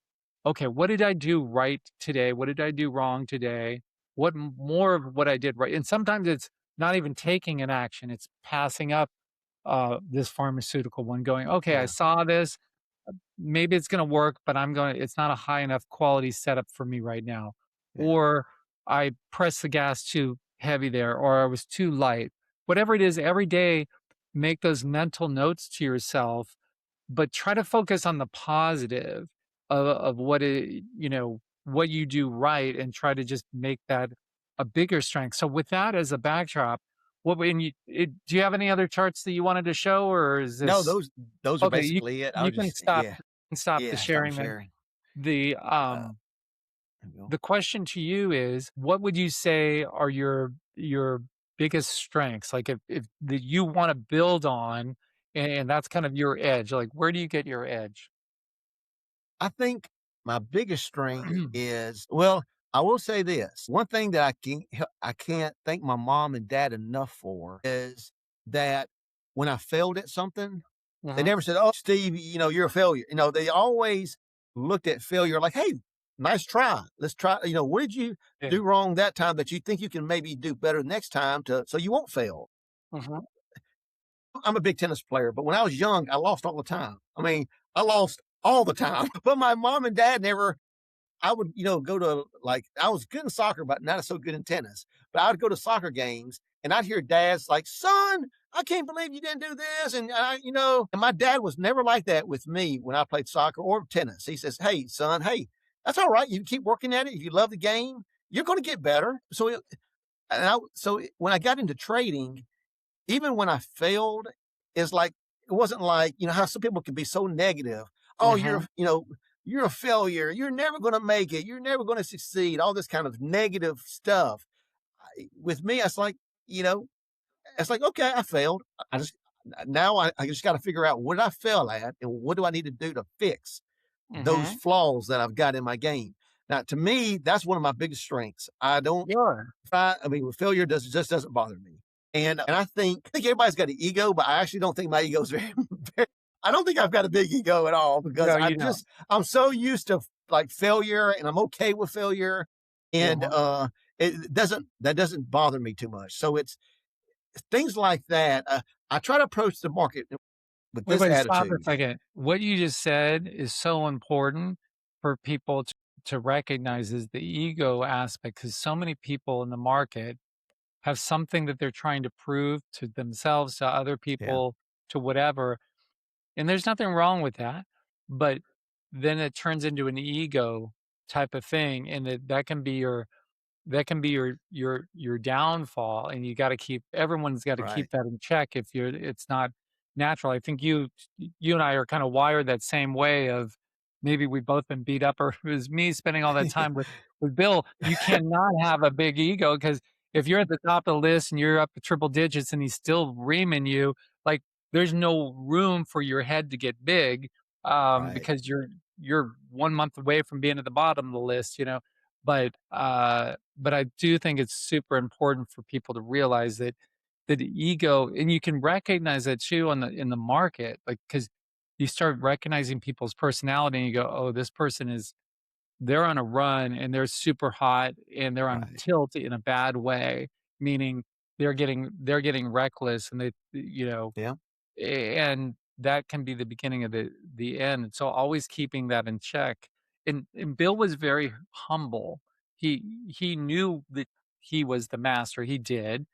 Speaker 1: okay, what did I do right today? What did I do wrong today? More of what I did right? And sometimes it's not even taking an action, it's passing up this pharmaceutical one, going, okay, I
Speaker 2: Yeah,
Speaker 1: saw this. Maybe it's going to work, but it's not a high enough quality setup for me right now.
Speaker 2: yeah,
Speaker 1: Or I pressed the gas too heavy there, or I was too light. Whatever it is, every day, make those mental notes to yourself, but try to focus on the positive of what you do right, and try to just make that a bigger strength. So with that as a backdrop, do you have any other charts that you wanted to show, or is
Speaker 2: no,
Speaker 1: this
Speaker 2: those are
Speaker 1: okay?
Speaker 2: basically it. I
Speaker 1: You
Speaker 2: was
Speaker 1: can
Speaker 2: just,
Speaker 1: stop
Speaker 2: yeah,
Speaker 1: the
Speaker 2: yeah, stop
Speaker 1: sharing then.
Speaker 2: sharing.
Speaker 1: The
Speaker 2: Uh, there we go.
Speaker 1: the question to you is, what would you say are your biggest strengths? Like, if that you want to build on, and that's kind of your edge. Like, where do you get your edge?
Speaker 2: I think my biggest strength is, well, I will say this. One thing that I can't thank my mom and dad enough for is that when I failed at something, they
Speaker 1: Mhm.
Speaker 2: never said, "Oh, Steve, you're a failure." They always looked at failure like, "Hey, nice try. Let's try. What did you
Speaker 1: Yeah.
Speaker 2: do wrong that time that you think you can maybe do better next time so you won't fail?"
Speaker 1: Mhm.
Speaker 2: I'm a big tennis player, but when I was young, I lost all the time. I mean, I lost all the time. But my mom and dad never. I would, go to, like, I was good in soccer, but not so good in tennis. But I would go to soccer games and I'd hear dads like, "Son, I can't believe you didn't do this." And my dad was never like that with me when I played soccer or tennis. He says, "Hey, son, hey, that's all right. You keep working at it. If you love the game, you're going to get better." So when I got into trading, even when I failed, it's like it wasn't like, how some people can be so negative. "Oh,
Speaker 1: Mhm.
Speaker 2: you're a failure. You're never going to make it. You're never going to succeed." All this kind of negative stuff. With me, you know, it's like, okay, I failed. I just now I just got to figure out what did I fail at and what do I need to do to fix those
Speaker 1: Mhm.
Speaker 2: flaws that I've got in my game. Now, to me, that's one of my biggest strengths. I don't
Speaker 1: Sure.
Speaker 2: I mean, with failure just doesn't bother me. And I think everybody's got an ego, but I actually don't think my ego is very I don't think I've got a big ego at all because
Speaker 1: No, you don't.
Speaker 2: I'm so used to like failure and I'm okay with failure. And
Speaker 1: Mhm.
Speaker 2: that doesn't bother me too much. So it's things like that. I try to approach the market with
Speaker 1: Wait,
Speaker 2: this
Speaker 1: wait, stop a
Speaker 2: attitude.
Speaker 1: second. What you just said is so important for people to recognize, is the ego aspect, because so many people in the market have something that they're trying to prove to themselves, to other
Speaker 2: Yeah,
Speaker 1: people, to whatever. And there's nothing wrong with that. But then it turns into an ego type of thing. And that can be your downfall, and you got to keep everyone's got to
Speaker 2: right.
Speaker 1: keep that in check. If you're It's not natural. I think you and I are kind of wired that same way. Of maybe we've both been beat up, or it was me spending all that time with Bill. You cannot have a big ego, because if you're at the top of the list and you're up to triple digits and he's still reaming you, like, there's no room for your head to get big,
Speaker 2: Right.
Speaker 1: because you're 1 month away from being at the bottom of the list. But I do think it's super important for people to realize that the ego, and you can recognize that too in the market, like, because you start recognizing people's personality, and you go, oh, this person they're on a run, and they're super hot, and they're on
Speaker 2: Right.
Speaker 1: tilt in a bad way, meaning they're getting reckless, and
Speaker 2: Yeah.
Speaker 1: and that can be the beginning of the end. So always keeping that in check. And Bill was very humble. He knew that he was the master. He did,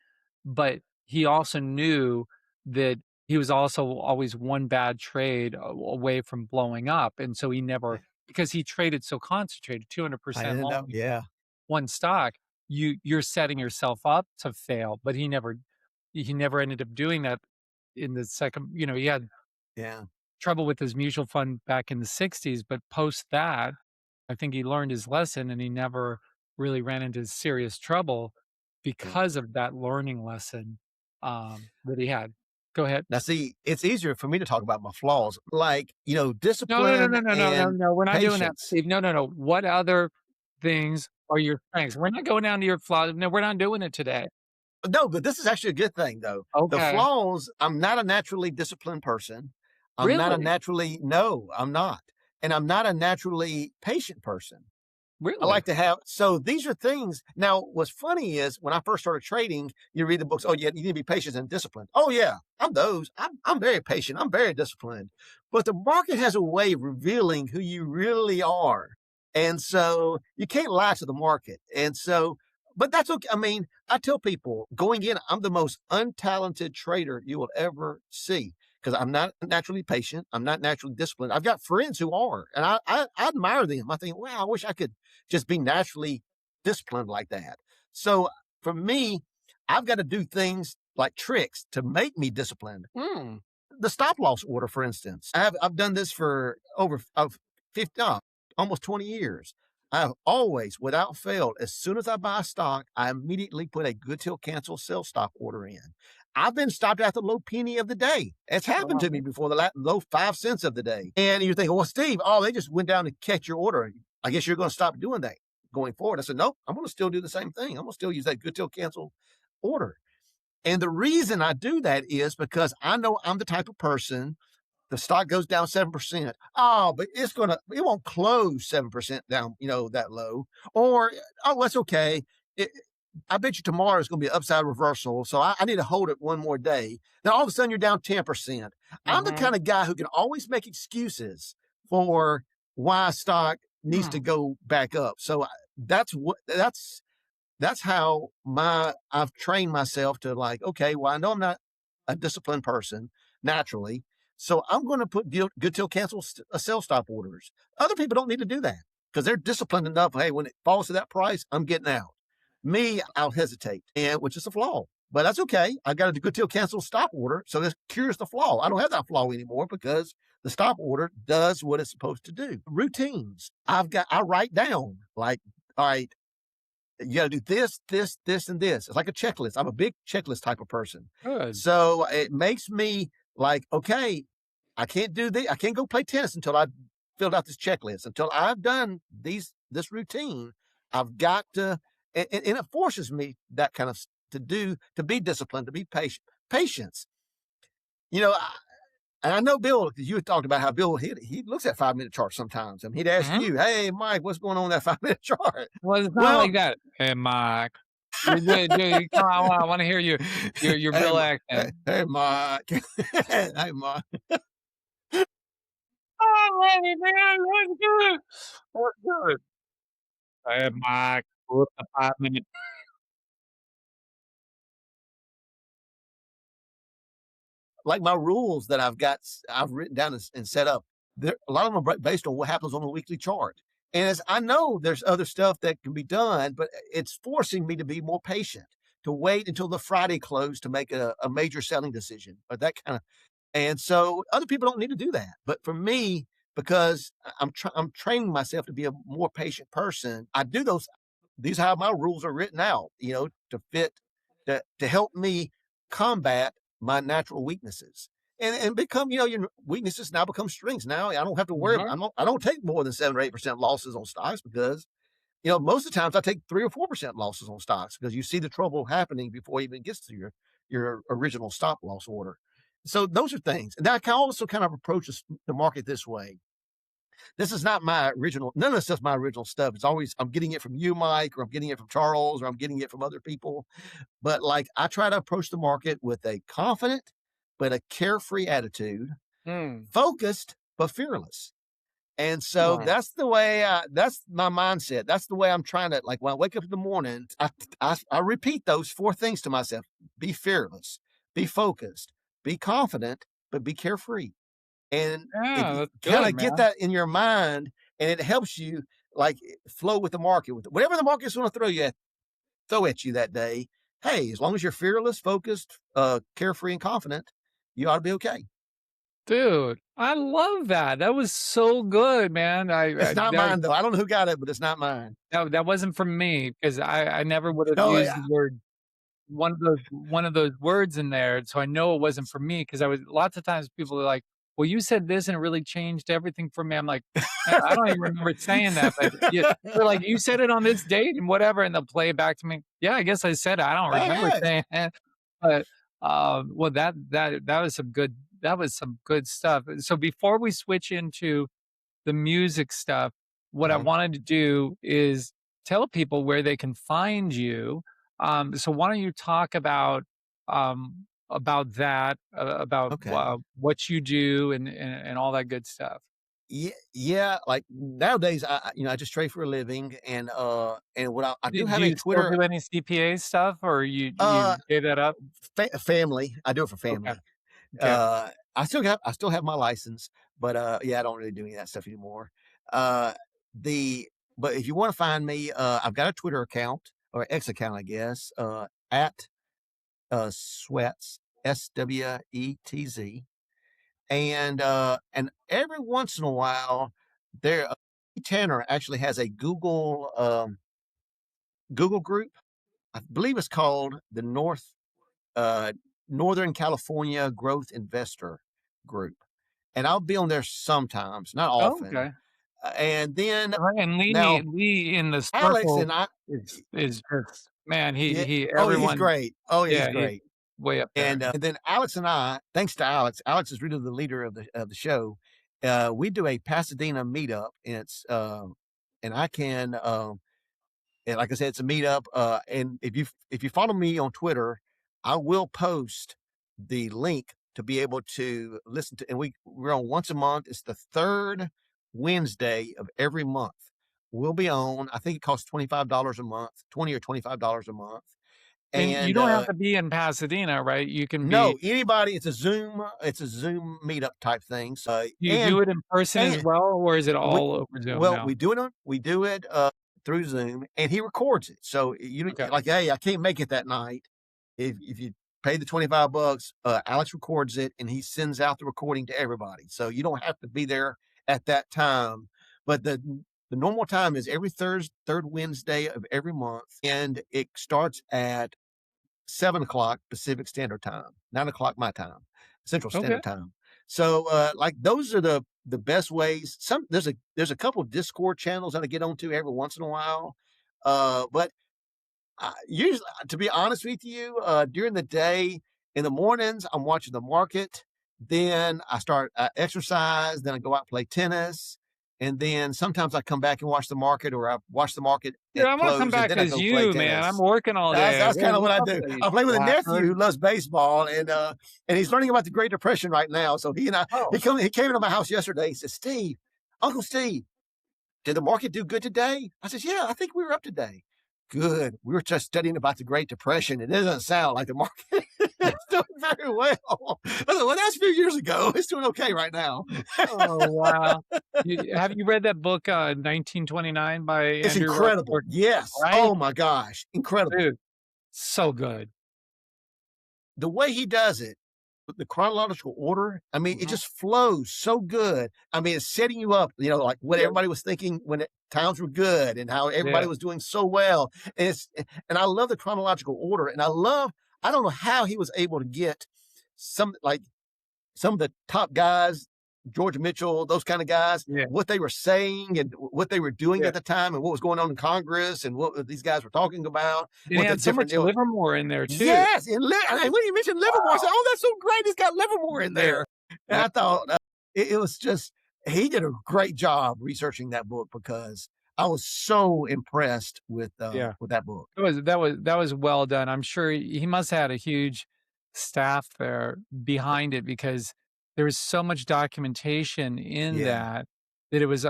Speaker 1: but he also knew that he was also always one bad trade away from blowing up, and so he never, because he traded so concentrated,
Speaker 2: I
Speaker 1: 200%
Speaker 2: ended up,
Speaker 1: long
Speaker 2: yeah,
Speaker 1: one stock, you're setting yourself up to fail, but he never ended up doing that in the second, he had
Speaker 2: yeah.
Speaker 1: trouble with his mutual fund back in the '60s, but post that, I think he learned his lesson and he never really ran into serious trouble
Speaker 2: Yeah.
Speaker 1: because of that learning lesson, that he had. Go ahead.
Speaker 2: Now, see, it's easier for me to talk about my flaws, like,
Speaker 1: No, no, no,
Speaker 2: discipline
Speaker 1: no, no, no, no,
Speaker 2: and
Speaker 1: no, we're not doing that,
Speaker 2: patience.
Speaker 1: Steve. No, no, no. What other things are your strengths? We're not going down to your flaws. No, we're not doing it today.
Speaker 2: No, but this is actually a good thing, though. The
Speaker 1: Okay.
Speaker 2: flaws, I'm not a naturally disciplined person. I'm not a
Speaker 1: Really?
Speaker 2: naturally, no, I'm not. And I'm not a naturally patient person. I
Speaker 1: Really?
Speaker 2: like to have, so these are things. Now, what's funny is when I first started trading, you read the books. Oh, yeah, you need to be patient and disciplined. Oh, yeah, I'm those. I'm very patient. I'm very disciplined. But the market has a way of revealing who you really are. And so you can't lie to the market. And so, but that's okay. I mean, I tell people going in, I'm the most untalented trader you will ever see because I'm not naturally patient. I'm not naturally disciplined. I've got friends who are, and I admire them. I think, wow, I wish I could just be naturally disciplined like that. So for me, I've got to do things like tricks to make me disciplined. The stop loss order, for instance, I've done this for over 50, almost 20 years. I've always, without fail, as soon as I buy a stock, I immediately put a good till cancel sell stop order in. I've been stopped at the low penny of the day. It's happened to me
Speaker 1: Wow.
Speaker 2: before, the low 5 cents of the day. And you're thinking, well, Steve, oh, they just went down to catch your order. I guess you're going to stop doing that going forward. I said, nope, I'm going to still do the same thing. I'm going to still use that good till cancel order. And the reason I do that is because I know I'm the type of person, the stock goes down 7%. Oh, but it won't close 7% down, that low. Or, oh, that's okay. It, I bet you tomorrow is going to be an upside reversal. So I need to hold it one more day. Then all of a sudden you're down 10%. I'm the
Speaker 1: Mhm.
Speaker 2: kind of guy who can always make excuses for why stock needs to
Speaker 1: Hmm.
Speaker 2: go back up. So that's how I've trained myself to, like, okay, well, I know I'm not a disciplined person naturally, so I'm going to put good till cancel sell stop orders. Other people don't need to do that because they're disciplined enough. Hey, when it falls to that price, I'm getting out. Me, I'll hesitate, and which is a flaw. But that's okay. I got a good till cancel stop order, so this cures the flaw. I don't have that flaw anymore because the stop order does what it's supposed to do. Routines. I write down, like, all right, you got to do this, this, this, and this. It's like a checklist. I'm a big checklist type of person.
Speaker 1: Good.
Speaker 2: So it makes me like, okay, I can't do I can't go play tennis until I've filled out this checklist. Until I've done this routine, I've got to, and it forces me that kind of to be disciplined, to be patient. Patience. You know, and I know Bill, because you had talked about how Bill, he looks at 5 minute charts sometimes. I mean, he'd ask
Speaker 1: Mhm.
Speaker 2: you, hey, Mike, what's going on in that 5 minute chart?
Speaker 1: Well, it's not
Speaker 2: Well,
Speaker 1: like that. "Hey, Mike." Come on, I wanna hear your
Speaker 2: Hey,
Speaker 1: real
Speaker 2: Hey,
Speaker 1: accent.
Speaker 2: hey, Mike. Hey, Mike.
Speaker 1: "Oh, hey, man, what's good? What's good?" "Hey, Mike, what's the 5 minute?"
Speaker 2: Like my rules that I've written down and set up. A lot of them are based on what happens on a weekly chart. And as I know, there's other stuff that can be done, but it's forcing me to be more patient, to wait until the Friday close to make a major selling decision, or that kind of. And so other people don't need to do that. But for me, because I'm training myself to be a more patient person, I do those. These are how my rules are written out, to fit, to help me combat my natural weaknesses and become, your weaknesses now become strengths. Now I don't have to worry.
Speaker 1: Mhm.
Speaker 2: I don't take more than 7 or 8% losses on stocks because, most of the times I take 3 or 4% losses on stocks because you see the trouble happening before it even gets to your original stop loss order. So those are things. And I can also kind of approach the market this way. This is not my original, none of this stuff's my original stuff. It's always, I'm getting it from you, Mike, or I'm getting it from Charles, or I'm getting it from other people. But like, I try to approach the market with a confident, but a carefree attitude,
Speaker 1: Mm.
Speaker 2: focused, but fearless. And so
Speaker 1: Wow.
Speaker 2: that's the way, that's my mindset. That's the way I'm trying to, like, when I wake up in the morning, I repeat those four things to myself: be fearless, be focused, be confident, but be carefree. And if
Speaker 1: Yeah,
Speaker 2: you
Speaker 1: that's
Speaker 2: kind
Speaker 1: good,
Speaker 2: of get
Speaker 1: man.
Speaker 2: that in your mind, and it helps you like flow with the market, with whatever the market's going to throw at you that day. Hey, as long as you're fearless, focused, carefree, and confident, you ought to be okay.
Speaker 1: Dude, I love that. That was so good, man.
Speaker 2: It's not mine though. I don't know who got it, but it's not mine.
Speaker 1: that wasn't from me because I never would have
Speaker 2: Oh
Speaker 1: used
Speaker 2: yeah.
Speaker 1: the word one of those words in there, so I know it wasn't for me because I was lots of times people are like, "Well, you said this and it really changed everything for me." I'm like, "Man, I don't even remember saying that," but yeah, they're like, "You said it on this date and whatever," and they'll play it back to me. Yeah, I guess I said it. I don't remember
Speaker 2: Okay.
Speaker 1: saying it, but, well, that was some good stuff. So before we switch into the music stuff, what I
Speaker 2: Uh-huh.
Speaker 1: wanted to do is tell people where they can find you. So why don't you talk about that, about
Speaker 2: Okay.
Speaker 1: what you do and all that good stuff.
Speaker 2: Yeah, yeah. Like nowadays, I just trade for a living, and what I do
Speaker 1: Do
Speaker 2: have a
Speaker 1: you still
Speaker 2: Twitter.
Speaker 1: do any CPA stuff, or
Speaker 2: Uh,
Speaker 1: you gave that up?
Speaker 2: family. I do it for
Speaker 1: Okay,
Speaker 2: family.
Speaker 1: okay.
Speaker 2: I still have my license, but yeah, I don't really do any of that stuff anymore. Uh, the but if you want to find me, I've got a Twitter account or X account, I guess, at Swetz, SWETZ, and every once in a while, there Tanner actually has a Google group. I believe it's called the uh, Northern California Growth Investor Group, and I'll be on there sometimes, not
Speaker 1: Oh,
Speaker 2: often.
Speaker 1: okay.
Speaker 2: And then
Speaker 1: Right, and
Speaker 2: now
Speaker 1: Lee in the
Speaker 2: Alex
Speaker 1: circle
Speaker 2: and I,
Speaker 1: is just man,
Speaker 2: yeah,
Speaker 1: he
Speaker 2: oh, he's
Speaker 1: everyone
Speaker 2: great. Oh, yeah, he's
Speaker 1: yeah, he's
Speaker 2: great.
Speaker 1: way up there.
Speaker 2: And then Alex and I, thanks to Alex is really the leader of the show. We do a Pasadena meetup, and and I can, and like I said, it's a meetup. And if you follow me on Twitter, I will post the link to be able to listen to. And we're on once a month. It's the third Wednesday of every month. We'll be on. I think it costs $25 a month, $20 or $25 a month.
Speaker 1: And you
Speaker 2: And
Speaker 1: don't have to be in Pasadena, right? You can
Speaker 2: no,
Speaker 1: be
Speaker 2: anybody. It's a Zoom meetup type thing. So
Speaker 1: do you do it in person as
Speaker 2: and
Speaker 1: well, or is it
Speaker 2: we
Speaker 1: all over Zoom
Speaker 2: well,
Speaker 1: now?
Speaker 2: we do it, through Zoom, and he records it. So, you
Speaker 1: Okay.
Speaker 2: like, "Hey, I can't make it that night." If you pay the 25 bucks, Alex records it, and he sends out the recording to everybody. So you don't have to be there at that time. But the normal time is every third Wednesday of every month, and it starts at 7 o'clock Pacific Standard Time, 9 o'clock my time, Central
Speaker 1: Okay.
Speaker 2: Standard Time. So, like those are the best ways. There's a couple of Discord channels that I get onto every once in a while, but usually, to be honest with you, during the day, in the mornings, I'm watching the market. Then I start exercise. Then I go out and play tennis. And then sometimes I come back and watch the market, or I watch the market
Speaker 1: Dude,
Speaker 2: at
Speaker 1: I wanna come
Speaker 2: close, and
Speaker 1: back
Speaker 2: then I
Speaker 1: as
Speaker 2: go play
Speaker 1: you, man. I'm
Speaker 2: tennis.
Speaker 1: working all day.
Speaker 2: That's kind of what
Speaker 1: What's
Speaker 2: I
Speaker 1: up
Speaker 2: do.
Speaker 1: with that, you
Speaker 2: I play with a nephew who
Speaker 1: slacker?
Speaker 2: loves baseball, and he's learning about the Great Depression right now. So
Speaker 1: Oh.
Speaker 2: he came into my house yesterday. He says, "Steve, Uncle Steve, did the market do good today?" I says, "Yeah, I think we were up today." Good. We were just studying about the Great Depression. It doesn't sound like the market is doing very well. I said, "Well, that's a few years ago. It's doing okay right now."
Speaker 1: Oh, wow. Have you read that book, 1929 by
Speaker 2: It's
Speaker 1: Andrew
Speaker 2: incredible.
Speaker 1: Rutherford?
Speaker 2: Yes.
Speaker 1: Right?
Speaker 2: Oh my gosh, incredible.
Speaker 1: Dude, so good.
Speaker 2: The way he does it, with the chronological order, I mean, it
Speaker 1: Mhm.
Speaker 2: just flows so good. I mean, it's setting you up, like what
Speaker 1: Yeah,
Speaker 2: everybody was thinking when times were good, and how everybody
Speaker 1: yeah.
Speaker 2: was doing so well. And I love the chronological order, and I don't know how he was able to get some of the top guys, George Mitchell, those kind of guys,
Speaker 1: Yeah,
Speaker 2: what they were saying and what they were doing
Speaker 1: yeah.
Speaker 2: at the time, and what was going on in Congress, and what these guys were talking about,
Speaker 1: And he
Speaker 2: what the
Speaker 1: had so
Speaker 2: different
Speaker 1: much Livermore in there too.
Speaker 2: Yes, and when you mentioned Livermore, I said, "Oh, that's so great, he's got Livermore in
Speaker 1: Yeah,
Speaker 2: there." And
Speaker 1: yeah,
Speaker 2: I thought, it was just he did a great job researching that book, because I was so impressed
Speaker 1: yeah.
Speaker 2: with that book.
Speaker 1: That was well done. I'm sure he must have had a huge staff there behind it because there was so much documentation in
Speaker 2: Yeah.
Speaker 1: that it was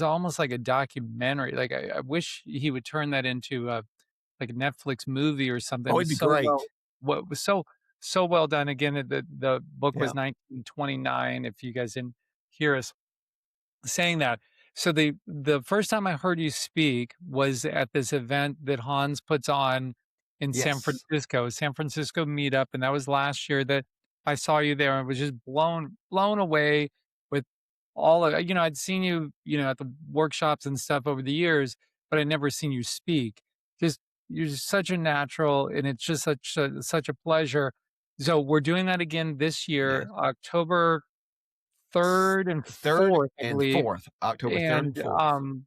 Speaker 1: almost like a documentary. Like I wish he would turn that into a like a Netflix movie or something.
Speaker 2: Oh,
Speaker 1: It
Speaker 2: it'd
Speaker 1: was
Speaker 2: be
Speaker 1: so
Speaker 2: great.
Speaker 1: well what was so so well done. Again, the book
Speaker 2: Yeah.
Speaker 1: was 1929. If you guys didn't hear us saying that. So the first time I heard you speak was at this event that Hans puts on in
Speaker 2: Yes.
Speaker 1: San Francisco meetup, and that was last year that I saw you there and was just blown away with all of I'd seen you, at the workshops and stuff over the years, but I'd never seen you speak. Just you're just such a natural, and it's just such a pleasure. So we're doing that again this year,
Speaker 2: Yes.
Speaker 1: October 3rd and
Speaker 2: 3rd
Speaker 1: 4th, I
Speaker 2: and
Speaker 1: believe,
Speaker 2: 4th, October 3rd and
Speaker 1: and,
Speaker 2: 4th.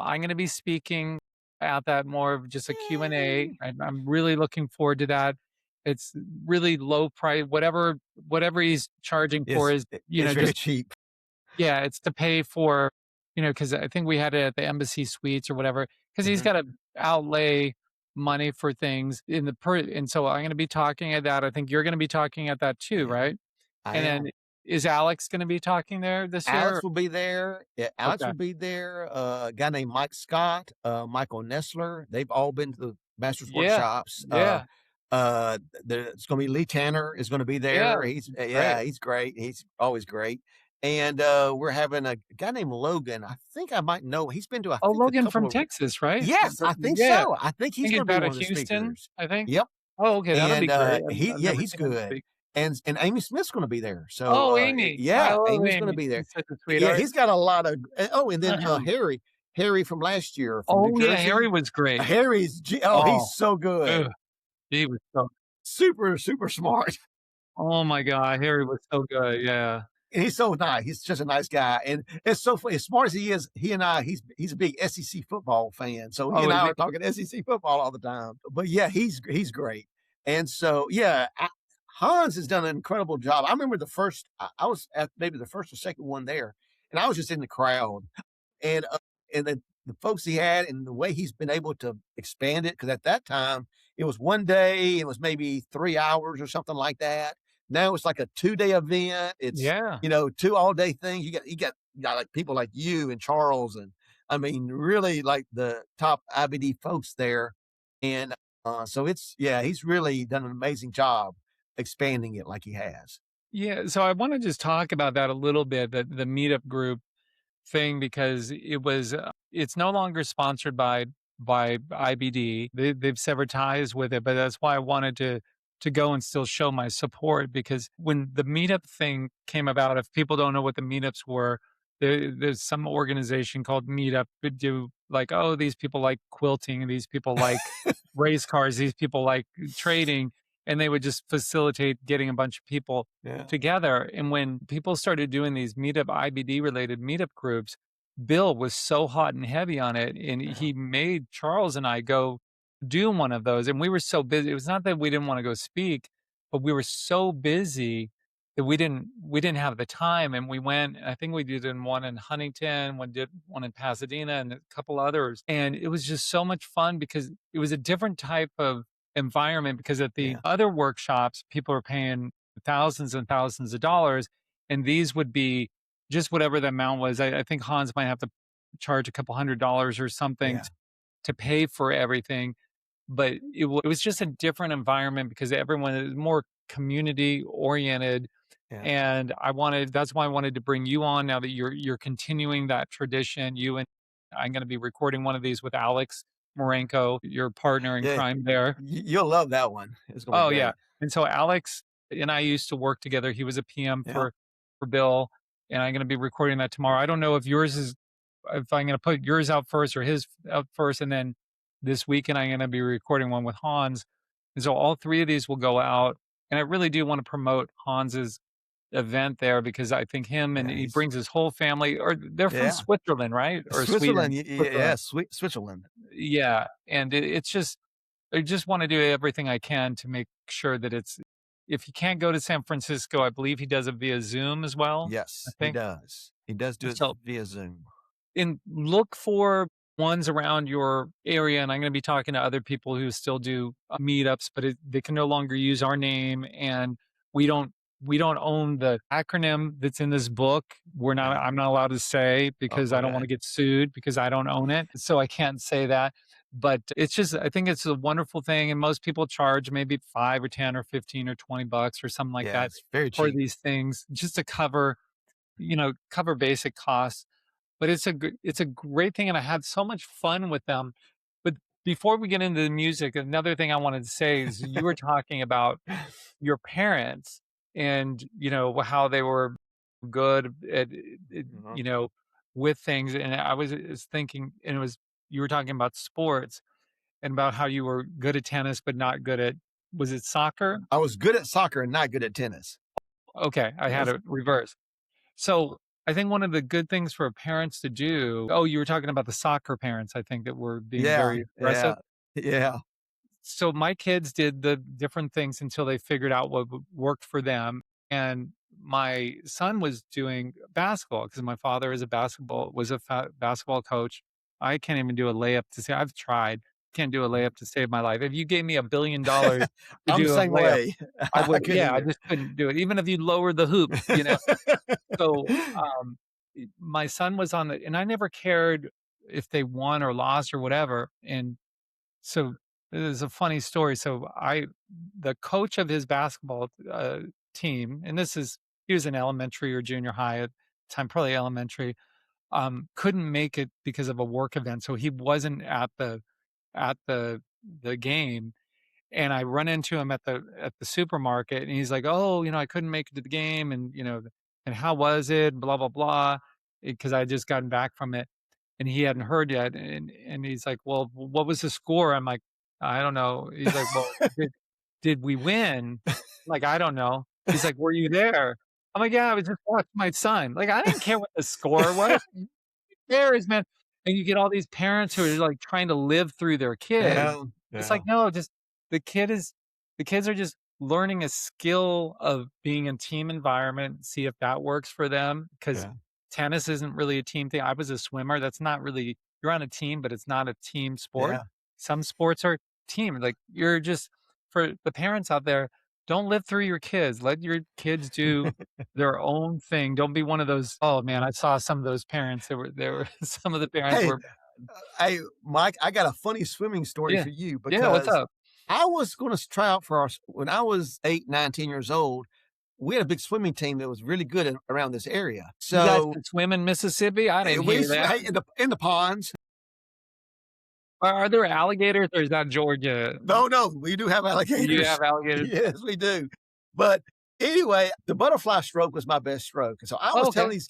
Speaker 1: I'm gonna be speaking at that, more of just a Q&A, and I'm really looking forward to that. It's really low price, whatever he's charging for is,
Speaker 2: It's very
Speaker 1: just
Speaker 2: cheap.
Speaker 1: yeah, it's to pay for, because I think we had it at the Embassy Suites or whatever. Because 'cause he's
Speaker 2: Mhm.
Speaker 1: gotta outlay money for things and so I'm gonna be talking at that. I think you're gonna be talking at that too,
Speaker 2: Yeah,
Speaker 1: right?
Speaker 2: I
Speaker 1: And then
Speaker 2: am.
Speaker 1: is Alex gonna be talking there this year?
Speaker 2: Alex will be there. Yeah, Alex
Speaker 1: Okay.
Speaker 2: will be there. A guy named Mike Scott, Michael Nestler. They've all been to the masters
Speaker 1: Yeah.
Speaker 2: workshops.
Speaker 1: Yeah.
Speaker 2: It's going to be Lee Tanner is going to be
Speaker 1: Yeah.
Speaker 2: there. He's
Speaker 1: Great.
Speaker 2: yeah, he's great. He's always great. And we're having a guy named Logan. I think I might know. He's been to I
Speaker 1: Oh,
Speaker 2: think a
Speaker 1: Logan
Speaker 2: couple
Speaker 1: from
Speaker 2: of.
Speaker 1: Texas, right?
Speaker 2: Yes, I think
Speaker 1: Yeah.
Speaker 2: so. I think
Speaker 1: I
Speaker 2: he's
Speaker 1: think
Speaker 2: going
Speaker 1: he's
Speaker 2: to be
Speaker 1: out
Speaker 2: one
Speaker 1: of
Speaker 2: of the
Speaker 1: Houston,
Speaker 2: speakers.
Speaker 1: I think.
Speaker 2: Yep.
Speaker 1: Oh, okay, that'll be
Speaker 2: And
Speaker 1: great. I've
Speaker 2: yeah,
Speaker 1: never
Speaker 2: he's
Speaker 1: seen him
Speaker 2: good.
Speaker 1: speak.
Speaker 2: And Amy Smith's gonna be there. So,
Speaker 1: Oh, Amy. I
Speaker 2: yeah,
Speaker 1: love
Speaker 2: Amy's gonna
Speaker 1: Amy.
Speaker 2: be there.
Speaker 1: She's such a
Speaker 2: Yeah,
Speaker 1: sweetheart.
Speaker 2: he's got a lot of and then, Harry from last year from New
Speaker 1: Oh, yeah,
Speaker 2: Jersey.
Speaker 1: Harry was great.
Speaker 2: He's
Speaker 1: Oh,
Speaker 2: so
Speaker 1: ugh,
Speaker 2: good.
Speaker 1: he was so
Speaker 2: Super, super smart.
Speaker 1: oh my god, Harry was so good, yeah.
Speaker 2: And he's so nice. He's just a nice guy. And it's so funny. As smart as he is, he and I, he's a big SEC football fan. So he
Speaker 1: Oh,
Speaker 2: and
Speaker 1: is
Speaker 2: I
Speaker 1: he?
Speaker 2: are talking SEC football all the time. But yeah, he's great. And so yeah, Hans has done an incredible job. I remember I was at maybe the first or second one there, and I was just in the crowd. And the folks he had and the way he's been able to expand it, because at that time it was one day, it was maybe 3 hours or something like that. Now it's like a 2-day event. It's
Speaker 1: Yeah.
Speaker 2: two all day things. You got like people like you and Charles, and I mean really like the top IBD folks there. And so he's really done an amazing job expanding it like he has.
Speaker 1: Yeah, so I wanna just talk about that a little bit, the meetup group thing, because it's no longer sponsored by IBD. They've severed ties with it, but that's why I wanted to go and still show my support, because when the meetup thing came about, if people don't know what the meetups were, there's some organization called Meetup that do like, oh, these people like quilting, these people like race cars, these people like trading, and they would just facilitate getting a bunch of people
Speaker 2: Yeah.
Speaker 1: together. And when people started doing these meetup IBD related meetup groups, Bill was so hot and heavy on it. And
Speaker 2: Yeah.
Speaker 1: he made Charles and I go do one of those. And we were so busy. It was not that we didn't want to go speak, but we were so busy that we didn't have the time. And we went, I think we did one in Huntington, did one in Pasadena, and a couple others. And it was just so much fun because it was a different type of environment, because at the
Speaker 2: Yeah.
Speaker 1: other workshops, people are paying thousands and thousands of dollars. And these would be just whatever the amount was. I think Hans might have to charge a couple $100 or something
Speaker 2: Yeah.
Speaker 1: to pay for everything. But it was just a different environment because everyone is more community oriented.
Speaker 2: Yeah.
Speaker 1: And that's why I wanted to bring you on now that you're continuing that tradition. I'm going to be recording one of these with Alex Marenco, your partner in
Speaker 2: Yeah.
Speaker 1: crime there.
Speaker 2: You'll love that one. It's gonna be
Speaker 1: Oh, yeah.
Speaker 2: great.
Speaker 1: And so Alex and I used to work together. He was a PM
Speaker 2: Yeah.
Speaker 1: for Bill, and I'm gonna be recording that tomorrow. I don't know if I'm gonna put yours out first or his out first, and then this weekend I'm gonna be recording one with Hans. And so all three of these will go out, and I really do wanna promote Hans's event there because I think him and
Speaker 2: Yeah.
Speaker 1: he brings his whole family, or they're from
Speaker 2: Yeah.
Speaker 1: Switzerland, right? Or
Speaker 2: Switzerland.
Speaker 1: Sweden?
Speaker 2: Yeah.
Speaker 1: Switzerland.
Speaker 2: Switzerland.
Speaker 1: Yeah, and it's just I just wanna do everything I can to make sure that it's if he can't go to San Francisco, I believe he does it via Zoom as well, I
Speaker 2: Yes, he
Speaker 1: think.
Speaker 2: does. He does do it
Speaker 1: So
Speaker 2: via Zoom.
Speaker 1: and look for ones around your area, and I'm gonna be talking to other people who still do, meetups, but they can no longer use our name, and we don't we don't own the acronym that's in this book.
Speaker 2: Okay.
Speaker 1: I'm not allowed to say
Speaker 2: Oh,
Speaker 1: because I don't
Speaker 2: okay.
Speaker 1: wanna get sued because I don't own it, so I can't say that. But it's just, I think it's a wonderful thing. And most people charge maybe 5 or 10 or 15 or $20 or something like
Speaker 2: Yeah,
Speaker 1: that
Speaker 2: it's very
Speaker 1: for
Speaker 2: cheap.
Speaker 1: these things just to cover, cover basic costs. But it's a great thing, and I had so much fun with them. But before we get into the music, another thing I wanted to say is you were talking about your parents and, how they were good at,
Speaker 2: Mhm.
Speaker 1: you know, with things. And I was thinking, and it was, you were talking about sports and about how you were good at tennis, but not good at, was it soccer?
Speaker 2: I was good at soccer and not good at tennis.
Speaker 1: Okay. I had
Speaker 2: Yes.
Speaker 1: it reversed. So I think one of the good things for parents to do, oh, you were talking about the soccer parents, I think that were being
Speaker 2: Yeah,
Speaker 1: very aggressive.
Speaker 2: yeah, yeah.
Speaker 1: So my kids did the different things until they figured out what worked for them. And my son was doing basketball because my father is a basketball coach. I can't even do a layup to say I've tried. Can't do a layup to save my life. If you gave me $1 billion to
Speaker 2: I'm the
Speaker 1: do a
Speaker 2: same
Speaker 1: layup,
Speaker 2: way.
Speaker 1: I
Speaker 2: I
Speaker 1: would,
Speaker 2: couldn't
Speaker 1: yeah, I
Speaker 2: either.
Speaker 1: just couldn't do it. Even if you lower the hoop. So, my son was on the, and I never cared if they won or lost or whatever. And so this is a funny story. So the coach of his basketball team, and he was in elementary or junior high at the time, probably elementary, couldn't make it because of a work event. So he wasn't at the game, and I run into him at the supermarket, and he's like, "Oh, I couldn't make it to the game, and and how was it? Blah blah blah," because I had just gotten back from it, and he hadn't heard yet, and he's like, "Well, what was the score?" I'm like, "I don't know." He's like, "Well, did we win?" Like, "I don't know." He's like, "Were you there?" I'm like, "Yeah, I was just watching my son." Like, I didn't care what the score was. There is, man. And you get all these parents who are like trying to live through their kids.
Speaker 2: Yeah,
Speaker 1: It's
Speaker 2: yeah,
Speaker 1: like, no, just the kid is the kids are just learning a skill of being in team environment, see if that works for them. Because
Speaker 2: yeah,
Speaker 1: tennis isn't really a team thing. I was a swimmer. That's not really, you're on a team, but it's not a team sport.
Speaker 2: yeah.
Speaker 1: Some sports are team. Like you're just, for the parents out there, don't live through your kids. Let your kids do their own thing. Don't be one of those, oh man, I saw some of those parents. There were some of the parents
Speaker 2: Hey,
Speaker 1: were,
Speaker 2: hey, Mike, I got a funny swimming story
Speaker 1: yeah.
Speaker 2: for you
Speaker 1: Yeah, what's
Speaker 2: because
Speaker 1: up?
Speaker 2: I was gonna try out for when I was 8, 19 years old, we had a big swimming team that was really good around this area.
Speaker 1: You guys
Speaker 2: So,
Speaker 1: can swim in Mississippi? I didn't hear that.
Speaker 2: hey, in the ponds.
Speaker 1: Are there alligators or is that Georgia?
Speaker 2: No, no, we do have
Speaker 1: You
Speaker 2: alligators.
Speaker 1: have alligators?
Speaker 2: Yes, we do. But anyway, the butterfly stroke was my best stroke. And so I
Speaker 1: Oh,
Speaker 2: was
Speaker 1: okay.
Speaker 2: telling these,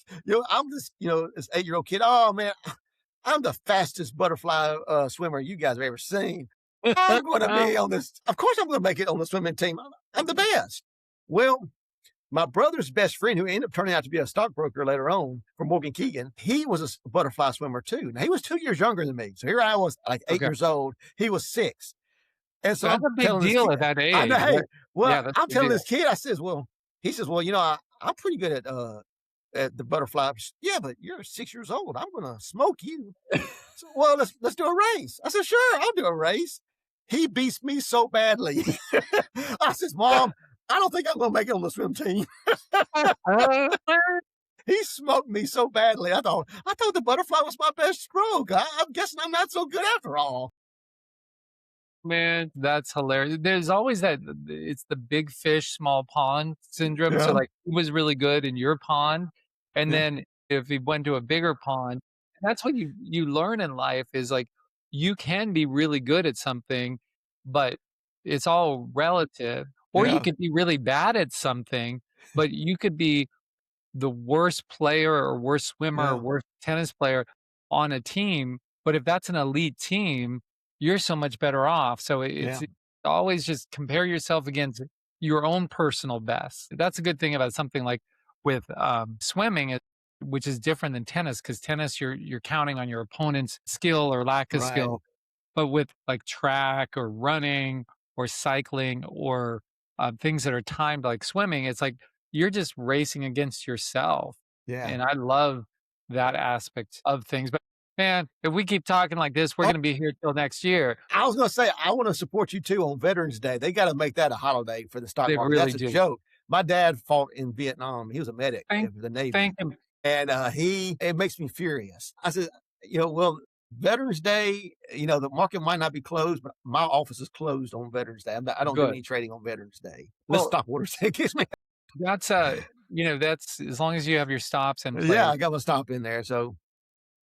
Speaker 2: I'm this, this 8-year-old kid. Oh man, I'm the fastest butterfly swimmer you guys have ever seen. I'm going to be on this. Of course, I'm going to make it on the swimming team. I'm the best. Well, my brother's best friend, who ended up turning out to be a stockbroker later on from Morgan Keegan, he was a butterfly swimmer too. Now, he was 2 years younger than me. So here I was, like eight
Speaker 1: Okay.
Speaker 2: years old. He was 6. And so
Speaker 1: That's
Speaker 2: I'm
Speaker 1: a big
Speaker 2: telling this
Speaker 1: deal
Speaker 2: kid,
Speaker 1: at that
Speaker 2: I know,
Speaker 1: age.
Speaker 2: hey, well,
Speaker 1: Yeah, that's
Speaker 2: I'm
Speaker 1: a big
Speaker 2: telling this
Speaker 1: deal.
Speaker 2: kid, he says, well, I'm pretty good at the butterfly. Yeah, but you're 6 years old. I'm gonna smoke you. So, well, let's do a race. I said, sure, I'll do a race. He beats me so badly. I says, Mom, I don't think I'm gonna make it on the swim team. He smoked me so badly. I thought the butterfly was my best stroke. I'm guessing I'm not so good after all.
Speaker 1: Man, that's hilarious. There's always that, it's the big fish, small pond syndrome. So,
Speaker 2: Yeah,
Speaker 1: like, he was really good in your pond, and
Speaker 2: yeah,
Speaker 1: then if he went to a bigger pond, that's what you learn in life is, like, you can be really good at something, but it's all relative. Or you
Speaker 2: yeah,
Speaker 1: could be really bad at something, but you could be the worst player or worst swimmer or
Speaker 2: yeah,
Speaker 1: worst tennis player on a team, but if that's an elite team, you're so much better off. So
Speaker 2: yeah,
Speaker 1: it's always just compare yourself against your own personal best. That's a good thing about something like with swimming, which is different than tennis, because tennis you're counting on your opponent's skill or lack of
Speaker 2: right.
Speaker 1: skill. But with like track or running or cycling or things that are timed like swimming, it's like you're just racing against yourself.
Speaker 2: Yeah.
Speaker 1: And I love that aspect of things. But man, if we keep talking like this, we're
Speaker 2: Oh,
Speaker 1: going to be here till next year.
Speaker 2: I was gonna say, I wanna support you too on Veterans Day. They gotta make that a holiday for the stock
Speaker 1: They
Speaker 2: market.
Speaker 1: really
Speaker 2: That's a
Speaker 1: do.
Speaker 2: joke. My dad fought in Vietnam. He was a medic
Speaker 1: Thank,
Speaker 2: in the Navy,
Speaker 1: thank him.
Speaker 2: and, it makes me furious. I said, well, Veterans Day, the market might not be closed, but my office is closed on Veterans Day. I don't do
Speaker 1: Good.
Speaker 2: any trading on Veterans Day. Let's
Speaker 1: Well,
Speaker 2: stop orders. Excuse me.
Speaker 1: that's, that's as long as you have your stops in
Speaker 2: Yeah,
Speaker 1: place.
Speaker 2: I got to stop in there. So,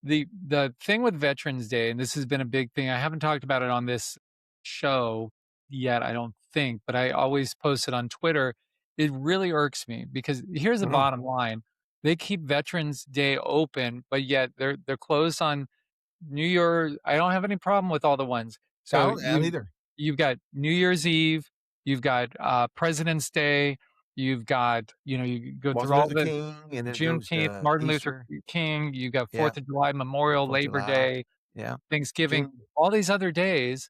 Speaker 1: The thing with Veterans Day, and this has been a big thing, I haven't talked about it on this show yet, I don't think, but I always post it on Twitter. It really irks me because here's the
Speaker 2: mhm.
Speaker 1: bottom line. They keep Veterans Day open, but yet they're closed on New Year. I don't have any problem with all the ones.
Speaker 2: I
Speaker 1: So
Speaker 2: don't either.
Speaker 1: you've got New Year's Eve, you've got President's Day, you've got, you go through
Speaker 2: Martin
Speaker 1: all
Speaker 2: Luther
Speaker 1: the
Speaker 2: King, and then it goes
Speaker 1: Juneteenth,
Speaker 2: to
Speaker 1: Martin Luther
Speaker 2: Easter.
Speaker 1: King, you got
Speaker 2: Yeah,
Speaker 1: 4th of July, Memorial,
Speaker 2: 4th of
Speaker 1: Labor
Speaker 2: July.
Speaker 1: Day,
Speaker 2: Yeah,
Speaker 1: Thanksgiving,
Speaker 2: June.
Speaker 1: all these other days,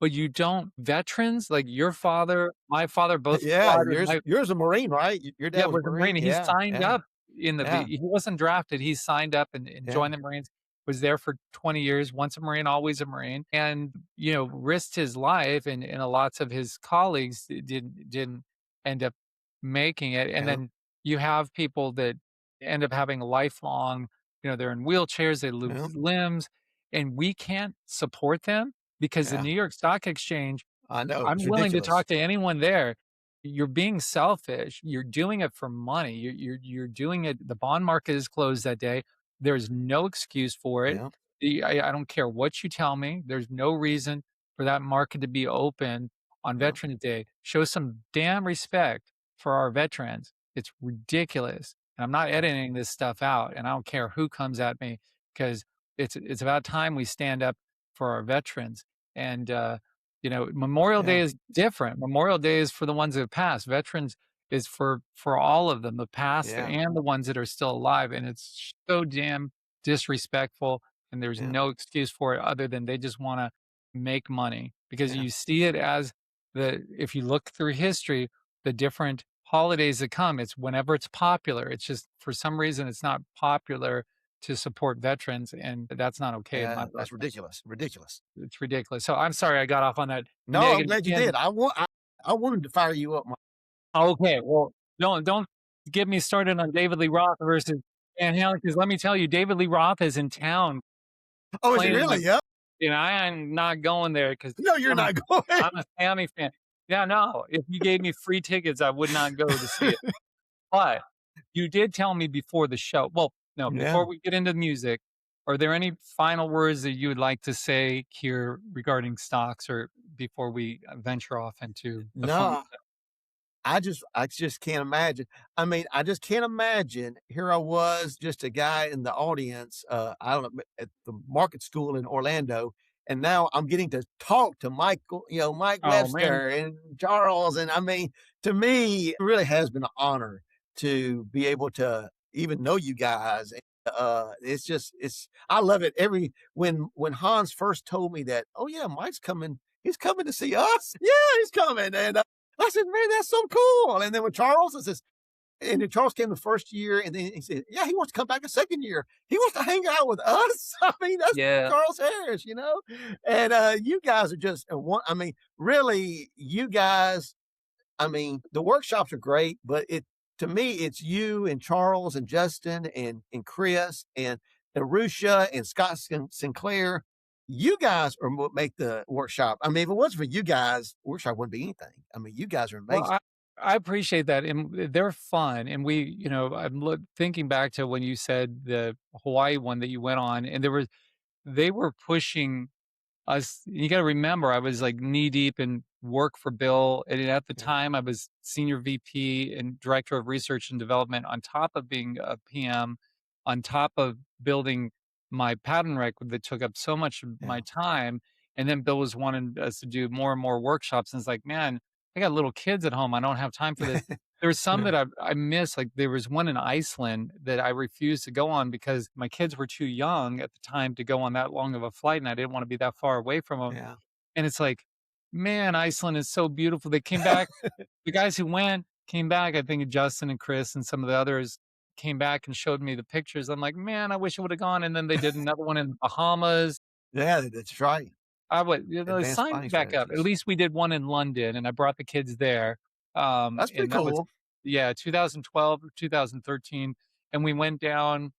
Speaker 1: but you don't veterans, like your father, my father, both
Speaker 2: Yeah,
Speaker 1: fathers,
Speaker 2: yours a Marine, right? Your dad
Speaker 1: yeah,
Speaker 2: was a
Speaker 1: was a Marine.
Speaker 2: Marine.
Speaker 1: He
Speaker 2: Yeah,
Speaker 1: signed
Speaker 2: yeah,
Speaker 1: up in the
Speaker 2: yeah,
Speaker 1: he wasn't drafted. He signed up and
Speaker 2: yeah,
Speaker 1: joined the Marines, was there for 20 years, once a Marine, always a Marine, and, risked his life and lots of his colleagues didn't end up making it. And
Speaker 2: yeah,
Speaker 1: then you have people that end up having lifelong, they're in wheelchairs, they
Speaker 2: yeah.
Speaker 1: lose limbs, and we can't support them because the
Speaker 2: Yeah.
Speaker 1: New York Stock Exchange,
Speaker 2: I know.
Speaker 1: I'm
Speaker 2: It's
Speaker 1: willing to
Speaker 2: ridiculous.
Speaker 1: talk to anyone there. You're being selfish. You're doing it for money. You're doing it. The bond market is closed that day. There's no excuse for it.
Speaker 2: Yeah,
Speaker 1: I don't care what you tell me. There's no reason for that market to be open on
Speaker 2: yeah,
Speaker 1: Veterans Day. Show some damn respect for our veterans. It's ridiculous. And I'm not
Speaker 2: yeah,
Speaker 1: editing this stuff out, and I don't care who comes at me because it's about time we stand up for our veterans. And Memorial Day
Speaker 2: yeah,
Speaker 1: is different. Memorial Day is for the ones that have passed. Veterans is for all of them, the past
Speaker 2: yeah,
Speaker 1: and the ones that are still alive, and it's so damn disrespectful, and there's
Speaker 2: yeah,
Speaker 1: no excuse for it other than they just wanna make money, because
Speaker 2: yeah,
Speaker 1: you see it as if you look through history, the different holidays that come, it's whenever it's popular. It's just for some reason, it's not popular to support veterans, and that's not okay in my
Speaker 2: yeah.
Speaker 1: book.
Speaker 2: That's ridiculous. Ridiculous.
Speaker 1: It's ridiculous. So I'm sorry I got off on that
Speaker 2: No, I'm
Speaker 1: negative
Speaker 2: glad you did.
Speaker 1: tangent.
Speaker 2: I wanted to fire you up.
Speaker 1: Okay, well, don't get me started on David Lee Roth versus Van Halen, because let me tell you, David Lee Roth is in town
Speaker 2: Oh, is he
Speaker 1: playing
Speaker 2: really? Yeah.
Speaker 1: I am not going there because
Speaker 2: No, you're
Speaker 1: I'm a
Speaker 2: not going.
Speaker 1: I'm a Sammy fan. Yeah, no, if you gave me free tickets, I would not go to see it. But you did tell me before the show, well, no,
Speaker 2: Yeah.
Speaker 1: before we get into the music, are there any final words that you would like to say here regarding stocks, or before we venture off into the fun
Speaker 2: No, I just can't imagine. I mean, I just can't imagine. Here I was, just a guy in the audience, I don't know, at the market school in Orlando, and now I'm getting to talk to Mike
Speaker 1: Oh, man.
Speaker 2: Webster and Charles, and I mean, to me, it really has been an honor to be able to even know you guys. It's I love it. When Hans first told me that, "Oh, yeah, Mike's coming. He's coming to see us." Yeah, he's coming, and I said, "Man, that's so cool." And then when Charles says, and then Charles came the first year, and then he said, "Yeah, he wants to come back a second year. He wants to hang out with us." I mean, that's
Speaker 1: Yeah.
Speaker 2: Charles Harris. And you guys are just one. I mean, really, you guys. I mean, the workshops are great, but to me, it's you and Charles and Justin and Chris and Arusha and Scott Sinclair. You guys are what make the workshop. I mean, if it wasn't for you guys, workshop wouldn't be anything. I mean, you guys are
Speaker 1: Well,
Speaker 2: amazing.
Speaker 1: I appreciate that, and they're fun, and I'm thinking back to when you said the Hawaii one that you went on, and they were pushing us. You gotta remember, I was, like, knee deep in work for Bill, and at the
Speaker 2: Yeah,
Speaker 1: time, I was senior VP and director of research and development on top of being a PM, on top of building my patent rec that took up so much of my
Speaker 2: yeah,
Speaker 1: time, and then Bill was wanting us to do more and more workshops, and it's like, "Man, I got little kids at home, I don't have time for this." There was some
Speaker 2: yeah,
Speaker 1: that I missed, like, there was one in Iceland that I refused to go on because my kids were too young at the time to go on that long of a flight, and I didn't wanna be that far away from them.
Speaker 2: yeah.
Speaker 1: And it's like, man, Iceland is so beautiful. They came back, the guys who went came back, I think Justin and Chris and some of the others came back and showed me the pictures. I'm like, "Man, I wish I would've gone." And then they did another one in the Bahamas.
Speaker 2: Yeah, that's right.
Speaker 1: I would,
Speaker 2: Advanced
Speaker 1: sign me
Speaker 2: planning
Speaker 1: back up. At
Speaker 2: strategies.
Speaker 1: least we did one in London, and I brought the kids there.
Speaker 2: That's pretty
Speaker 1: And that was,
Speaker 2: cool.
Speaker 1: yeah, 2012 or 2013, and we went down,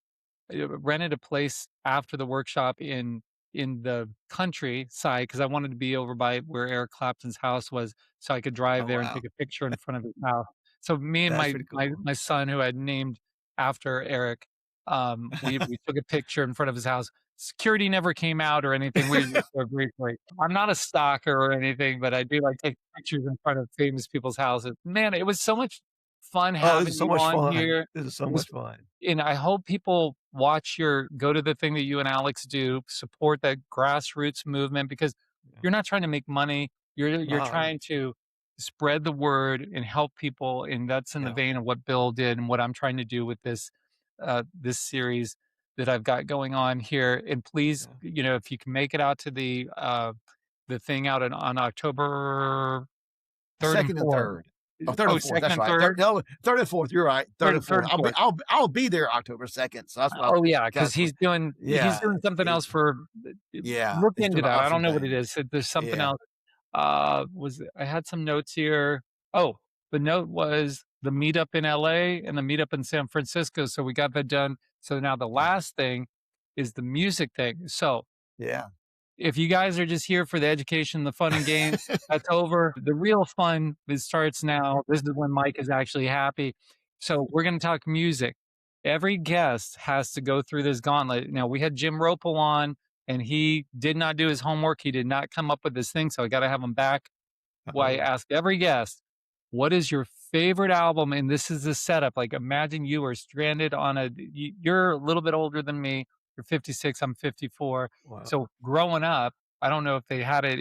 Speaker 1: rented a place after the workshop in in the countryside because I wanted to be over by where Eric Clapton's house was, so I could drive
Speaker 2: Oh,
Speaker 1: there and
Speaker 2: wow.
Speaker 1: take a picture in front of his house. So me and
Speaker 2: That's
Speaker 1: my
Speaker 2: pretty
Speaker 1: my
Speaker 2: cool.
Speaker 1: my son, who I'd named after Eric, we took a picture in front of his house. Security never came out or anything. We were just there briefly. I'm not a stalker or anything, but I do like take pictures in front of famous people's houses. Man, it was so much fun
Speaker 2: Oh, this
Speaker 1: having
Speaker 2: is so
Speaker 1: you
Speaker 2: much
Speaker 1: on
Speaker 2: fun.
Speaker 1: here.
Speaker 2: This is so
Speaker 1: It was
Speaker 2: much fun.
Speaker 1: and I hope people go to the thing that you and Alex do, support that grassroots movement because
Speaker 2: Yeah.
Speaker 1: you're not trying to make money. You're
Speaker 2: No,
Speaker 1: trying to spread the word and help people, and that's in the
Speaker 2: yeah,
Speaker 1: vein of what Bill did and what I'm trying to do with this series that I've got going on here. And please,
Speaker 2: yeah.
Speaker 1: if you can make it out to the thing out on October 3rd and
Speaker 2: 2nd and
Speaker 1: 4th.
Speaker 2: 3rd. Oh, 3rd
Speaker 1: Oh,
Speaker 2: and 4th,
Speaker 1: 2nd
Speaker 2: that's
Speaker 1: and
Speaker 2: right. 3rd
Speaker 1: 3rd?
Speaker 2: no, 3rd and 4th, you're right, 3rd
Speaker 1: 3rd,
Speaker 2: and 4th.
Speaker 1: 3rd and 4th.
Speaker 2: I'll be there October 2nd, so that's why
Speaker 1: Oh, yeah, because
Speaker 2: that's what
Speaker 1: he's
Speaker 2: yeah,
Speaker 1: doing something
Speaker 2: it
Speaker 1: else for
Speaker 2: yeah,
Speaker 1: look
Speaker 2: he's
Speaker 1: into
Speaker 2: doing an
Speaker 1: that. I
Speaker 2: auction
Speaker 1: don't know what it
Speaker 2: thing.
Speaker 1: is. There's something
Speaker 2: Yeah,
Speaker 1: else. I had some notes here. Oh, the note was the meetup in LA and the meetup in San Francisco. So we got that done. So now the
Speaker 2: yeah,
Speaker 1: last thing is the music thing. So
Speaker 2: yeah.
Speaker 1: if you guys are just here for the education, the fun and games, that's over. The real fun starts now. This is when Mike is actually happy. So we're going to talk music. Every guest has to go through this gauntlet. Now we had Jim Ropel on, and he did not do his homework. He did not come up with this thing, so I got to have him back. Well, I
Speaker 2: Oh,
Speaker 1: ask every guest, what is your favorite album? And this is the setup. Like, imagine you are stranded on you're a little bit older than me. You're 56, I'm 54.
Speaker 2: wow.
Speaker 1: So growing up, I don't know if they had it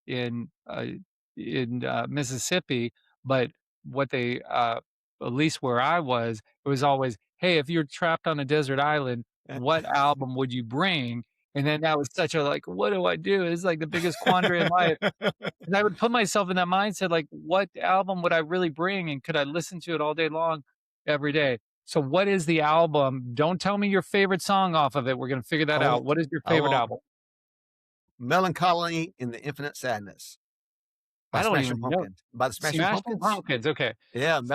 Speaker 1: in uh, Mississippi, but what at least where I was, it was always, hey, if you're trapped on a desert island, what album would you bring? And then that was such a like, what do I do? It's like the biggest quandary in life. And I would put myself in that mindset, like, what album would I really bring? And could I listen to it all day long, every day? So what is the album? Don't tell me your favorite song off of it. We're gonna figure that out.
Speaker 2: Hold
Speaker 1: What is your
Speaker 2: hold
Speaker 1: favorite
Speaker 2: on.
Speaker 1: album?
Speaker 2: Melancholy in the Infinite Sadness by
Speaker 1: I don't
Speaker 2: Smashing
Speaker 1: even know.
Speaker 2: Pumpkins. By the Smashing
Speaker 1: Smashing
Speaker 2: Pumpkins?
Speaker 1: Pumpkins. Okay.
Speaker 2: Yeah,
Speaker 1: Okay.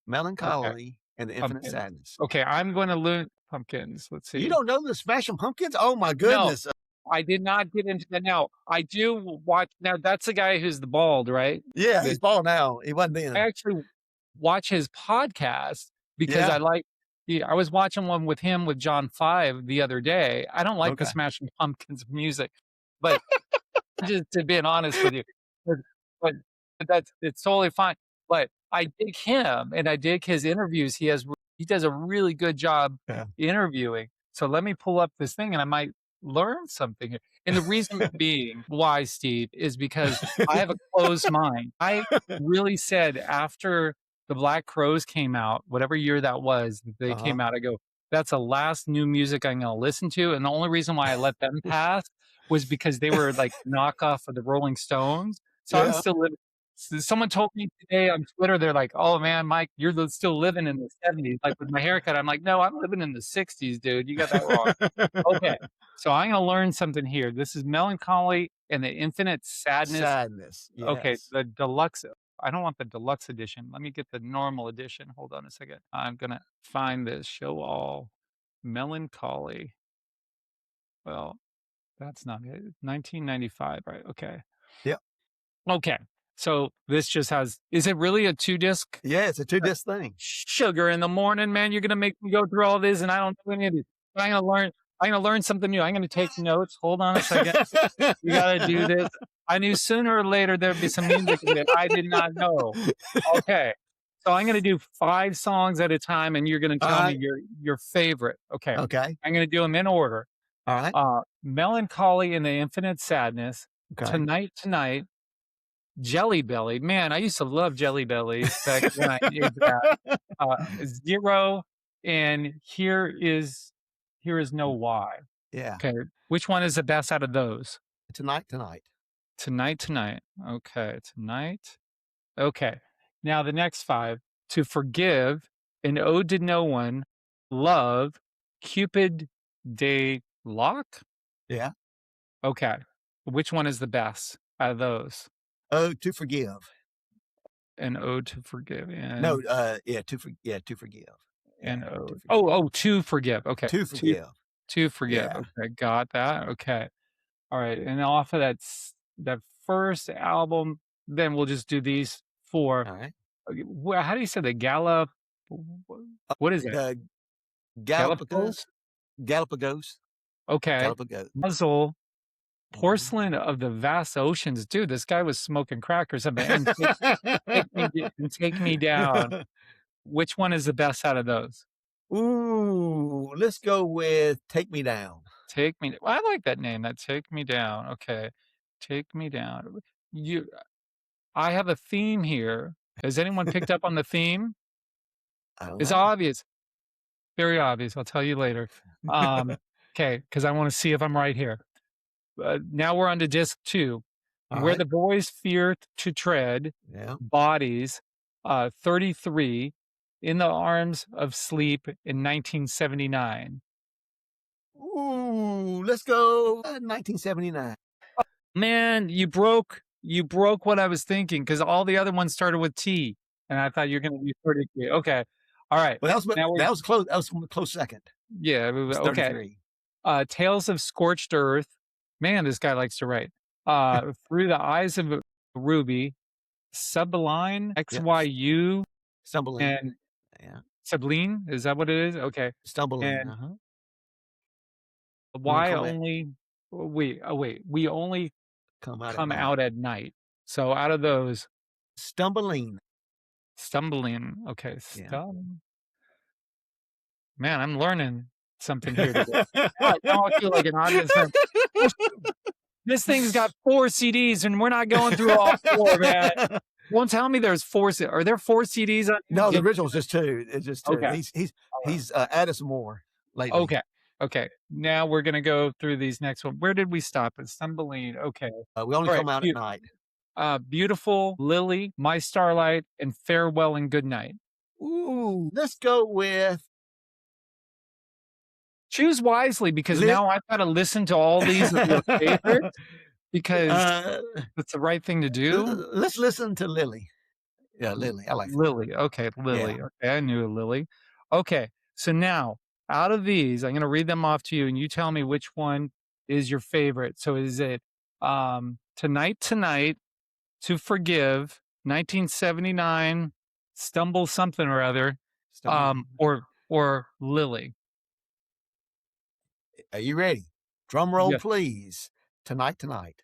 Speaker 2: Melancholy and the Infinite
Speaker 1: Pumpkins.
Speaker 2: Sadness.
Speaker 1: Okay, I'm gonna learn Pumpkins. Let's
Speaker 2: You
Speaker 1: see.
Speaker 2: don't know the Smashing Pumpkins? Oh my
Speaker 1: No,
Speaker 2: goodness.
Speaker 1: I did not get into that. Now, I do watch now that's the guy who's the bald, right?
Speaker 2: Yeah,
Speaker 1: The
Speaker 2: he's bald now. He wasn't
Speaker 1: I
Speaker 2: then.
Speaker 1: actually watch his podcast because
Speaker 2: Yeah,
Speaker 1: I was watching one with him with John 5 the other day. I don't like the
Speaker 2: okay.
Speaker 1: Smashing Pumpkins music, but just to being honest with you, but but that's it's totally fine. But I dig him and I dig his interviews. He does a really good job
Speaker 2: Yeah.
Speaker 1: interviewing. So let me pull up this thing and I might learn something here. And the reason being why, Steve, is because I have a closed mind. I really said after the Black Crows came out, whatever year that was, that they
Speaker 2: Uh-huh.
Speaker 1: came out, I go, that's the last new music I'm gonna listen to. And the only reason why I let them pass was because they were like knockoff of the Rolling Stones. So I'm
Speaker 2: Yeah.
Speaker 1: still living. Someone told me today on Twitter, they're like, "Oh man, Mike, you're still living in the '70s." Like with my haircut, I'm like, "No, I'm living in the '60s, dude. You got that wrong." Okay, so I'm gonna learn something here. This is Melancholy and the Infinite Sadness.
Speaker 2: Sadness.
Speaker 1: Okay,
Speaker 2: Yes.
Speaker 1: the deluxe. I don't want the deluxe edition. Let me get the normal edition. Hold on a second. I'm gonna find this. Show all. Melancholy. Well, that's not it. 1995, right? Okay.
Speaker 2: Yep.
Speaker 1: Okay. So this just has is it really a 2 disc?
Speaker 2: Yeah, it's a 2 disc thing.
Speaker 1: Sugar in the morning, man, you're gonna make me go through all this and I don't do any of this. But I'm gonna learn something new. I'm gonna take notes. Hold on a second. We gotta do this. I knew sooner or later there'd be some music that I did not know. Okay. So I'm gonna do 5 songs at a time and you're gonna tell me
Speaker 2: Alright.
Speaker 1: your favorite. Okay.
Speaker 2: Okay.
Speaker 1: I'm gonna do them in order.
Speaker 2: Alright.
Speaker 1: Melancholy and the Infinite Sadness,
Speaker 2: Okay.
Speaker 1: Tonight Tonight, Jelly Belly. Man, I used to love Jelly Belly back when I did that. Zero, and Here Is No Why.
Speaker 2: Yeah.
Speaker 1: Okay, which one is the best out of those?
Speaker 2: Tonight.
Speaker 1: Tonight Tonight. Okay, Tonight. Okay. Now the next 5, To Forgive, An Ode to No One, Love, Cupid de Lock?
Speaker 2: Yeah.
Speaker 1: Okay. Which one is the best out of those?
Speaker 2: Oh, to forgive.
Speaker 1: An Ode to Forgive
Speaker 2: No,
Speaker 1: and
Speaker 2: yeah, to forgive.
Speaker 1: an
Speaker 2: Yeah, to
Speaker 1: ode.
Speaker 2: forgive.
Speaker 1: Oh, To Forgive. Okay.
Speaker 2: To
Speaker 1: To
Speaker 2: forgive.
Speaker 1: To Forgive.
Speaker 2: Yeah.
Speaker 1: Okay, got that. Okay. All right. And off of that first album, then we'll just do these 4.
Speaker 2: All right.
Speaker 1: Okay, how do you say the what is it?
Speaker 2: The
Speaker 1: Galapagos?
Speaker 2: Galapagos, Galapagos,
Speaker 1: Okay.
Speaker 2: Galapagos.
Speaker 1: Muzzle,
Speaker 2: Mhm.
Speaker 1: Porcelain of the Vast Oceans. Dude, this guy was smoking crack or something. And Take Me Down. Which one is the best out of those?
Speaker 2: Ooh, let's go with Take Me Down.
Speaker 1: Take Me I like that name, that Take Me Down. Okay. Take Me Down. You I have a theme here. Has anyone picked up on the theme?
Speaker 2: I don't
Speaker 1: It's
Speaker 2: know.
Speaker 1: obvious, very obvious. I'll tell you later. Um, okay, because I want to see if I'm right here. Now we're on to disc 2,
Speaker 2: All
Speaker 1: Where
Speaker 2: right.
Speaker 1: the Boys Fear to Tread,
Speaker 2: Yeah.
Speaker 1: Bodies, 33, In the Arms of Sleep in 1979.
Speaker 2: Ooh, let's go 1979.
Speaker 1: Man, you broke what I was thinking because all the other ones started with T, and I thought you're gonna be 33. Okay. All right.
Speaker 2: Well,
Speaker 1: Now we're
Speaker 2: that was close. That was a close second. It
Speaker 1: yeah,
Speaker 2: was
Speaker 1: okay.
Speaker 2: 33.
Speaker 1: Tales of Scorched Earth. Man, this guy likes to write. Through the Eyes of a Ruby, Sublime,
Speaker 2: Yeah.
Speaker 1: XYU,
Speaker 2: Stumbling.
Speaker 1: and
Speaker 2: Yeah.
Speaker 1: Sublime. Is that what it is? Okay.
Speaker 2: Stumbling.
Speaker 1: And
Speaker 2: Uh-huh.
Speaker 1: why
Speaker 2: Correct.
Speaker 1: only wait, we only
Speaker 2: Come out at
Speaker 1: come
Speaker 2: night.
Speaker 1: out at night. So out of those,
Speaker 2: Stumbling.
Speaker 1: Stumbling. Okay,
Speaker 2: Yeah.
Speaker 1: man, I'm learning something here today. Now I feel like an audience member. This thing's got 4 CDs, and we're not going through all 4, man. Won't tell me there's 4 C are there 4 CDs on here?
Speaker 2: No, the
Speaker 1: Just
Speaker 2: original's just 2. It's just 2.
Speaker 1: okay, alright.
Speaker 2: He's added some more lately.
Speaker 1: Okay, okay. Now we're gonna go through these next one. Where did we stop at? Stumbling, okay.
Speaker 2: We only
Speaker 1: Alright,
Speaker 2: come out at night.
Speaker 1: Beautiful, Lily, My Starlight, and Farewell and Goodnight.
Speaker 2: Ooh, let's go with
Speaker 1: Choose wisely because
Speaker 2: Lit
Speaker 1: now I've gotta listen to all these of your favorites because
Speaker 2: uh,
Speaker 1: it's the right thing to do.
Speaker 2: let's listen to Lily. Yeah, Lily. I like that.
Speaker 1: Lily, okay,
Speaker 2: Yeah.
Speaker 1: Lily, okay, I knew a Lily. Okay, so now, out of these, I'm gonna read them off to you, and you tell me which one is your favorite. So is it, Tonight Tonight, To Forgive, 1979, Stumble Something or Other,
Speaker 2: Stumbling.
Speaker 1: or Lily?
Speaker 2: Are you ready? Drum roll,
Speaker 1: Yes.
Speaker 2: please. Tonight, tonight.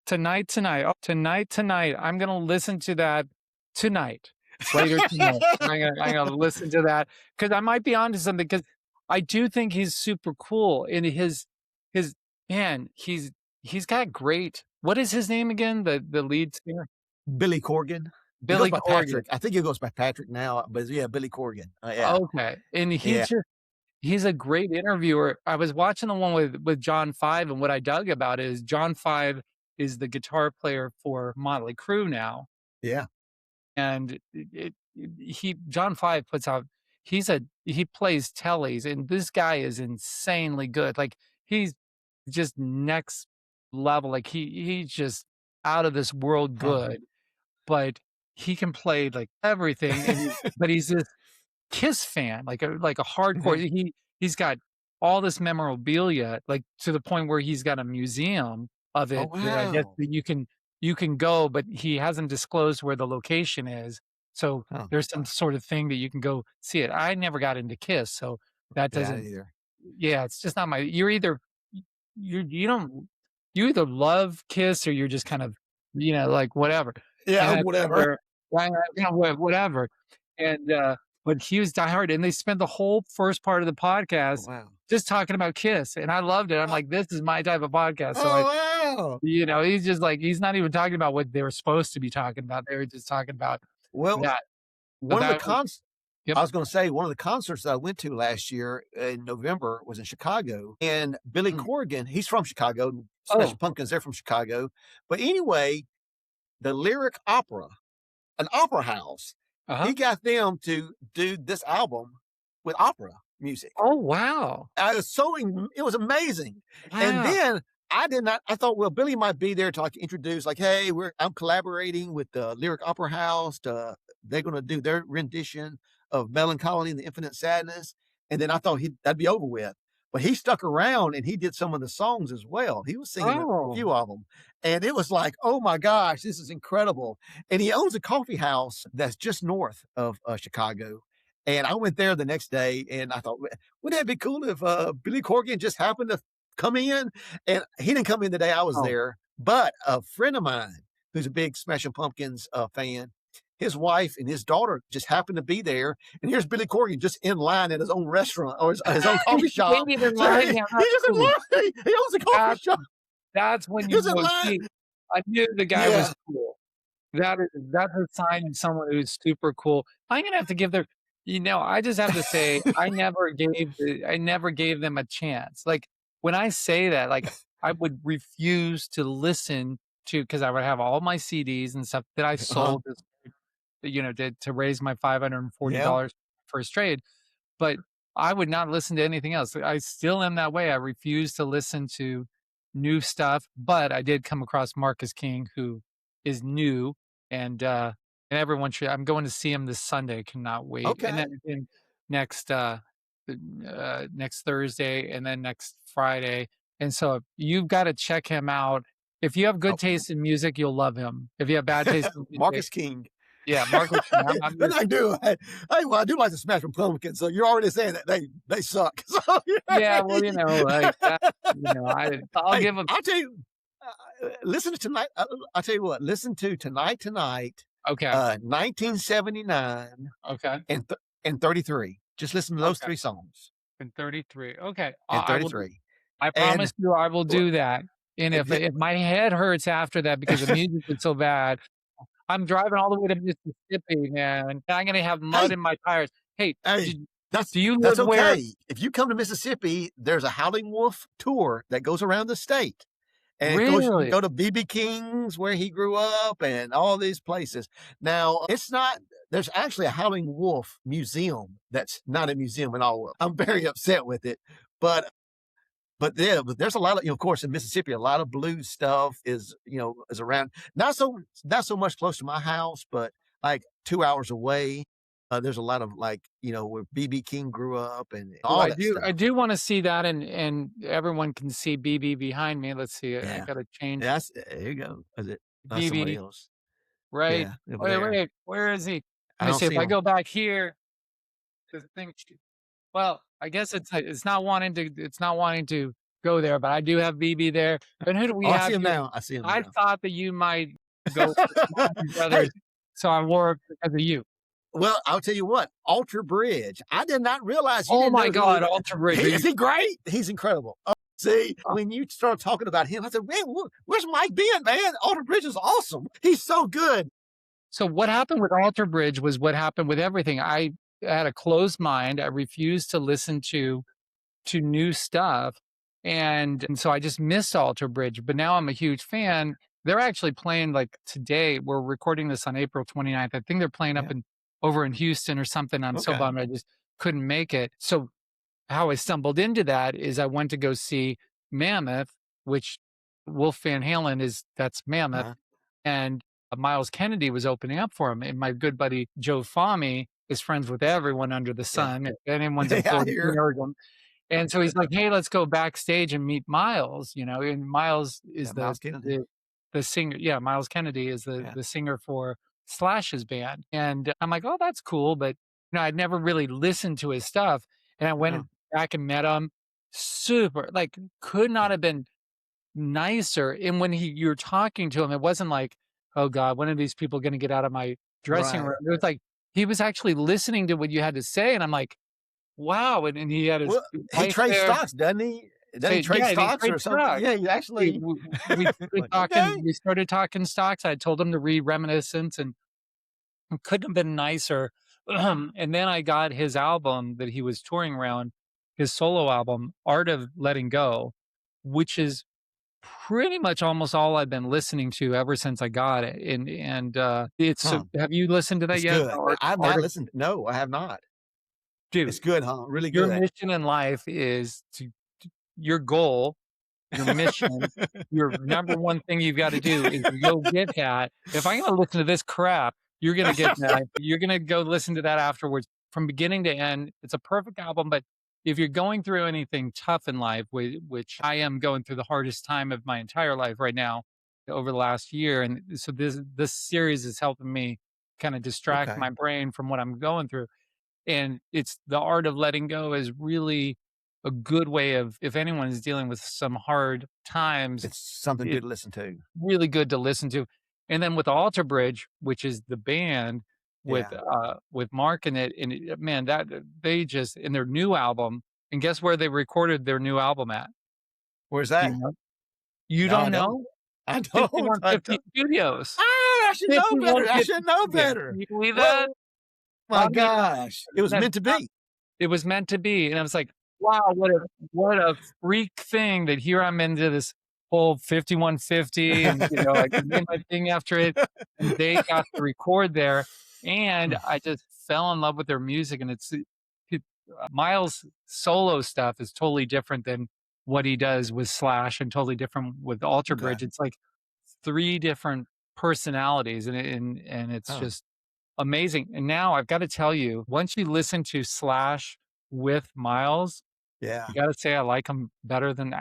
Speaker 1: Tonight Tonight, oh, Tonight Tonight, I'm gonna listen to that tonight, later tonight. I'm gonna listen to that because I might be onto something. Because I do think he's super cool in his man, he's got great what is his name again? The lead singer?
Speaker 2: Billy Corgan. He goes
Speaker 1: Billy
Speaker 2: by
Speaker 1: Corgan.
Speaker 2: Patrick. I think he goes by Patrick now, but yeah, Billy Corgan. Yeah,
Speaker 1: Okay, and
Speaker 2: yeah,
Speaker 1: he's a great interviewer. I was watching the one with John Five, and what I dug about it is John Five is the guitar player for Motley Crue now,
Speaker 2: yeah.
Speaker 1: and he John Five puts out he plays tellies, and this guy is insanely good. Like he's just next level. Like he's just out of this world
Speaker 2: Uh-huh.
Speaker 1: good, but he can play like everything. And but he's this Kiss fan, like a hardcore.
Speaker 2: Mhm.
Speaker 1: He's got all this memorabilia, like to the point where he's got a museum of
Speaker 2: Oh
Speaker 1: it that I guess
Speaker 2: wow.
Speaker 1: that you can go, but he hasn't disclosed where the location is. So
Speaker 2: Oh,
Speaker 1: there's some sort of thing that you can go see it. I never got into Kiss, so that
Speaker 2: yeah,
Speaker 1: doesn't.
Speaker 2: either.
Speaker 1: Yeah, it's just not my. You're either you don't you either love Kiss or you're just kind of like whatever. And
Speaker 2: Yeah,
Speaker 1: I think
Speaker 2: whatever.
Speaker 1: where whatever. And but he was diehard, and they spent the whole first part of the
Speaker 2: Oh
Speaker 1: podcast
Speaker 2: wow.
Speaker 1: just talking about Kiss, and I loved it. I'm
Speaker 2: Uh,
Speaker 1: like, this is my type of podcast. So I,
Speaker 2: oh wow.
Speaker 1: he's just like he's not even talking about what they were supposed to be talking about. They were just talking about
Speaker 2: Well,
Speaker 1: that. So
Speaker 2: one of the
Speaker 1: that was
Speaker 2: cons
Speaker 1: yep.
Speaker 2: I was going to say one of the concerts that I went to last year in November was in Chicago, and Billy
Speaker 1: Mm.
Speaker 2: Corgan, he's from Chicago.
Speaker 1: Oh,
Speaker 2: Special Pumpkins, they're from Chicago. But anyway, the Lyric Opera, an opera house,
Speaker 1: uh-huh.
Speaker 2: he got them to do this album with opera music.
Speaker 1: Oh, wow.
Speaker 2: It was amazing. And
Speaker 1: Wow.
Speaker 2: then I thought, well, Billy might be there to like introduce, like, hey, I'm collaborating with the Lyric Opera House. They're going to do their rendition of Melancholy and the Infinite Sadness. And then I thought that'd be over with. but he stuck around and he did some of the songs as well. He was singing a
Speaker 1: Oh,
Speaker 2: few of them, and it was like, oh my gosh, this is incredible. And he owns a coffee house that's just north of Chicago. And I went there the next day, and I thought, wouldn't that be cool if Billy Corgan just happened to come in? And he didn't come in the day I was
Speaker 1: oh.
Speaker 2: there, but a friend of mine who's a big Smashing Pumpkins fan, his wife and his daughter just happened to be there, and here's Billy Corgan just in line at his own restaurant or his own coffee shop.
Speaker 1: Waited in
Speaker 2: So
Speaker 1: line,
Speaker 2: he
Speaker 1: yeah, that's
Speaker 2: just in
Speaker 1: cool.
Speaker 2: line. He owns a coffee
Speaker 1: That
Speaker 2: shop.
Speaker 1: that's when
Speaker 2: He
Speaker 1: you
Speaker 2: was in
Speaker 1: know,
Speaker 2: line.
Speaker 1: see, I knew the guy
Speaker 2: Yeah.
Speaker 1: was cool. That's a sign of someone who's super cool. I'm gonna have to give their I just have to say, I never gave them a chance. Like, when I say that, like, I would refuse to listen to because I would have all my CDs and stuff that I
Speaker 2: Uh-huh.
Speaker 1: sold to raise my
Speaker 2: Yeah.
Speaker 1: $540 first trade. But I would not listen to anything else. I still am that way. I refuse to listen to new stuff, but I did come across Marcus King, who is new, and everyone should. I'm going to see him this Sunday. Cannot wait. And
Speaker 2: Okay.
Speaker 1: then again next next Thursday, and then next Friday. And so you've got to check him out. If you have good
Speaker 2: Okay.
Speaker 1: taste in music, you'll love him. If you have bad taste in music,
Speaker 2: Marcus King.
Speaker 1: yeah, Marcus King. I'm
Speaker 2: Then
Speaker 1: your
Speaker 2: I do. Well, I do like the Smashing Pumpkins, so you're already saying that they suck. So
Speaker 1: yeah. Well, like that. I'll
Speaker 2: hey,
Speaker 1: give him.
Speaker 2: I'll tell you. Listen to tonight. I'll tell you what. Listen to Tonight,
Speaker 1: Okay.
Speaker 2: 1979
Speaker 1: Okay.
Speaker 2: and 33. Just listen to those
Speaker 1: Okay.
Speaker 2: three songs
Speaker 1: And 33. Okay.
Speaker 2: and
Speaker 1: I will.
Speaker 2: 33.
Speaker 1: I
Speaker 2: And
Speaker 1: promise you, I will
Speaker 2: well,
Speaker 1: do that. And if
Speaker 2: yeah,
Speaker 1: if my head hurts after that because the music is so bad, I'm driving all the way to Mississippi, man. And I'm gonna have mud
Speaker 2: hey,
Speaker 1: in my tires. Hey,
Speaker 2: hey,
Speaker 1: do you
Speaker 2: that's
Speaker 1: live where?
Speaker 2: okay. If you come to Mississippi, there's a Howling Wolf tour that goes around the state. And it goes, you
Speaker 1: Really?
Speaker 2: go to BB King's where he grew up and all these places. Now, it's not, there's actually a Howling Wolf museum that's not a museum at all. I'm very upset with it. But yeah, but there's a lot of, of course, in Mississippi, a lot of blues stuff is around. Not so much close to my house, but like 2 hours away. There's a lot of where BB King grew up and
Speaker 1: Well,
Speaker 2: all
Speaker 1: I
Speaker 2: that
Speaker 1: do I
Speaker 2: stuff.
Speaker 1: do wanna see that, and everyone can see BB behind me. Let's see, I
Speaker 2: Yeah.
Speaker 1: gotta change
Speaker 2: There you go. Is it? That's somebody
Speaker 1: BB,
Speaker 2: else.
Speaker 1: right?
Speaker 2: Yeah. Over
Speaker 1: Wait,
Speaker 2: there.
Speaker 1: wait, where is he?
Speaker 2: I
Speaker 1: Let me
Speaker 2: don't
Speaker 1: see if
Speaker 2: see
Speaker 1: I
Speaker 2: him.
Speaker 1: go back here, the thing well, I guess it's not wanting to go there, but I do have BB there. And who do we
Speaker 2: Oh, I see
Speaker 1: have
Speaker 2: him
Speaker 1: here?
Speaker 2: now. I see him
Speaker 1: I
Speaker 2: now.
Speaker 1: thought that you might go for Smoky Brothers,
Speaker 2: Hey,
Speaker 1: so I wore it because of you.
Speaker 2: well, I'll tell you what, Alter Bridge. I did not realize you
Speaker 1: Oh
Speaker 2: didn't
Speaker 1: my
Speaker 2: know who
Speaker 1: god, Alter Bridge, are
Speaker 2: is
Speaker 1: you
Speaker 2: he great? He's incredible. See,
Speaker 1: uh,
Speaker 2: when you start talking about him, I said, man, where's Mike been, man? Alter Bridge is awesome. He's so good.
Speaker 1: so what happened with Alter Bridge was what happened with everything. I had a closed mind. I refused to listen to new stuff, and so I just missed Alter Bridge, but now I'm a huge fan. They're actually playing, like, today. We're recording this on April 29th. I think they're playing up
Speaker 2: Yeah.
Speaker 1: in over in Houston or something. I'm so
Speaker 2: Okay.
Speaker 1: bummed I just couldn't make it. So how I stumbled into that is I went to go see Mammoth, which Wolf Van Halen that's Mammoth,
Speaker 2: Uh-huh.
Speaker 1: and Miles Kennedy was opening up for him. And my good buddy Joe Fahmy is friends with everyone under the
Speaker 2: Yeah.
Speaker 1: sun. If anyone's in
Speaker 2: Yeah, I
Speaker 1: Florida,
Speaker 2: hear.
Speaker 1: and so he's like, "Hey, let's go backstage and meet Miles," and Miles
Speaker 2: Yeah,
Speaker 1: is
Speaker 2: Miles Kennedy.
Speaker 1: the singer. Yeah, Miles Kennedy is
Speaker 2: Yeah.
Speaker 1: the singer for Slash's band. And I'm like, "Oh, that's cool," but I'd never really listened to his stuff. And I went
Speaker 2: Uh-huh.
Speaker 1: back and met him. Super, like, could not
Speaker 2: Yeah.
Speaker 1: have been nicer. And when you're talking to him, it wasn't like, "Oh God, when are these people gonna get out of my dressing room?"
Speaker 2: Right.
Speaker 1: It was like he was actually listening to what you had to say, and I'm like, "Wow." And he had his
Speaker 2: Well, he
Speaker 1: wife
Speaker 2: trades
Speaker 1: there.
Speaker 2: stocks, doesn't he? Doesn't
Speaker 1: So
Speaker 2: he trade
Speaker 1: yeah, and he
Speaker 2: stocks or
Speaker 1: trades
Speaker 2: something?
Speaker 1: stocks.
Speaker 2: Yeah, you
Speaker 1: We
Speaker 2: actually
Speaker 1: we we started
Speaker 2: like, okay.
Speaker 1: talking stocks. I told him to read Reminiscence, and it couldn't have been nicer. And then I got his album that he was touring around, his solo album, Art of Letting Go, which is pretty much almost all I've been listening to ever since I got it. And it's
Speaker 2: Huh.
Speaker 1: have you listened to that
Speaker 2: It's
Speaker 1: yet?
Speaker 2: good. I've
Speaker 1: Art
Speaker 2: not
Speaker 1: of
Speaker 2: listened. No, I have not. It's
Speaker 1: Dude,
Speaker 2: good, huh? Really
Speaker 1: your
Speaker 2: good.
Speaker 1: mission in life is your goal, your mission, your number one thing you've got to do is to go get that. If I'm gonna listen to this crap, you're gonna get that. You're gonna go listen to that afterwards from beginning to end. It's a perfect album, but if you're going through anything tough in life, which I am going through the hardest time of my entire life right now over the last year, and so this series is helping me kind of distract
Speaker 2: Okay.
Speaker 1: my brain from what I'm going through. And it's the art of letting go is really a good way of, if anyone is dealing with some hard times,
Speaker 2: It's something good
Speaker 1: it's
Speaker 2: to listen to.
Speaker 1: really good to listen to. And then with Alter Bridge, which is the band
Speaker 2: Yeah.
Speaker 1: with Mark in it, and man, that they just in their new album, and guess where they recorded their new album at?
Speaker 2: Where's
Speaker 1: Do you
Speaker 2: that?
Speaker 1: know? You
Speaker 2: No, I
Speaker 1: don't
Speaker 2: don't.
Speaker 1: know?
Speaker 2: I don't. I
Speaker 1: 5150
Speaker 2: don't.
Speaker 1: Studios.
Speaker 2: Ah, I should know better. I
Speaker 1: 5150
Speaker 2: should know
Speaker 1: Studios.
Speaker 2: better.
Speaker 1: Can you believe
Speaker 2: Well,
Speaker 1: that?
Speaker 2: my
Speaker 1: I mean,
Speaker 2: gosh. It was
Speaker 1: that
Speaker 2: meant to be.
Speaker 1: it was meant to be, and I was like, "Wow, what a freak thing that here I'm into this whole 5150 and, I could name my thing after it, and they got to record there, and I just fell in love with their music, and it Miles' solo stuff is totally different than what he does with Slash and totally different with Alter
Speaker 2: Okay.
Speaker 1: Bridge. It's like 3 different personalities, and it's
Speaker 2: Oh,
Speaker 1: just amazing. And now I've got to tell you, once you listen to Slash with Miles,
Speaker 2: yeah.
Speaker 1: you got to say I like him better than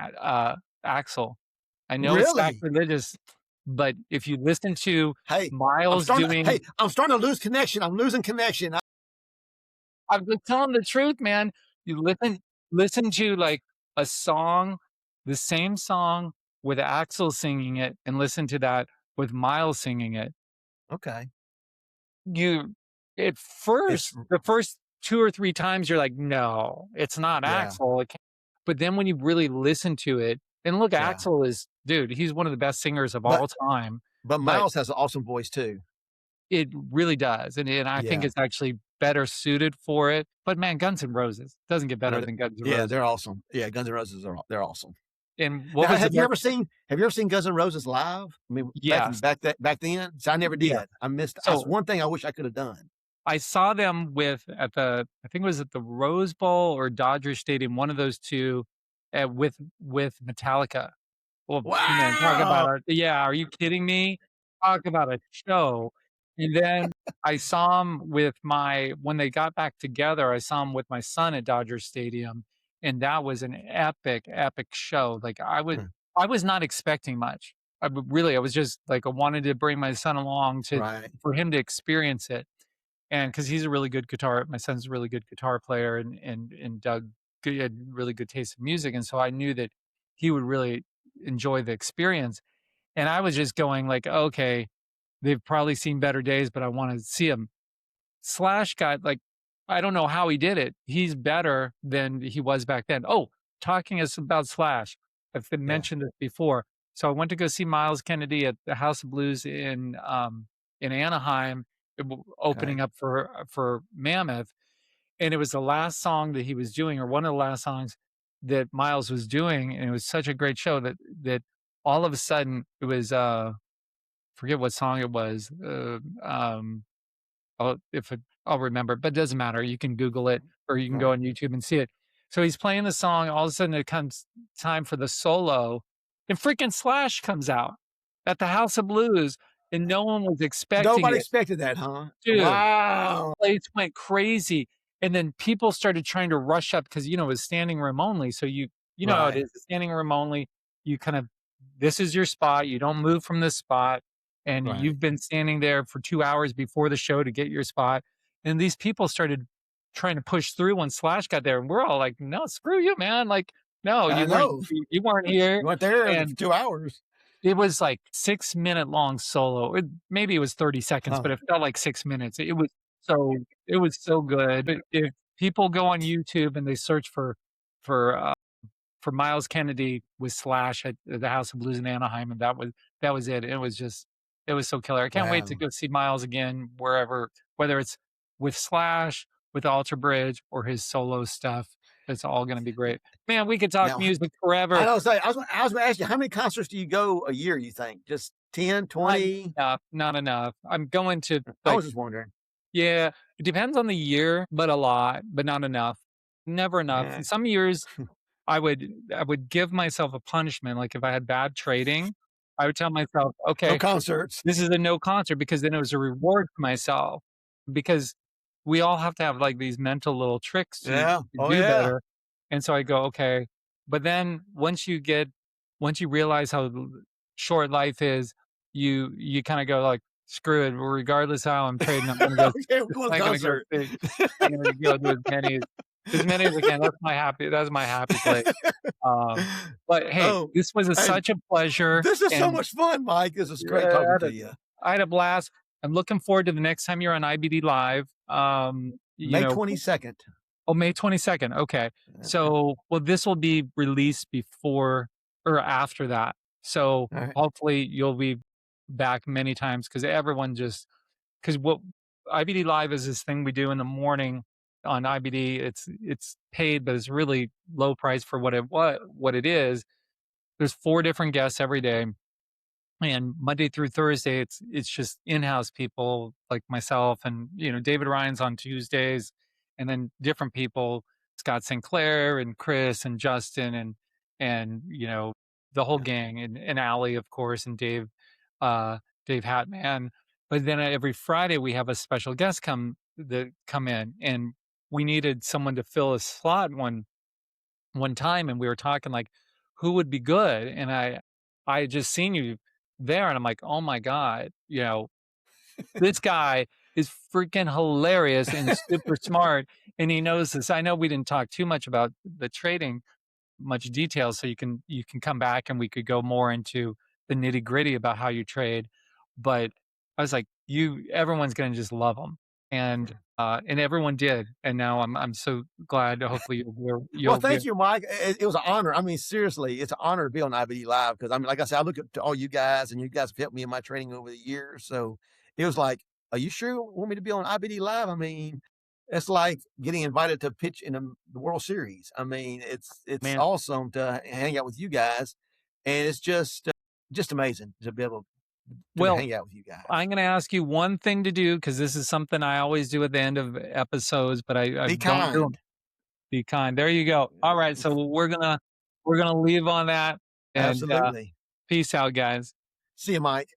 Speaker 1: Axel. I know it's
Speaker 2: Really?
Speaker 1: sacrilegious, but if you listen to
Speaker 2: Hey,
Speaker 1: Miles doing,
Speaker 2: I'm starting to lose connection. I'm losing connection.
Speaker 1: I'm just telling the truth, man. You listen to like a song, the same song with Axel singing it, and listen to that with Miles singing it.
Speaker 2: Okay.
Speaker 1: You at
Speaker 2: It's
Speaker 1: first, the first 2 or 3 times, you're like, "No, it's not
Speaker 2: yeah.
Speaker 1: Axel, it can't." But then when you really listen to it, and look,
Speaker 2: Yeah.
Speaker 1: Axel is dude, he's one of the best singers of
Speaker 2: But
Speaker 1: all time,
Speaker 2: but
Speaker 1: but
Speaker 2: Miles has an awesome voice too.
Speaker 1: it really does, and I think
Speaker 2: Yeah.
Speaker 1: it's actually better suited for it. But man, Guns N' Roses doesn't get
Speaker 2: No,
Speaker 1: better than Guns N'
Speaker 2: yeah,
Speaker 1: Roses.
Speaker 2: they're awesome. Yeah, Guns N' Roses they're awesome.
Speaker 1: And what
Speaker 2: Now,
Speaker 1: was the best?
Speaker 2: have you ever seen Guns N' Roses live? I mean,
Speaker 1: Yes,
Speaker 2: back then? So I never
Speaker 1: yeah.
Speaker 2: did. I missed that's
Speaker 1: So
Speaker 2: one thing I wish I could have done.
Speaker 1: I saw them I think it was at the Rose Bowl or Dodger Stadium, one of those 2, with Metallica. Well, man, talk about
Speaker 2: Wow!
Speaker 1: yeah, are you kidding me? Talk about a show. And then I saw him when they got back together, I saw him with my son at Dodger Stadium, and that was an epic, epic show. Like,
Speaker 2: Hmm,
Speaker 1: I was not expecting much. I was just like, I wanted to bring my son along
Speaker 2: right.
Speaker 1: for him to experience it. And because he's a really good my son's a really good guitar player, and Doug had really good taste in music, and so I knew that he would really enjoy the experience. And I was just going like, okay, they've probably seen better days, but I want to see him. Slash got like, I don't know how he did it. He's better than he was back then. Oh, talking us about Slash. I've been
Speaker 2: Yeah,
Speaker 1: mentioned this before. So I went to go see Miles Kennedy at the House of Blues in Anaheim,
Speaker 2: okay.
Speaker 1: opening up for Mammoth, and it was the last song that he was doing, or one of the last songs that Miles was doing, and it was such a great show that all of a sudden it was forget what song it was. I'll remember, but it doesn't matter. You can Google it or you can go
Speaker 2: Right.
Speaker 1: on YouTube and see it. So he's playing the song. All of a sudden, it comes time for the solo, and freaking Slash comes out at the House of Blues, and no one was expecting
Speaker 2: Nobody
Speaker 1: it,
Speaker 2: expected that, huh?
Speaker 1: dude.
Speaker 2: Wow!
Speaker 1: Place went crazy, and then people started trying to rush up because it was standing room only. So you know how it
Speaker 2: Right,
Speaker 1: is, standing room only. You kind of this is your spot. You don't move from this spot, and
Speaker 2: right.
Speaker 1: you've been standing there for 2 hours before the show to get your spot. And these people started trying to push through when Slash got there, and we're all like, "No, screw you, man! Like, no,
Speaker 2: I know.
Speaker 1: you weren't here."
Speaker 2: You weren't there for
Speaker 1: And
Speaker 2: 2 hours.
Speaker 1: it was like 6-minute long solo. Maybe it was 30 seconds,
Speaker 2: Huh.
Speaker 1: but it felt like 6 minutes. So it was so good. But if people go on YouTube and they search for, uh, for Miles Kennedy with Slash at the House of Blues in Anaheim, and that was it. It was so killer. I can't wait to
Speaker 2: Wow.
Speaker 1: go see Miles again wherever, whether it's with Slash, with Alter Bridge, or his solo stuff. It's all gonna be great. Man, we could talk
Speaker 2: Now,
Speaker 1: music
Speaker 2: I
Speaker 1: forever.
Speaker 2: don't say I was gonna ask you, how many concerts do you go a year, you think? Just 10,
Speaker 1: Not
Speaker 2: 20?
Speaker 1: enough, not enough. I'm going to,
Speaker 2: I
Speaker 1: like,
Speaker 2: was just wondering.
Speaker 1: yeah, it depends on the year, but a lot, but not enough. Never enough.
Speaker 2: Yeah.
Speaker 1: Some years I would give myself a punishment, like, if I had bad trading, I would tell myself,
Speaker 2: No
Speaker 1: "Okay,
Speaker 2: concerts.
Speaker 1: this is a no concert," because then it was a reward for myself, because we all have to have, like, these mental little tricks
Speaker 2: Yeah.
Speaker 1: to
Speaker 2: Oh,
Speaker 1: do
Speaker 2: yeah.
Speaker 1: better. And so I go, okay. But then once you realize how short life is, you kind of go like, screw it. Regardless how I'm trading, I'm gonna go.
Speaker 2: Okay, we're going to
Speaker 1: I'm
Speaker 2: the
Speaker 1: gonna go
Speaker 2: concert.
Speaker 1: see. I'm gonna go do as many as I can. That's my happy place. But hey,
Speaker 2: Oh,
Speaker 1: this was
Speaker 2: hey,
Speaker 1: such a pleasure,
Speaker 2: this is so
Speaker 1: and
Speaker 2: much fun, Mike. This is great
Speaker 1: yeah,
Speaker 2: talking to you.
Speaker 1: I had a blast. I'm looking forward to the next time you're on IBD Live. You
Speaker 2: May
Speaker 1: know,
Speaker 2: 22nd.
Speaker 1: oh, May 22nd. Okay.
Speaker 2: Uh-huh.
Speaker 1: So, well, this will be released before or after that. So
Speaker 2: All right.
Speaker 1: hopefully you'll be back many times because everyone just, because what IBD Live is this thing we do in the morning on IBD. It's paid, but it's really low price for what it is. There's 4 different guests every day, and Monday through Thursday, it's just in-house people like myself, and David Ryan's on Tuesdays, and then different people, Scott Sinclair and Chris and Justin and the whole
Speaker 2: Yeah.
Speaker 1: gang, and Allie, of course, and Dave Hatman. But then every Friday we have a special guest come in, and we needed someone to fill a slot one time, and we were talking like who would be good, and I had just seen you there, and I'm like, oh my god, this guy is freaking hilarious and super smart, and he knows this. I know we didn't talk too much about the trading much detail, so you can come back and we could go more into the nitty gritty about how you trade. But I was like, everyone's gonna just love him, and everyone did, and now I'm so glad. Hopefully
Speaker 2: Well,
Speaker 1: you'll be.
Speaker 2: thank you, Mike. It was an honor. I mean, seriously, it's an honor to be on IBD Live because I mean, like I said, I look up to all you guys, and you guys have helped me in my training over the years. So it was like, are you sure you want me to be on IBD Live? I mean, it's like getting invited to pitch in the World Series. I mean, it's
Speaker 1: Man,
Speaker 2: awesome to hang out with you guys, and it's just amazing to be able to
Speaker 1: well,
Speaker 2: hang out with you guys.
Speaker 1: I'm going to ask you one thing to do because this is something I always do at the end of episodes, but I
Speaker 2: Be
Speaker 1: don't do them.
Speaker 2: kind.
Speaker 1: Be kind. There you go. All right, so we're gonna leave on that, and
Speaker 2: Absolutely.
Speaker 1: peace out, guys.
Speaker 2: See you, Mike.